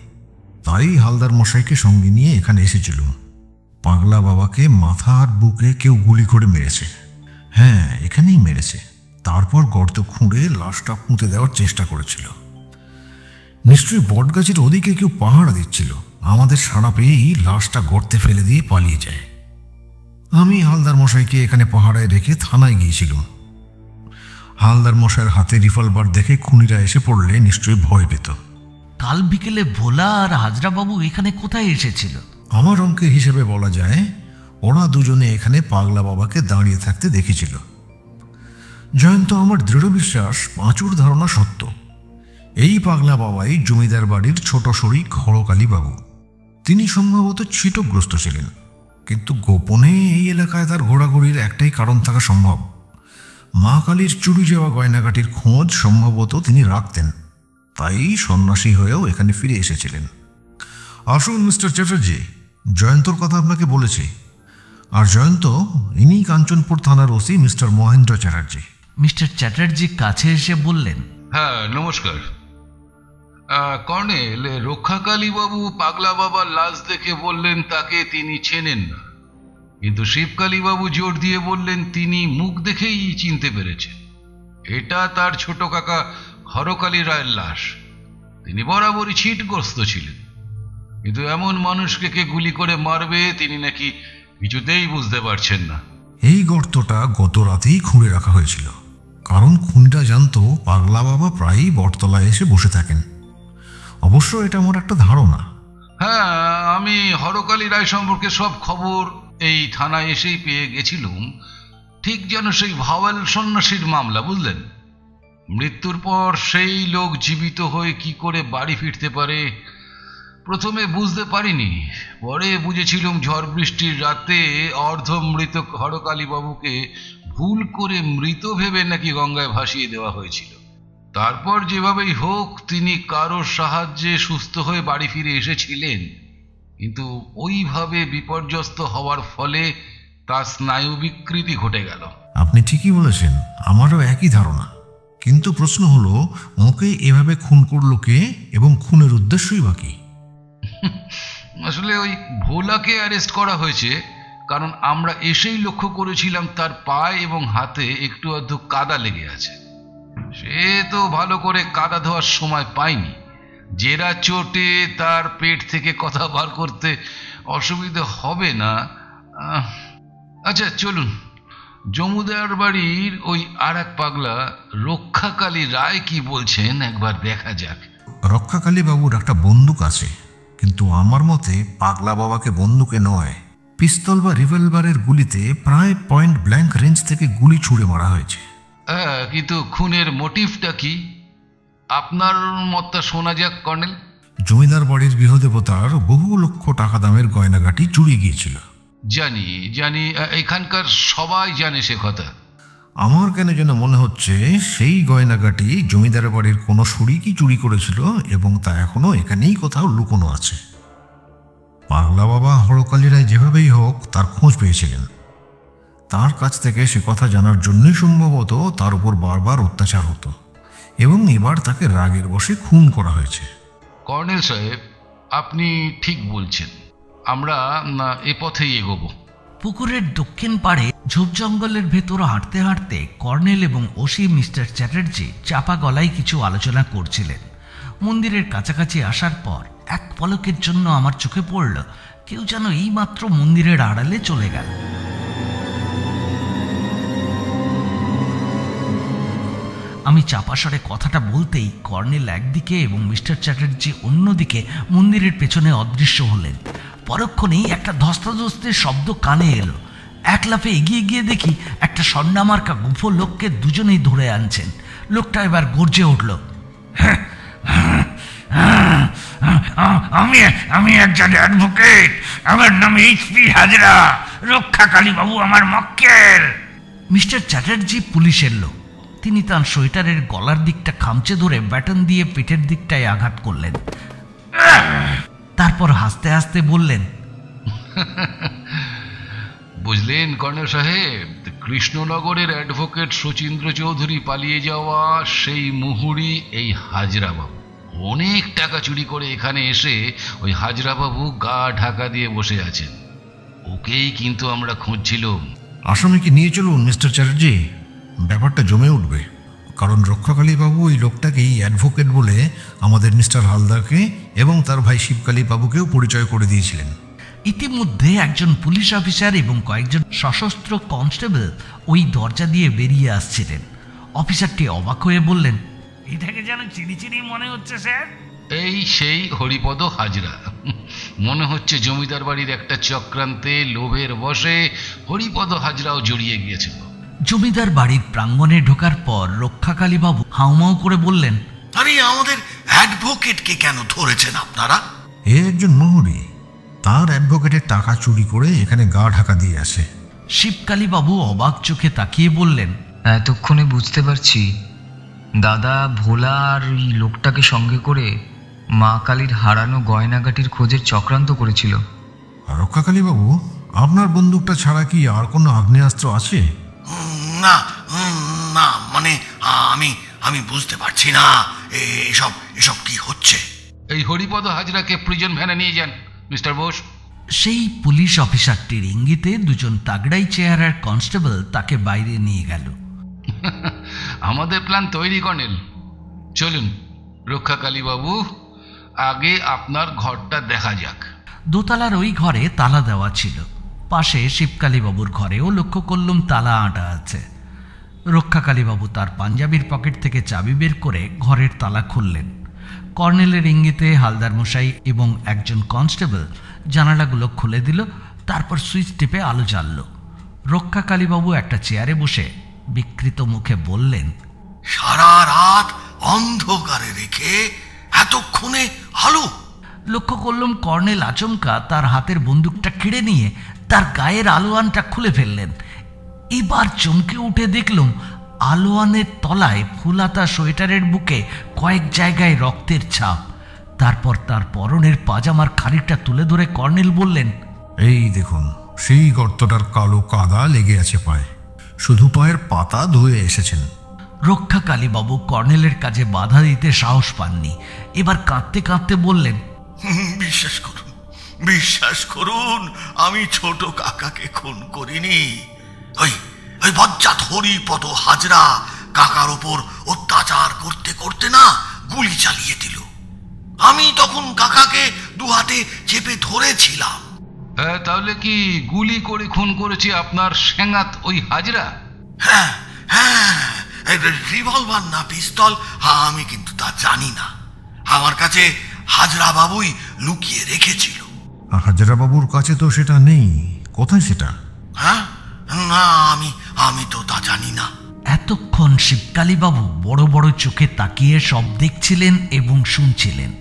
তাই হালদার মশাইকে সঙ্গে নিয়ে এখানে এসেছিলুম। পাগলা বাবাকে মাথা আর বুকে কেউ গুলি করে মেরেছে। হ্যাঁ, এখানেই মেরেছে। তারপর গর্ত খুঁড়ে লাশটা পুঁতে দেওয়ার চেষ্টা করেছিল। নিশ্চয়ই বটগাছের ওদিকে কেউ পাহারা দিচ্ছিল। আমাদের সাড়া পেয়েই লাশটা গর্তে ফেলে দিয়ে পালিয়ে যায়। আমি হালদার মশাইকে এখানে পাহারায় রেখে থানায় গিয়েছিলাম। হালদার মশাইয়ের হাতে রিভলভার দেখে খুনিরা এসে পড়লে নিশ্চয়ই ভয় পেত। কাল বিকেলে ভোলা আর হাজরাবাবু এখানে কোথায় এসেছিল? আমার অঙ্কের হিসেবে বলা যায় ওরা দুজনে এখানে পাগলা বাবাকে দাঁড়িয়ে থাকতে দেখেছিল। জয়ন্ত, আমার দৃঢ় বিশ্বাস পাঁচুর ধারণা সত্য। এই পাগলা বাবাই জমিদার বাড়ির ছোট শরিক হরকালী বাবু। তিনি সম্ভবত ছিটগ্রস্ত ছিলেন, কিন্তু গোপনে এই এলাকায় তার ঘোরাঘুরির একটাই কারণ থাকা সম্ভব। মা কালীর চুরি যাওয়া গয়নাগাটির খোঁজ সম্ভবত তিনি রাখতেন, তাই সন্ন্যাসী হয়েও এখানে ফিরে এসেছিলেন। আসুন মিস্টার চ্যাটার্জি, জয়ন্তর কথা আপনাকে বলেছি। আর জয়ন্ত, ইনি কাঞ্চনপুর থানার OC mister Mahendra Chatterjee. Mister Chatterjee কাছে এসে বললেন, হ্যাঁ নমস্কার। কর্নেল, রক্ষাকালী বাবু পাগলা বাবার লাশ দেখে বললেন তাকে তিনি চেনেন না, কিন্তু শিবকালী বাবু জোর দিয়ে বললেন তিনি মুখ দেখেই চিনতে পেরেছেন এটা তার ছোট কাকা হরকালী রায়ের লাশ। তিনি বরাবরই ছিটগ্রস্ত ছিলেন, কিন্তু এমন মানুষকে কে গুলি করে মারবে তিনি নাকি কিছুতেই বুঝতে পারছেন না। এই গর্তটা গত রাতেই খুঁড়ে রাখা হয়েছিল, কারণ খুনিরা জানতো পাগলা বাবা প্রায়ই বটতলায় এসে বসে থাকেন। অবশ্য এটা আমার একটা ধারণা। হ্যাঁ, আমি হরকালী রায় সম্পর্কে সব খবর এই থানায় এসেই পেয়ে গেছিলুম। ঠিক যেন সেই ভাওয়াল সন্ন্যাসীর মামলা, বুঝলেন। মৃত্যুর পর সেই লোক জীবিত হয়ে কি করে বাড়ি ফিরতে পারে প্রথমে বুঝতে পারিনি, পরে বুঝেছিলুম ঝড় বৃষ্টির রাতে অর্ধমৃত হরকালী বাবুকে ভুল করে মৃত ভেবে নাকি গঙ্গায় ভাসিয়ে দেওয়া হয়েছিল। তারপর যেভাবেই হোক তিনি কারোর সাহায্যে সুস্থ হয়ে বাড়ি ফিরে এসেছিলেন, কিন্তু ওইভাবে বিপর্যস্ত হওয়ার ফলে তার স্নায়ু বিকৃতি ঘটে গেল। আপনি ঠিকই বলেছেন, আমারও একই ধারণা। কিন্তু প্রশ্ন হলো, ওকে এভাবে খুন করলো কে এবং খুনের উদ্দেশ্যই বা কি? আসলে ওই ভোলাকে অ্যারেস্ট করা হয়েছে কারণ আমরা এসেই লক্ষ্য করেছিলাম তার পায়ে এবং হাতে একটু আধটু কাদা লেগে আছে। সে তো ভালো করে কাদা ধোয়ার সময় পায়নি। জেরা চোটে তার পেট থেকে কথা বার করতে অসুবিধে হবে না। আচ্ছা চলুন, জমিদার বাড়ির ওই আর এক পাগলা রক্ষাকালী রায় কি বলছেন একবার দেখা যাক। রক্ষাকালী বাবুর একটা বন্দুক আছে, কিন্তু আমার মতে পাগলা বাবাকে বন্দুকে নয়, পিস্তল বা রিভলভারের গুলিতে প্রায় পয়েন্ট ব্ল্যাঙ্ক রেঞ্জ থেকে গুলি ছুঁড়ে মারা হয়েছে। কিন্তু খুনের মোটিভটা কি আপনার মতটা শোনা যাক কর্নেল। জমিদার বাড়ির গৃহদেবতার বহু লক্ষ টাকা দামের গয়নাগাটি চুরি গিয়েছিল। জানি জানি, এখানকার সবাই জানে সে কথা। আমার কেন যেন মনে হচ্ছে সেই গয়নাগাটি জমিদার বাড়ির কোনো শরিকই চুরি করেছিল এবং তা এখনো এখানেই কোথাও লুকোনো আছে। পাগলা বাবা হরকালী রায় যেভাবেই হোক তার খোঁজ পেয়েছিলেন। তার কাছ থেকে সে কথা জানার জন্যই সম্ভবত তার উপর বারবার অত্যাচার হতো এবং এবার তাকে রাগের বশে খুন করা হয়েছে। কর্নেল সাহেব, আপনি ঠিক বলছেন। আমরা এ পথেই এগোবো। পুকুরের দক্ষিণ পাড়ে ঝোপ জঙ্গলের ভেতর হাঁটতে হাঁটতে কর্নেল এবং ওসি মিস্টার চ্যাটার্জি চাপা গলায় কিছু আলোচনা করছিলেন। মন্দিরের কাছাকাছি আসার পর এক পলকের জন্য আমার চোখে পড়ল কেউ যেন এইমাত্র মন্দিরের আড়ালে চলে গেল। আমি চাপাস্বরে কথাটা বলতেই কর্নেল একদিকে এবং মিস্টার চ্যাটার্জি অন্যদিকে মন্দিরের পেছনে অদৃশ্য হলেন। পরক্ষণেই একটা ধস্তাধস্তির শব্দ কানে এলো। এক লাফে এগিয়ে গিয়ে দেখি একটা স্বর্ণামার্কা গুফো লোককে দুজনেই ধরে আনছেন। লোকটা এবার গর্জে উঠল, আমি একজন অ্যাডভোকেট, আমার নাম এইচপি হাজরা, রক্ষাকালী বাবু আমার মক্কেল। মিস্টার চ্যাটার্জি পুলিশের লোক। তিনি তার সোয়েটারের গলার দিকটা খামচে ধরে ব্যাটন দিয়ে পেটের দিকটায় আঘাত করলেন। তারপর হাসতে হাসতে বললেন, বুঝলেন কর্নেল সাহেব, কৃষ্ণনগরের অ্যাডভোকেট শচীন্দ্র চৌধুরী পালিয়ে যাওয়া সেই মুহুরি এই হাজরা বাবু। অনেক টাকা চুরি করে এখানে এসে ওই হাজরা বাবু গা ঢাকা দিয়ে বসে আছেন। ওকেই কিন্তু আমরা খুঁজছিলাম। আসামিকে নিয়ে চলুন মিস্টার চ্যাটার্জি, ব্যাপারটা জমে উঠবে। কারণ রক্ষাকালী বাবু ওই লোকটাকেই অ্যাডভোকেট বলে আমাদের মিস্টার হালদারকে এবং তার ভাই শিবকালী বাবুকেও পরিচয় করে দিয়েছিলেন। ইতিমধ্যে একজন পুলিশ অফিসার এবং কয়েকজন সশস্ত্র কনস্টেবল ওই দরজা দিয়ে বেরিয়ে আসছিলেন। অফিসারটি অবাক হয়ে বললেন, এটাকে যেন চিনি চিনি মনে হচ্ছে স্যার। এই সেই হরিপদ হাজরা। মনে হচ্ছে জমিদার বাড়ির একটা চক্রান্তে লোভের বশে হরিপদ হাজরাও জড়িয়ে গিয়েছিল। জমিদার বাড়ির প্রাঙ্গণে ঢোকার পর রক্ষাকালী বাবু হাউমাউ করে বললেন, আরে আমাদের অ্যাডভোকেটকে কেন ধরেছেন আপনারা? এ একজন মুহুরি, তার অ্যাডভোকেটের টাকা চুরি করে এখানে গা ঢাকা দিয়ে আসে। শিবকালী বাবু অবাক চোখে তাকিয়ে বললেন, এতক্ষণে বুঝতে পারছি দাদা ভোলা আর ওই লোকটাকে সঙ্গে করে মা কালীর হারানো গয়নাগাটির খোঁজের চক্রান্ত করেছিল। রক্ষাকালী বাবু, আপনার বন্দুকটা ছাড়া কি আর কোনো আগ্নেয়াস্ত্র আছে? না না, মানে আমি বুঝতে পারছি না এসব কি হচ্ছে। এই হরিপদ হাজরাকে প্রিজন ভ্যানে নিয়ে যান মিস্টার বোস। সেই পুলিশ অফিসারটির ইঙ্গিতে দুজন তাগড়াই চেহারার কনস্টেবল তাকে বাইরে নিয়ে গেল। আমাদের প্ল্যান তৈরি কর্নেল, চলুন। রক্ষাকালী বাবু, আগে আপনার ঘরটা দেখা যাক। দোতলার ওই ঘরে তালা দেওয়া ছিল। পাশে শিবকালী বাবুর ঘরেও লক্ষ্য করলুম তালা আঁটা আছে। রক্ষাকালী বাবু তার পাঞ্জাবির পকেট থেকে চাবি বের করে ঘরের তালা খুললেন। কর্নেলের ইঙ্গিতে হালদার মশাই এবং একজন কনস্টেবল জানালাগুলো খুলে দিল। তারপর সুইচ টিপে আলো জ্বালল। রক্ষাকালী বাবু একটা চেয়ারে বসে বিকৃত মুখে বললেন, সারা রাত অন্ধকারে রেখে এতক্ষণে আলো? লক্ষ্য করলাম কর্নেল আচমকা তার হাতের বন্দুকটা কেড়ে নিয়ে তার গায়ের আলোয়ানটা খুলে ফেললেন। এবার চমকে উঠে দেখলাম আলোয়ানের তলায় ফুলাতা সোয়েটারের বুকে কয়েক জায়গায় রক্তের ছাপ। তারপর তার পরনের পাজামার খানিকটা তুলে ধরে কর্নেল বললেন, এই দেখুন, সেই গর্তটার কালো কাদা লেগে আছে পায়ে, শুধু পায়ের পাতা ধুয়ে এসেছেন। রক্ষাকালী বাবু কর্নেলের কাজে বাধা দিতে সাহস পাননি। এবার কাঁদতে কাঁদতে বললেন, বিশ্বাস করুন, আমি ছোট কাকাকে খুন করিনি। ওই বজ্জাত হরিপদ হাজরা কাকার ওপর অত্যাচার করতে করতে না গুলি চালিয়ে দিল। আমি তখন কাকাকে দু হাতে চেপে ধরেছিলাম। তাহলে কি গুলি করে খুন করেছে আপনার সেঙ্গাত ওই হাজরা? হ্যাঁ, রিভলভার না পিস্তল আমি কিন্তু তা জানি না। আমার কাছে হাজরা বাবুই লুকিয়ে রেখেছিল। হাজরা বাবুর কাছে তো সেটা নেই, কোথায় সেটা? হ্যাঁ, না, আমি তো তা জানি না। এতক্ষণ শিবকালীবাবু বড় বড় চোখে তাকিয়ে সব দেখছিলেন এবং শুনছিলেন।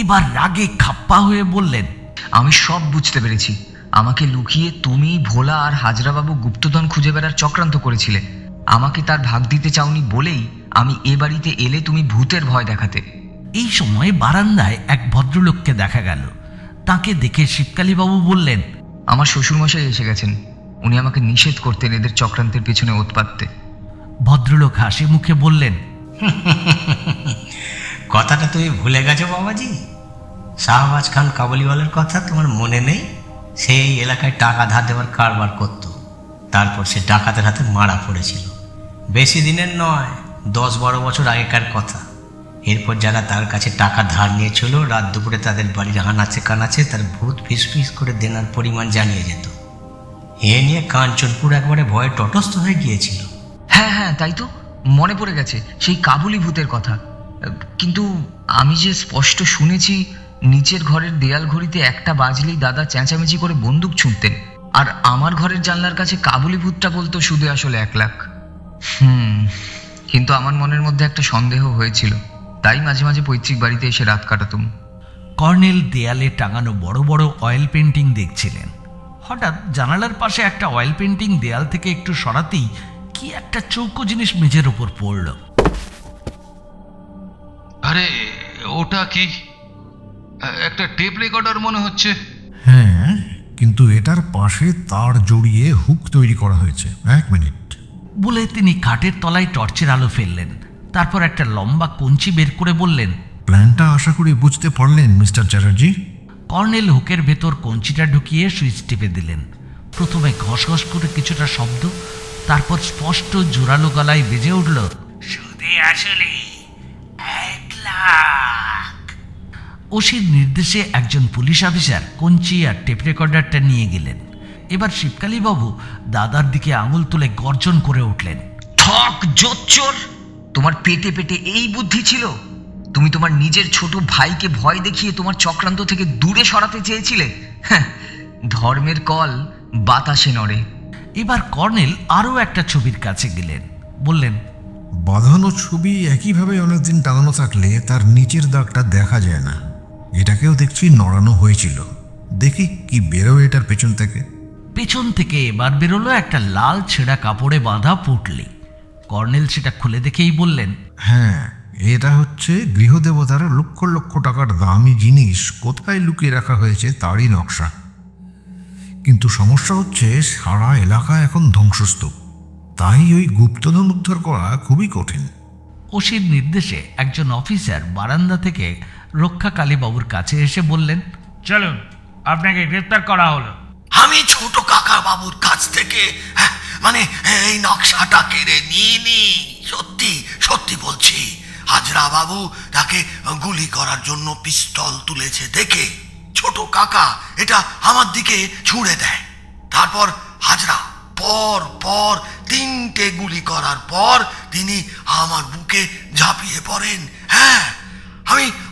এবার রাগে খাপ্পা হয়ে বললেন, আমি সব বুঝতে পেরেছি। আমাকে লুকিয়ে তুমি, ভোলা আর হাজরাবাবু গুপ্তধন খুঁজে বেড়ার চক্রান্ত করেছিলে। আমাকে তার ভাগ দিতে চাওনি বলেই আমি এ বাড়িতে এলে তুমি ভূতের ভয় দেখাতে। এই সময় বারান্দায় এক ভদ্রলোককে দেখা গেল। তাকে দেখে শিবকালীবাবু বললেন, আমার শ্বশুরমশাই এসে গেছেন। উনি আমাকে নিষেধ করতেন এদের চক্রান্তের পিছনে ওত পাততে। ভদ্রলোক হাসি মুখে বললেন, কথাটা তুমি ভুলে গেছো বাবাজি? শাহবাজ খান কাবুলিওয়ালার কথা তোমার মনে নেই? সেই এলাকায় টাকা ধার দেওয়ার কারবার করত। তারপর সে ডাকাতের হাতে মারা পড়েছিল। বেশি দিনের নয়, 10-12 বছর আগেকার কথা। এরপর যারা তার কাছে টাকা ধার নিয়েছিল, রাত দুপুরে তাদের বাড়ির হানাচে কানাচে তার ভূত ফিস করে দেনার পরিমাণ জানিয়ে যেত। এ নিয়ে কাঞ্চনপুর একবারে ভয়ে তটস্থ হয়ে গিয়েছিল। হ্যাঁ হ্যাঁ, তাই তো মনে পড়ে গেছে সেই কাবুলি ভূতের কথা। কিন্তু আমি যে স্পষ্ট শুনেছি নিচের ঘরের দেয়াল ঘড়িতে একটা বাজলেই দাদা চেঁচামেচি করে বন্দুক ছুঁড়তেন, আর আমার ঘরের জানলার কাছে কাবুলি ভূতটা বলতো সুদে আসলে 1 লাখ। কিন্তু আমার মনের মধ্যে একটা সন্দেহ হয়েছিল, তাই মাঝে মাঝে পৈতৃক বাড়িতে এসে রাত কাটাতুম। কর্নেল দেয়ালে টাঙানো বড় বড় অয়েল পেন্টিং দেখছিলেন। হঠাৎ জানালার পাশে একটা অয়েল পেন্টিং দেয়াল থেকে একটু সরাতেই কি একটা চৌকো জিনিস মেঝের ওপর পড়ল। আরে ওটা কি? একটা টেপ রেকর্ডার মনে হচ্ছে। হ্যাঁ, কিন্তু এটার পাশে তার জড়িয়ে হুক তৈরি করা হয়েছে। 1 মিনিট বলে তিনি খাটের তলায় টর্চের আলো ফেললেন। তারপর একটা লম্বা কঞ্চি বের করে বললেন, প্ল্যানটা আশা করি বুঝতে পারলেন মিস্টার চ্যাটার্জি। কর্নেল হুকের ভেতর কঞ্চিটা ঢুকিয়ে সুইচ টিপে দিলেন। প্রথমে ঘস ঘস করে কিছুটা শব্দ, তারপর স্পষ্ট জোরালো গলায় বেজে উঠল, সুদে আসলে 1 লাখ। ওসির নির্দেশে একজন পুলিশ অফিসার কঞ্চি আর টেপ রেকর্ডারটা নিয়ে গেলেন। এবার শিবকালীবাবু দাদার দিকে আঙুল তুলে গর্জন করে উঠলেন, ঠক জোচ্চোর! তোমার পেটে পেটে এই বুদ্ধি ছিল? তুমি তোমার নিজের ছোট ভাইকে ভয় দেখিয়ে তোমার চক্রান্ত থেকে দূরে সরাতে চেয়েছিলে? ধর্মের কল বাতাসে নড়ে। এবার কর্নেল আরও একটা ছবির কাছে গেলেন, বললেন, বাঁধানো ছবি একইভাবে অনেকদিন টাঙানো থাকলে তার নিচের দাগটা দেখা যায় না। এটাকেও দেখছি নড়ানো হয়েছিল। দেখি কি বেরোয় এটার পেছন থেকে। পেছন থেকে এবার বেরোলো একটা লাল ছেঁড়া কাপড়ে বাঁধা পুঁটলি। কর্নেল সেটা খুলে দেখেই বললেন, হ্যাঁ, এটা হচ্ছে গৃহদেবতার লক্ষ লক্ষ টাকার দামি জিনিস কোথায় লুকিয়ে রাখা হয়েছে তারই নকশা। কিন্তু সমস্যা হচ্ছে সারা এলাকা এখন ধ্বংসস্তূপ, তাই ওই গুপ্তধন উদ্ধার করা খুবই কঠিন। ওসির নির্দেশে একজন অফিসার বারান্দা থেকে রক্ষা কালীবাবুর কাছে এসে বললেন, চলুন, আপনাকে গ্রেফতার করা হলো। আমি ছোট কাকা বাবুর কাছ থেকে মানে এই নকশাটা কেড়ে নিইনি। সত্যি সত্যি বলছি, হাজরা বাবু তাকে গুলি করার জন্য পিস্তল তুলেছে দেখে ছোট কাকা এটা আমার দিকে ছুঁড়ে দেয়। তারপর হাজরা পর পর 3টে গুলি করার পর তিনি আমার বুকে ঝাঁপিয়ে পড়েন। হ্যাঁ,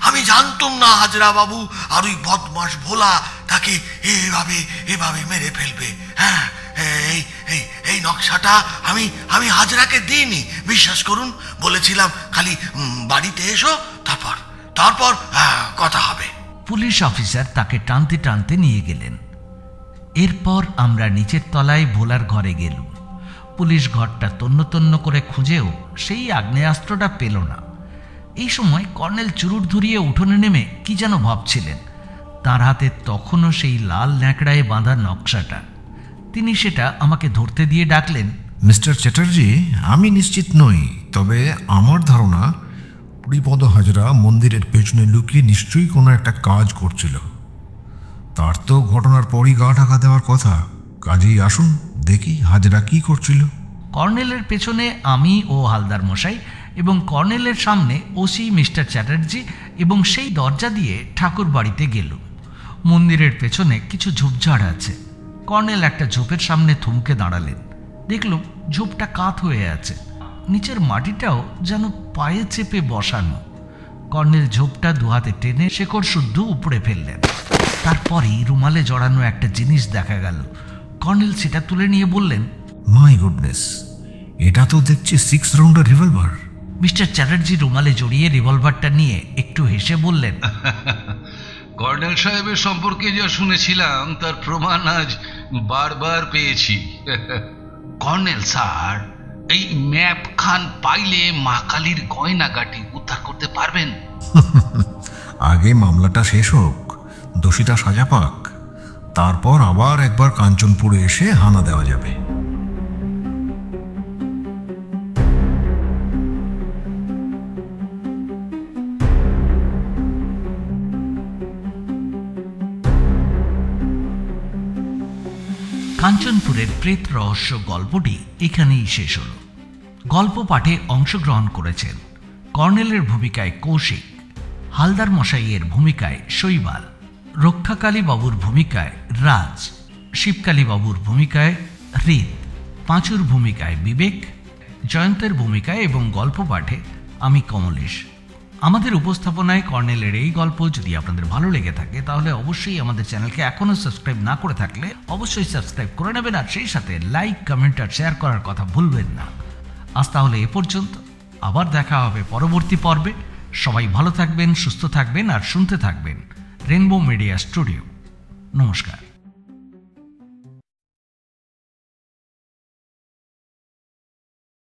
আমি জানতাম না হাজরা বাবু আর ওই বদমাস ভোলা তাকে এভাবে মেরে ফেলবে। হ্যাঁ, এই নকশাটা আমি হাজরাকে দিইনি, বিশ্বাস করুন। বলেছিলাম খালি বাড়িতে এসো, তারপর কথা হবে। পুলিশ অফিসার তাকে টানতে টানতে নিয়ে গেলেন। এরপর আমরা নিচের তলায় ভোলার ঘরে গেলুম। পুলিশ ঘরটা তন্ন তন্ন করে খুঁজেও সেই আগ্নেয়াস্ত্রটা পেল না। এই সময় কর্নেল চুরুট ধরিয়ে উঠোনে নেমে কি যেন ভাবছিলেন। তার হাতে তখনও সেই লাল ন্যাকড়ায় বাঁধা নকশাটা। তিনি সেটা আমাকে ধরতে দিয়ে ডাকলেন, মিস্টার চ্যাটার্জি, আমি নিশ্চিত নই, তবে আমার ধারণা পরিপদ হাজরা মন্দিরের পেছনে লুকিয়ে নিশ্চয়ই কোনো একটা কাজ করছিল। তার তো ঘটনার পরই গা ঢাকা দেওয়ার কথা। কাজেই আসুন দেখি হাজরা কি করছিল। কর্নেলের পেছনে আমি ও হালদার মশাই, এবং কর্নেলের সামনে ওসি মিস্টার চ্যাটার্জি, এবং সেই দরজা দিয়ে ঠাকুর বাড়িতে গেলুম। মন্দিরের পেছনে কিছু ঝোপঝাড় আছে। কর্নেল একটা ঝোপের সামনে থমকে দাঁড়ালেন। দেখলুম ঝোপটা কাত হয়ে আছে, নিচের মাটিটাও যেন পায়ে চেপে বসানো। কর্নেল ঝোপটা দুহাতে টেনে শেকড় শুদ্ধ উপড়ে ফেললেন। তারপরেই রুমালে জড়ানো একটা জিনিস দেখা গেল। কর্নেল সেটা তুলে নিয়ে বললেন, মাই গুডনেস, এটা তো দেখছি 6 রাউন্ডের রিভলভার। মিস্টার চ্যাটার্জি রুমালে জড়িয়ে রিভলভারটা নিয়ে একটু হেসে বললেন, কর্নেল সাহেবের সম্পর্কে যা শুনেছিলাম তার প্রমাণ আজ বারবার পেয়েছি। কর্নেল স্যার, এই ম্যাপ খান পাইলে মা কালীর গয়নাগাটি উদ্ধার করতে পারবেন? আগে মামলাটা শেষ হোক, দোষীটা সাজা পাক, তারপর আবার একবার কাঞ্চনপুরে এসে হানা দেওয়া যাবে। কাঞ্চনপুরের প্রেত রহস্য গল্পটি এখানেই শেষ হল। গল্প পাঠে অংশগ্রহণ করেছেন কর্নেলের ভূমিকায় কৌশিক, হালদার মশাইয়ের ভূমিকায় শৈবাল, রক্ষাকালী বাবুর ভূমিকায় রাজ, শিবকালী বাবুর ভূমিকায় হৃদ, পাঁচুর ভূমিকায় বিবেক, জয়ন্তের ভূমিকায় এবং গল্প পাঠে আমি কমলেশ। আমাদের উপস্থাপনায় কর্নেলের এই গল্প যদি আপনাদের ভালো লেগে থাকে তাহলে অবশ্যই আমাদের চ্যানেলকে এখনও সাবস্ক্রাইব না করে থাকলে অবশ্যই সাবস্ক্রাইব করে নেবেন, আর সেই সাথে লাইক, কমেন্ট আর শেয়ার করার কথা ভুলবেন না। আজ তাহলে এ পর্যন্ত, আবার দেখা হবে পরবর্তী পর্বে। সবাই ভালো থাকবেন, সুস্থ থাকবেন আর শুনতে থাকবেন রেনবো মিডিয়া স্টুডিও। নমস্কার।